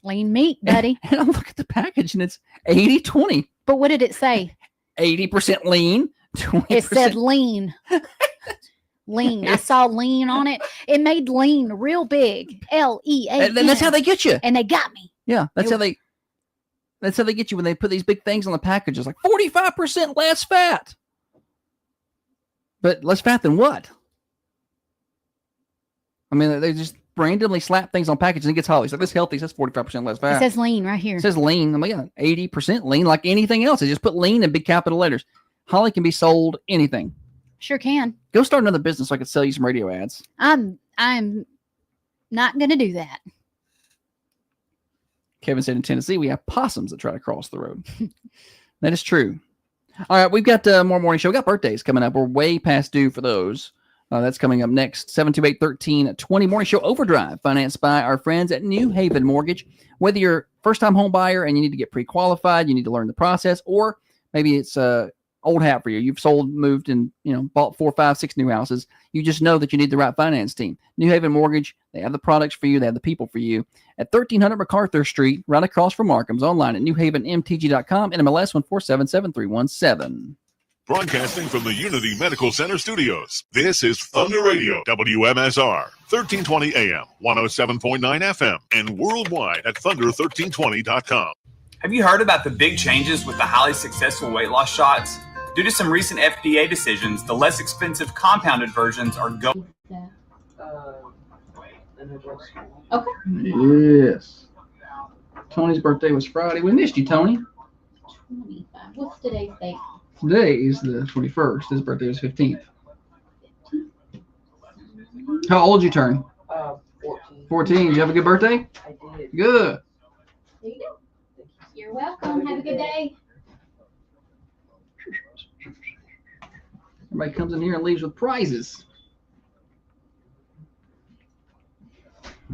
Speaker 4: lean meat, buddy.
Speaker 2: And I look at the package and it's 80-20.
Speaker 4: But what did it say?
Speaker 2: 80% lean, 20%.
Speaker 4: It said lean. Lean. I saw lean on it. It made lean real big. L-E-A-N.
Speaker 2: And that's how they get you.
Speaker 4: And they got me.
Speaker 2: Yeah, that's how they get you when they put these big things on the packages, like 45% less fat. But less fat than what? I mean, they just randomly slap things on packages and it gets Holly. It's like, this healthy says 45% less fat.
Speaker 4: It says lean right here.
Speaker 2: It says lean. I'm like, yeah, 80% lean, like anything else. They just put lean in big capital letters. Holly can be sold anything.
Speaker 4: Sure can.
Speaker 2: Go start another business so I could sell you some radio ads.
Speaker 4: I'm not gonna do that.
Speaker 2: Kevin said in Tennessee, we have possums that try to cross the road. That is true. All right, we've got more morning show. We got birthdays coming up. We're way past due for those. That's coming up next. 728-1320 morning show overdrive, financed by our friends at New Haven Mortgage. Whether you're a first-time home buyer and you need to get pre-qualified, you need to learn the process, or maybe it's old hat for you. You've sold, moved, and bought 4, 5, 6 new houses. You just know that you need the right finance team. New Haven Mortgage, they have the products for you. They have the people for you. At 1300 MacArthur Street, right across from Markham's, online at newhavenmtg.com, NMLS 1477317.
Speaker 7: Broadcasting from the Unity Medical Center studios, this is Thunder Radio, WMSR, 1320 AM, 107.9 FM, and worldwide at thunder1320.com.
Speaker 18: Have you heard about the big changes with the highly successful weight loss shots? Due to some recent FDA decisions, the less expensive compounded versions are going.
Speaker 3: Okay.
Speaker 2: Yes. Tony's birthday was Friday. We missed you, Tony.
Speaker 3: 25. What's today's date?
Speaker 2: Today is the 21st. His birthday was 15th. How old you turn?
Speaker 6: 14.
Speaker 2: 14. Did you have a good birthday?
Speaker 6: I did.
Speaker 2: Good.
Speaker 3: There you go. You're welcome. Have a good day.
Speaker 2: Everybody comes in here and leaves with prizes.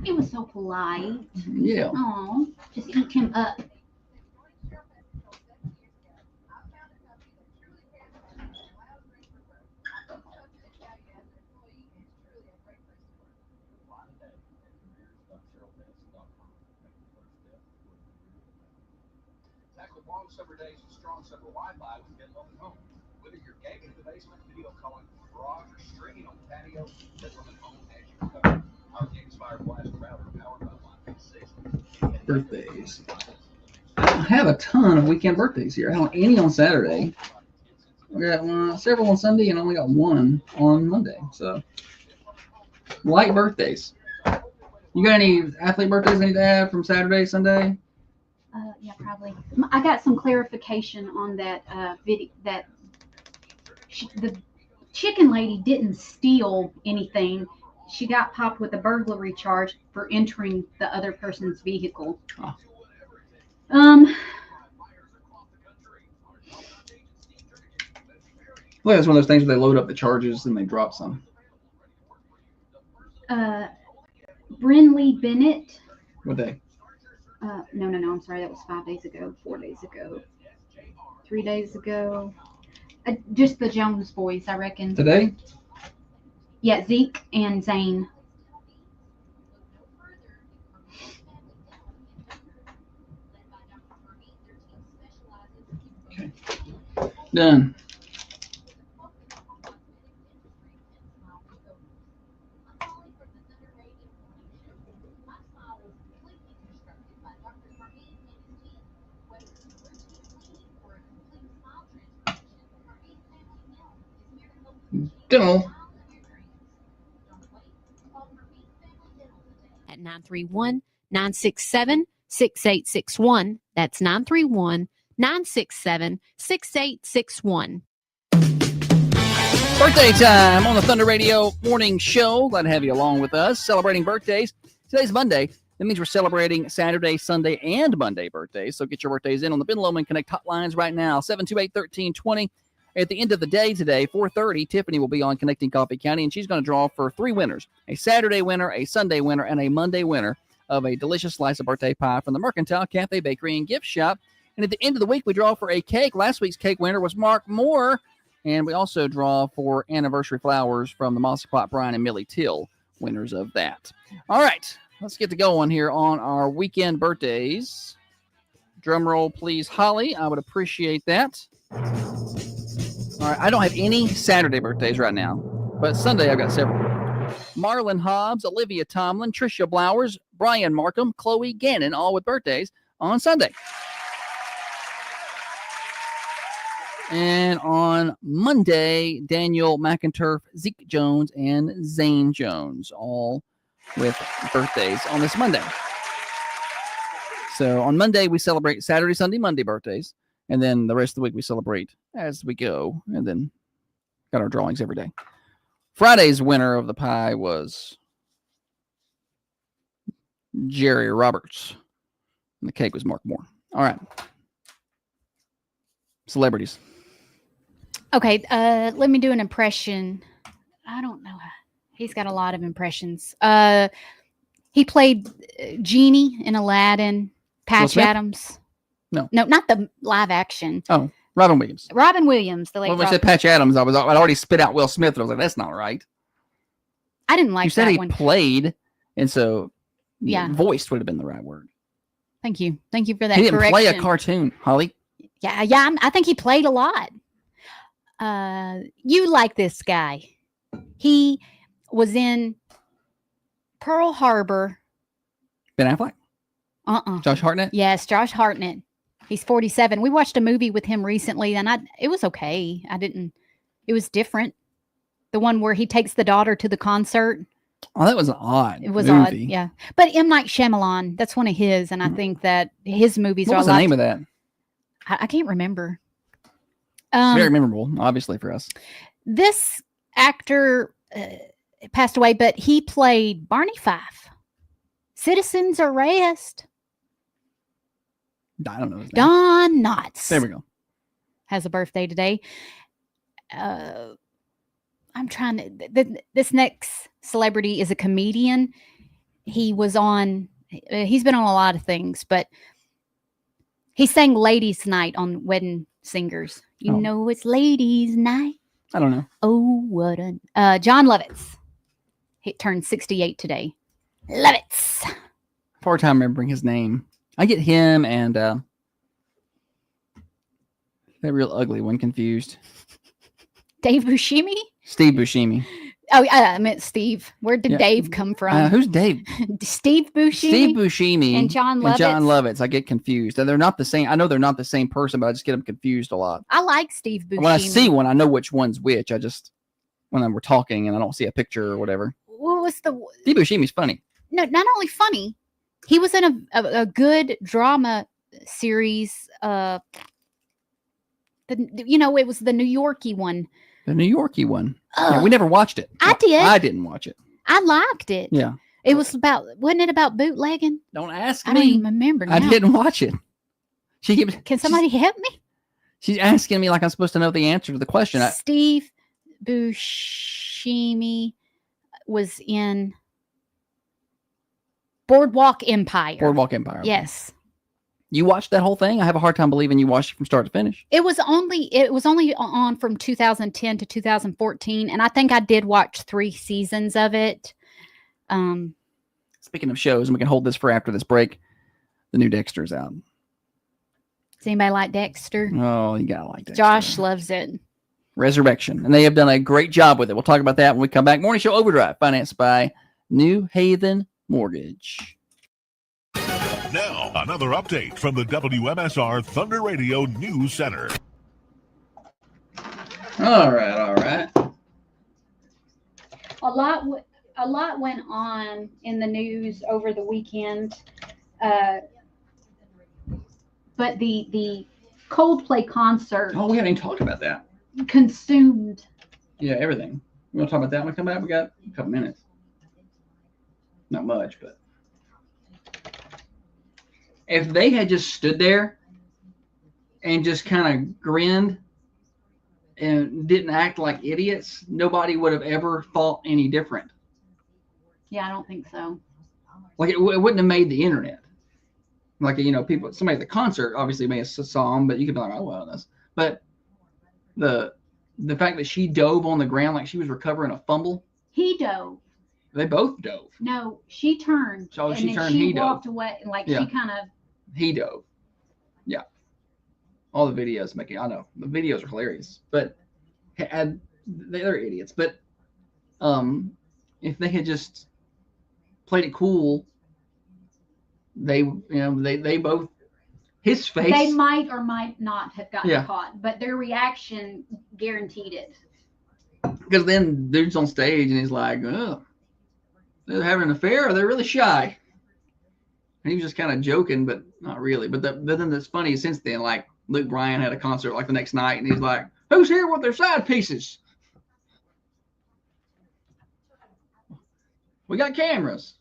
Speaker 3: It was so polite.
Speaker 2: Yeah.
Speaker 3: Oh, just eat him up.
Speaker 19: Long summer days and strong summer Wi-Fi with Midland Home. Whether you're gaming in the basement, video calling from the garage, or streaming on the patio, Midland Home has you covered. Our GameSpire Blast router powered by Wi-Fi 6.
Speaker 2: Birthdays. I don't have a ton of weekend birthdays here. I don't have any on Saturday. We got several on Sunday and only got one on Monday. So, light birthdays. You got any athlete birthdays I need to add from Saturday, Sunday?
Speaker 3: Yeah, probably. I got some clarification on that video. That the chicken lady didn't steal anything. She got popped with a burglary charge for entering the other person's vehicle.
Speaker 2: Oh. Well, it's one of those things where they load up the charges and they drop some.
Speaker 3: Brinley Bennett.
Speaker 2: What day?
Speaker 3: No, I'm sorry. That was 5 days ago, 4 days ago, 3 days ago. Just the Jones boys, I reckon.
Speaker 2: Today?
Speaker 3: Yeah, Zeke and Zane.
Speaker 2: Okay. Done. Dental.
Speaker 20: At 931-967-6861. That's 931-967-6861.
Speaker 2: Birthday time on the Thunder Radio Morning Show. Glad to have you along with us, celebrating birthdays. Today's Monday. That means we're celebrating Saturday, Sunday, and Monday birthdays. So get your birthdays in on the Ben Lomond Connect hotlines right now, 728-1320. At the end of the day today, 4:30, Tiffany will be on Connecting Coffee County, and she's going to draw for 3 winners, a Saturday winner, a Sunday winner, and a Monday winner of a delicious slice of birthday pie from the Mercantile Cafe Bakery and Gift Shop. And at the end of the week, we draw for a cake. Last week's cake winner was Mark Moore, and we also draw for anniversary flowers from the Mossy Pot Brian and Millie Till, winners of that. All right, let's get to going here on our weekend birthdays. Drum roll, please, Holly. I would appreciate that. All right, I don't have any Saturday birthdays right now, but Sunday I've got several. Marlon Hobbs, Olivia Tomlin, Tricia Blowers, Brian Markham, Chloe Gannon, all with birthdays on Sunday. And on Monday, Daniel McInturf, Zeke Jones, and Zane Jones, all with birthdays on this Monday. So on Monday, we celebrate Saturday, Sunday, Monday birthdays. And then the rest of the week we celebrate as we go. And then got our drawings every day. Friday's winner of the pie was Jerry Roberts. And the cake was Mark Moore. All right. Celebrities.
Speaker 4: Okay, let me do an impression. I don't know. He's got a lot of impressions. He played Genie in Aladdin. Patch Adams. No, not the live action.
Speaker 2: Oh, Robin Williams.
Speaker 4: Robin Williams, the late.
Speaker 2: Well, when I said Patch Adams, I'd already spit out Will Smith, and I was like, "That's not right."
Speaker 4: I didn't like
Speaker 2: you said
Speaker 4: that
Speaker 2: he
Speaker 4: one.
Speaker 2: Played, and so
Speaker 4: yeah,
Speaker 2: voiced would have been the right word.
Speaker 4: Thank you for that.
Speaker 2: He didn't
Speaker 4: correction.
Speaker 2: play a cartoon, Holly.
Speaker 4: Yeah, I think he played a lot. You like this guy? He was in Pearl Harbor.
Speaker 2: Ben Affleck. Josh Hartnett.
Speaker 4: Yes, Josh Hartnett. He's 47. We watched a movie with him recently, and it was okay. It was different. The one where he takes the daughter to the concert.
Speaker 2: Oh, that was odd.
Speaker 4: It was
Speaker 2: movie.
Speaker 4: odd, yeah. But M. Night Shyamalan, that's one of his, and I think that his movies
Speaker 2: what
Speaker 4: are
Speaker 2: was the name of that?
Speaker 4: I can't remember.
Speaker 2: Very memorable, obviously, for us.
Speaker 4: This actor passed away, but he played Barney Fife. Citizen's Arrest.
Speaker 2: I don't know his name.
Speaker 4: Don Knotts.
Speaker 2: There we go.
Speaker 4: Has a birthday today. I'm trying to. This next celebrity is a comedian. He was on. He's been on a lot of things, but he sang "Ladies' Night" on Wedding Singers. You know it's Ladies' Night.
Speaker 2: I don't know.
Speaker 4: Oh, what a John Lovitz. He turned 68 today. Lovitz.
Speaker 2: Hard time remembering his name. I get him and that real ugly one confused.
Speaker 4: Dave Buscemi?
Speaker 2: Steve Buscemi.
Speaker 4: Oh, I meant Steve. Where did
Speaker 2: Yeah.
Speaker 4: Dave come from?
Speaker 2: Who's Dave?
Speaker 4: Steve Buscemi.
Speaker 2: Steve Buscemi
Speaker 4: and John Lovitz.
Speaker 2: And John Lovitz. I get confused. And they're not the same. I know they're not the same person, but I just get them confused a lot.
Speaker 4: I like Steve Buscemi.
Speaker 2: When I see one, I know which one's which. I just, when we're talking and I don't see a picture or whatever.
Speaker 4: What was the...
Speaker 2: Steve Buscemi's funny.
Speaker 4: No, not only funny, he was in a good drama series. It was the New Yorkie one.
Speaker 2: The New Yorkie one. Yeah, we never watched it.
Speaker 4: I did.
Speaker 2: I didn't watch it.
Speaker 4: I liked it.
Speaker 2: Yeah.
Speaker 4: It was wasn't it about bootlegging?
Speaker 2: Don't ask
Speaker 4: I
Speaker 2: me.
Speaker 4: don't even remember now.
Speaker 2: I didn't watch it.
Speaker 4: Can somebody help me?
Speaker 2: She's asking me like I'm supposed to know the answer to the question.
Speaker 4: Steve Buscemi was in Boardwalk Empire.
Speaker 2: Boardwalk Empire.
Speaker 4: Yes.
Speaker 2: You watched that whole thing? I have a hard time believing you watched it from start to finish.
Speaker 4: It was only on from 2010 to 2014, and I think I did watch 3 seasons of it.
Speaker 2: Speaking of shows, and we can hold this for after this break, the new Dexter's out.
Speaker 4: Does anybody like Dexter?
Speaker 2: Oh, you gotta like Dexter.
Speaker 4: Josh loves it.
Speaker 2: Resurrection, and they have done a great job with it. We'll talk about that when we come back. Morning Show Overdrive, financed by New Haven Mortgage.
Speaker 7: Now, another update from the WMSR Thunder Radio News Center.
Speaker 2: All right.
Speaker 3: A lot went on in the news over the weekend, but the Coldplay concert.
Speaker 2: Oh, we haven't even talked about that.
Speaker 3: Consumed.
Speaker 2: Yeah, everything. We want to talk about that when we come back? We got a couple minutes. Not much, but if they had just stood there and just kind of grinned and didn't act like idiots, nobody would have ever thought any different.
Speaker 3: Yeah, I don't think so.
Speaker 2: Like it wouldn't have made the internet. Like, people, somebody at the concert obviously may have saw them, but you could be like, oh, well, that's, but the fact that she dove on the ground like she was recovering a fumble.
Speaker 3: He dove.
Speaker 2: They both dove.
Speaker 3: No, she turned.
Speaker 2: So
Speaker 3: and
Speaker 2: she
Speaker 3: then
Speaker 2: turned,
Speaker 3: she
Speaker 2: he
Speaker 3: walked
Speaker 2: dove.
Speaker 3: away, like
Speaker 2: Yeah.
Speaker 3: she kind of.
Speaker 2: He dove. Yeah. All the videos I know the videos are hilarious, but they're idiots. But if they had just played it cool, they both, his face.
Speaker 3: They might or might not have gotten
Speaker 2: Yeah.
Speaker 3: caught, but their reaction guaranteed it.
Speaker 2: Because then dude's on stage and he's like, oh, they're having an affair, or they're really shy. And he was just kind of joking, but not really. But then that's funny since then, like Luke Bryan had a concert like the next night and he's like, who's here with their side pieces? We got cameras.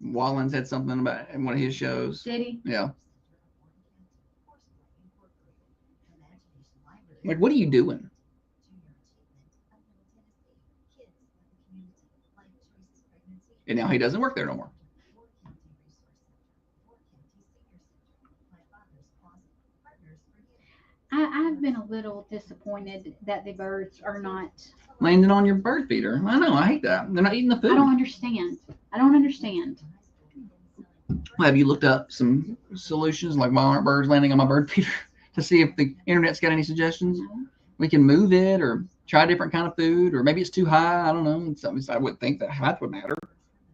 Speaker 2: Wallen said something about in one of his shows.
Speaker 3: Did he?
Speaker 2: Yeah. Like, what are you doing? And now he doesn't work there no more.
Speaker 3: I've been a little disappointed that the birds are not.
Speaker 2: Landing on your bird feeder. I know. I hate that. They're not eating the food.
Speaker 3: I don't understand.
Speaker 2: Well, have you looked up some solutions like why aren't birds landing on my bird feeder to see if the internet's got any suggestions? We can move it or try a different kind of food, or maybe it's too high. I don't know. I wouldn't think that height would matter.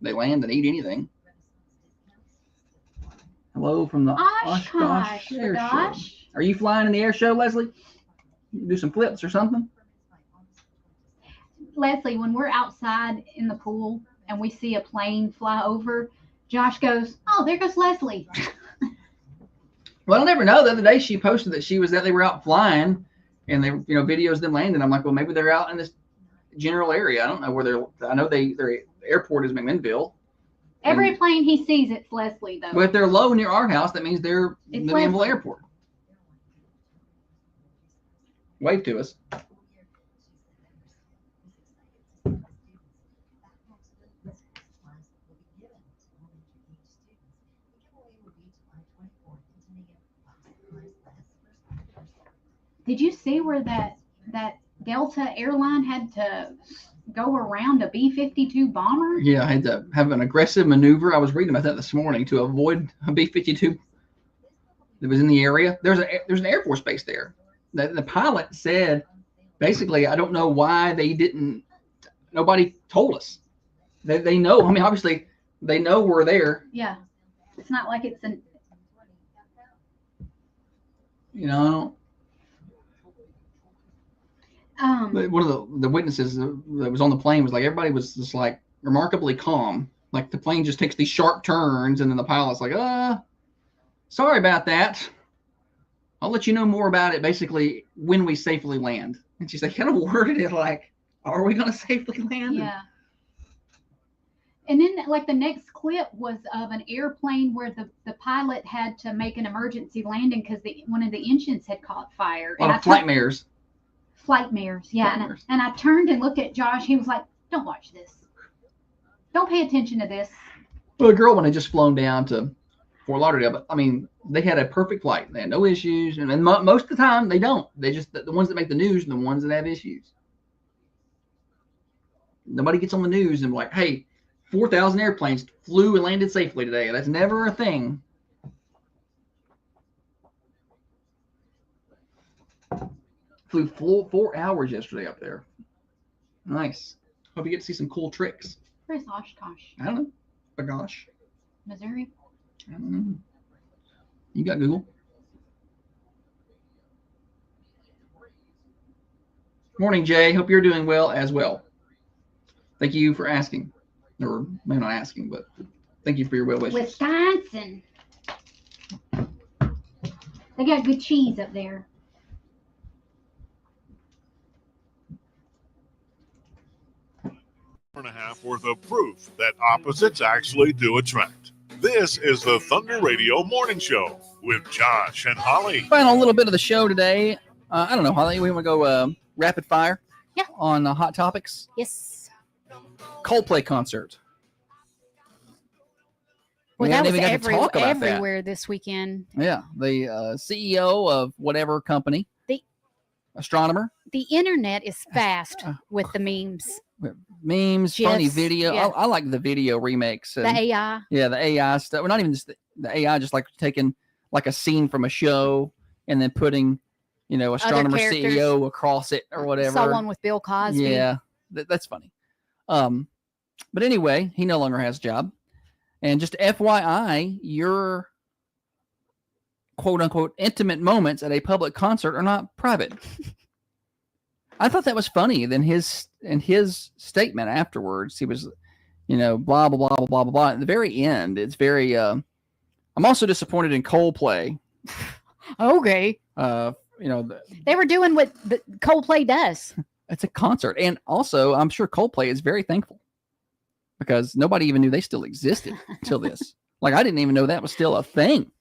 Speaker 2: They land and eat anything. Hello from the Oshkosh Air Show. Are you flying in the air show, Leslie? Do some flips or something?
Speaker 3: Leslie, when we're outside in the pool and we see a plane fly over, Josh goes, "Oh, there goes Leslie."
Speaker 2: Well, I'll never know. The other day she posted that they were out flying and they, videos of them landing. I'm like, well, maybe they're out in this general area. I don't know where I know their airport is McMinnville.
Speaker 3: Every plane he sees, it's Leslie though.
Speaker 2: But if they're low near our house, that means they're
Speaker 3: It's
Speaker 2: the Manville
Speaker 3: Leslie.
Speaker 2: Airport. Wave to us.
Speaker 3: Did you see where that Delta airline had to go around a B-52 bomber?
Speaker 2: Yeah, I had to have an aggressive maneuver. I was reading about that this morning to avoid a B-52 that was in the area. There's an Air Force base there. The pilot said, basically, I don't know why nobody told us. They know. I mean, obviously, they know we're there.
Speaker 3: Yeah. It's not like it's an.
Speaker 2: You know. But one of the witnesses that was on the plane was like, everybody was just like remarkably calm. Like the plane just takes these sharp turns, and then the pilot's like, sorry about that. I'll let you know more about it basically when we safely land. And she's like, kind of worded it like, are we going to safely land?
Speaker 3: Yeah. And then like the next clip was of an airplane where the pilot had to make an emergency landing because one of the engines had caught fire.
Speaker 2: A lot of flight mirrors.
Speaker 3: Flight mirrors, yeah.
Speaker 2: Flight mirrors.
Speaker 3: And I turned and looked at Josh. He was like, don't watch this. Don't pay attention to this.
Speaker 2: Well, a girl one had just flown down to Fort Lauderdale, but I mean, they had a perfect flight. They had no issues, and most of the time they don't. They just the ones that make the news are the ones that have issues. Nobody gets on the news and like, hey, 4,000 airplanes flew and landed safely today. That's never a thing. Flew 4 hours yesterday up there. Nice. Hope you get to see some cool tricks.
Speaker 3: Where's Oshkosh?
Speaker 2: I don't know. Bagosh.
Speaker 3: Missouri?
Speaker 2: I don't know. You got Google. Morning, Jay. Hope you're doing well as well. Thank you for asking. Or maybe not asking, but thank you for your well wishes.
Speaker 3: Wisconsin. They got good cheese up there.
Speaker 7: And a half worth of proof that opposites actually do attract. This is the Thunder Radio Morning Show with Josh and Holly.
Speaker 2: Final little bit of the show today. I don't know, Holly. We want to go rapid fire.
Speaker 4: Yeah.
Speaker 2: On Hot Topics.
Speaker 4: Yes.
Speaker 2: Coldplay concert.
Speaker 4: Well,
Speaker 2: We
Speaker 4: that
Speaker 2: haven't
Speaker 4: was
Speaker 2: even got to talk about that.
Speaker 4: everywhere this weekend.
Speaker 2: Yeah, the CEO of whatever company, astronomer,
Speaker 4: The internet is fast with the memes.
Speaker 2: memes, funny
Speaker 4: Yes,
Speaker 2: video.
Speaker 4: yeah.
Speaker 2: I like the video remakes.
Speaker 4: The AI.
Speaker 2: Yeah, the AI stuff. Well, not even just the AI, just like taking like a scene from a show and then putting, astronomer
Speaker 4: characters.
Speaker 2: CEO across it or whatever.
Speaker 4: Saw one with Bill Cosby.
Speaker 2: Yeah, that's funny. But anyway, he no longer has a job. And just FYI, your quote unquote intimate moments at a public concert are not private. I thought that was funny. Then his statement afterwards, he was, blah, blah, blah, blah, blah, blah. At the very end, it's very, I'm also disappointed in Coldplay.
Speaker 4: Okay. They were doing what the Coldplay does.
Speaker 2: It's a concert. And also, I'm sure Coldplay is very thankful because nobody even knew they still existed until this. Like, I didn't even know that was still a thing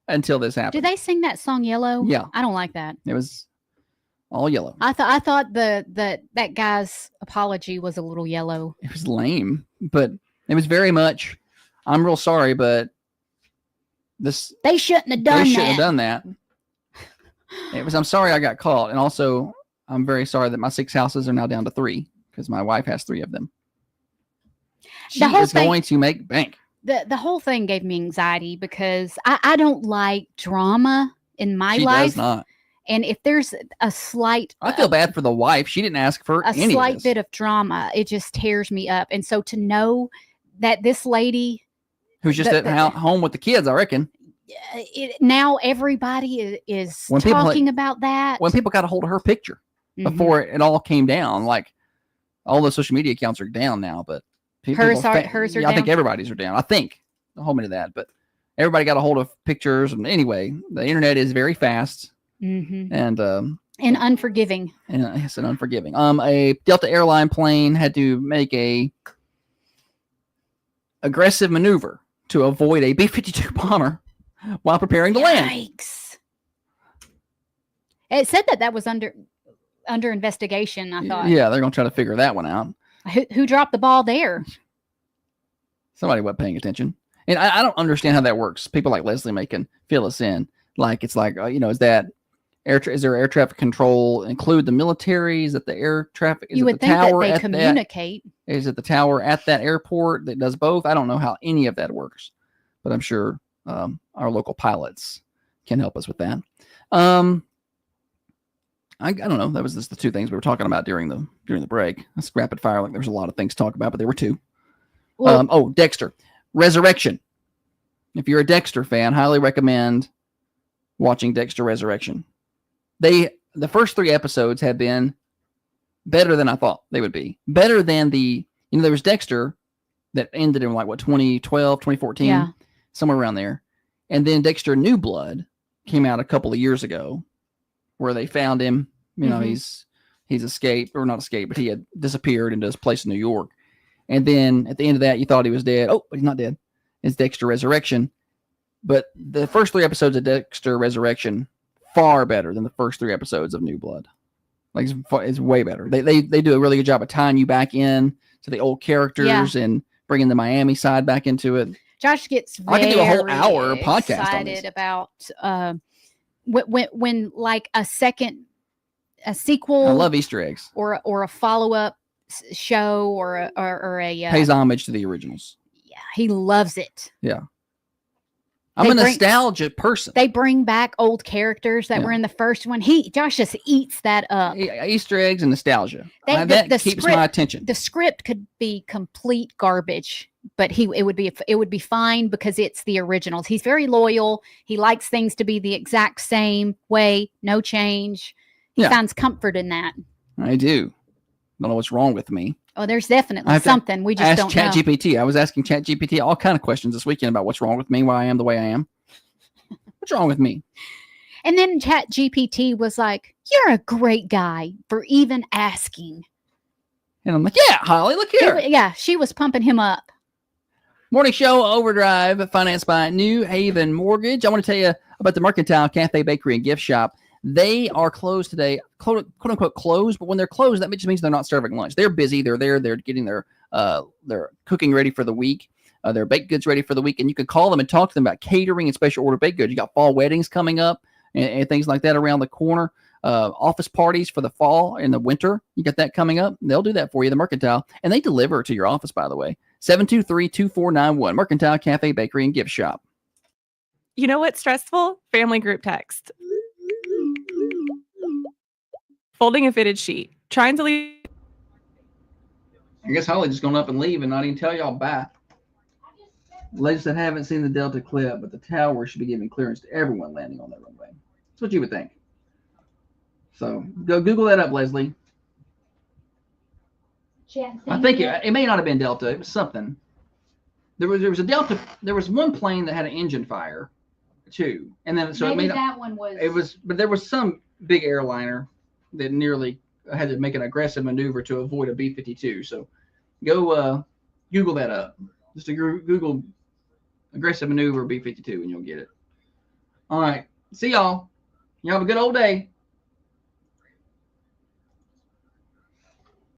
Speaker 2: until this happened.
Speaker 4: Do they sing that song Yellow?
Speaker 2: Yeah.
Speaker 4: I don't like that.
Speaker 2: It was all yellow.
Speaker 4: I thought that guy's apology was a little yellow.
Speaker 2: It was lame, but it was very much, I'm real sorry, but
Speaker 4: they shouldn't have done
Speaker 2: they
Speaker 4: that.
Speaker 2: shouldn't have done that. It was, I'm sorry I got caught. And also, I'm very sorry that my 6 houses are now down to 3 because my wife has 3 of them. She is going to make bank.
Speaker 4: The whole thing gave me anxiety because I don't like drama in my
Speaker 2: She
Speaker 4: life.
Speaker 2: does not.
Speaker 4: And if there's a slight,
Speaker 2: I feel bad for the wife. She didn't ask for
Speaker 4: a
Speaker 2: any
Speaker 4: slight
Speaker 2: of this.
Speaker 4: bit of drama, it just tears me up. And so to know that this lady,
Speaker 2: Who's just at home with the kids, I reckon.
Speaker 4: now everybody is
Speaker 2: When people,
Speaker 4: talking about that.
Speaker 2: When people got a hold of her picture before it all came down, like all the social media accounts are down now, but
Speaker 4: Hers are
Speaker 2: I think
Speaker 4: down?
Speaker 2: everybody's are down. I think. Don't hold me to that, but everybody got a hold of pictures. And anyway, the internet is very fast
Speaker 4: Mhm.
Speaker 2: and
Speaker 4: unforgiving.
Speaker 2: And yes, and unforgiving. A Delta airline plane had to make a aggressive maneuver to avoid a B-52 bomber while preparing to land.
Speaker 4: Yikes. It said that was under investigation, I thought.
Speaker 2: Yeah, they're going to try to figure that one out.
Speaker 4: Who dropped the ball there?
Speaker 2: Somebody wasn't paying attention. And I don't understand how that works. People like Leslie can fill us in. Like, it's like, is that is there air traffic control include the military? Is it the air traffic? Is
Speaker 4: You
Speaker 2: it
Speaker 4: would
Speaker 2: the
Speaker 4: think that
Speaker 2: tower
Speaker 4: they
Speaker 2: at
Speaker 4: communicate.
Speaker 2: Is it the tower at that airport that does both? I don't know how any of that works, but I'm sure our local pilots can help us with that. I don't know. That was just the two things we were talking about during the break. That's rapid fire. Like, there was a lot of things to talk about, but there were two.
Speaker 4: Well,
Speaker 2: Dexter Resurrection. If you're a Dexter fan, highly recommend watching Dexter Resurrection. The first 3 episodes have been better than I thought they would be. Better than there was Dexter that ended in 2012, 2014,
Speaker 4: Yeah.
Speaker 2: somewhere around there. And then Dexter New Blood came out a couple of years ago, where they found him. He's escaped, or not escaped, but he had disappeared into this place in New York. And then at the end of that, you thought he was dead. Oh, but he's not dead. It's Dexter Resurrection. But the first 3 episodes of Dexter Resurrection, far better than the first 3 episodes of New Blood. Like, it's way better. They do a really good job of tying you back in to the old characters and bringing the Miami side back into it.
Speaker 4: Josh gets
Speaker 2: I could do a whole
Speaker 4: very
Speaker 2: hour podcast on this.
Speaker 4: excited about when like a sequel.
Speaker 2: I love Easter eggs.
Speaker 4: or a follow-up show or a
Speaker 2: Pays homage to the originals.
Speaker 4: yeah, he loves it.
Speaker 2: Yeah. I'm a nostalgia person.
Speaker 4: They bring back old characters that were in the first one. Josh just eats that up.
Speaker 2: Easter eggs and nostalgia.
Speaker 4: The
Speaker 2: That keeps my attention.
Speaker 4: The script could be complete garbage, but it would be fine because it's the originals. He's very loyal. He likes things to be the exact same way, no change. He finds comfort in that.
Speaker 2: I do. Don't know what's wrong with me.
Speaker 4: Oh, there's definitely something. We just don't know.
Speaker 2: Ask ChatGPT. I was asking ChatGPT all kind of questions this weekend about what's wrong with me, why I am the way I am. What's wrong with me?
Speaker 4: And then ChatGPT was like, "You're a great guy for even asking."
Speaker 2: And I'm like, "Yeah, Holly, look here."
Speaker 4: Yeah, she was pumping him up.
Speaker 2: Morning show Overdrive, financed by New Haven Mortgage. I want to tell you about the Mercantile Cafe, Bakery, and Gift Shop. They are closed today, quote unquote closed, but when they're closed, that just means they're not serving lunch. They're busy. They're there. They're getting their cooking ready for the week. Their baked goods ready for the week. And you can call them and talk to them about catering and special order baked goods. You got fall weddings coming up and things like that around the corner. Office parties for the fall and the winter. You got that coming up. They'll do that for you, the Mercantile. And they deliver to your office, by the way. 723-2491. Mercantile Cafe, Bakery, and Gift Shop.
Speaker 15: You know what's stressful? Family group text. Folding a fitted sheet. Trying to leave.
Speaker 2: I guess Holly just going up and leave and not even tell y'all bye. Ladies that haven't seen the Delta clip, but the tower should be giving clearance to everyone landing on that runway. That's what you would think. So go Google that up, Leslie. I think it may not have been Delta. It was something. There was a Delta. There was one plane that had an engine fire, too, and then so
Speaker 3: Maybe
Speaker 2: it may
Speaker 3: that one was.
Speaker 2: It was, but there was some big airliner that nearly had to make an aggressive maneuver to avoid a B-52. So go Google that up. Just Google aggressive maneuver B-52 and you'll get it. All right. See y'all. You have a good old day.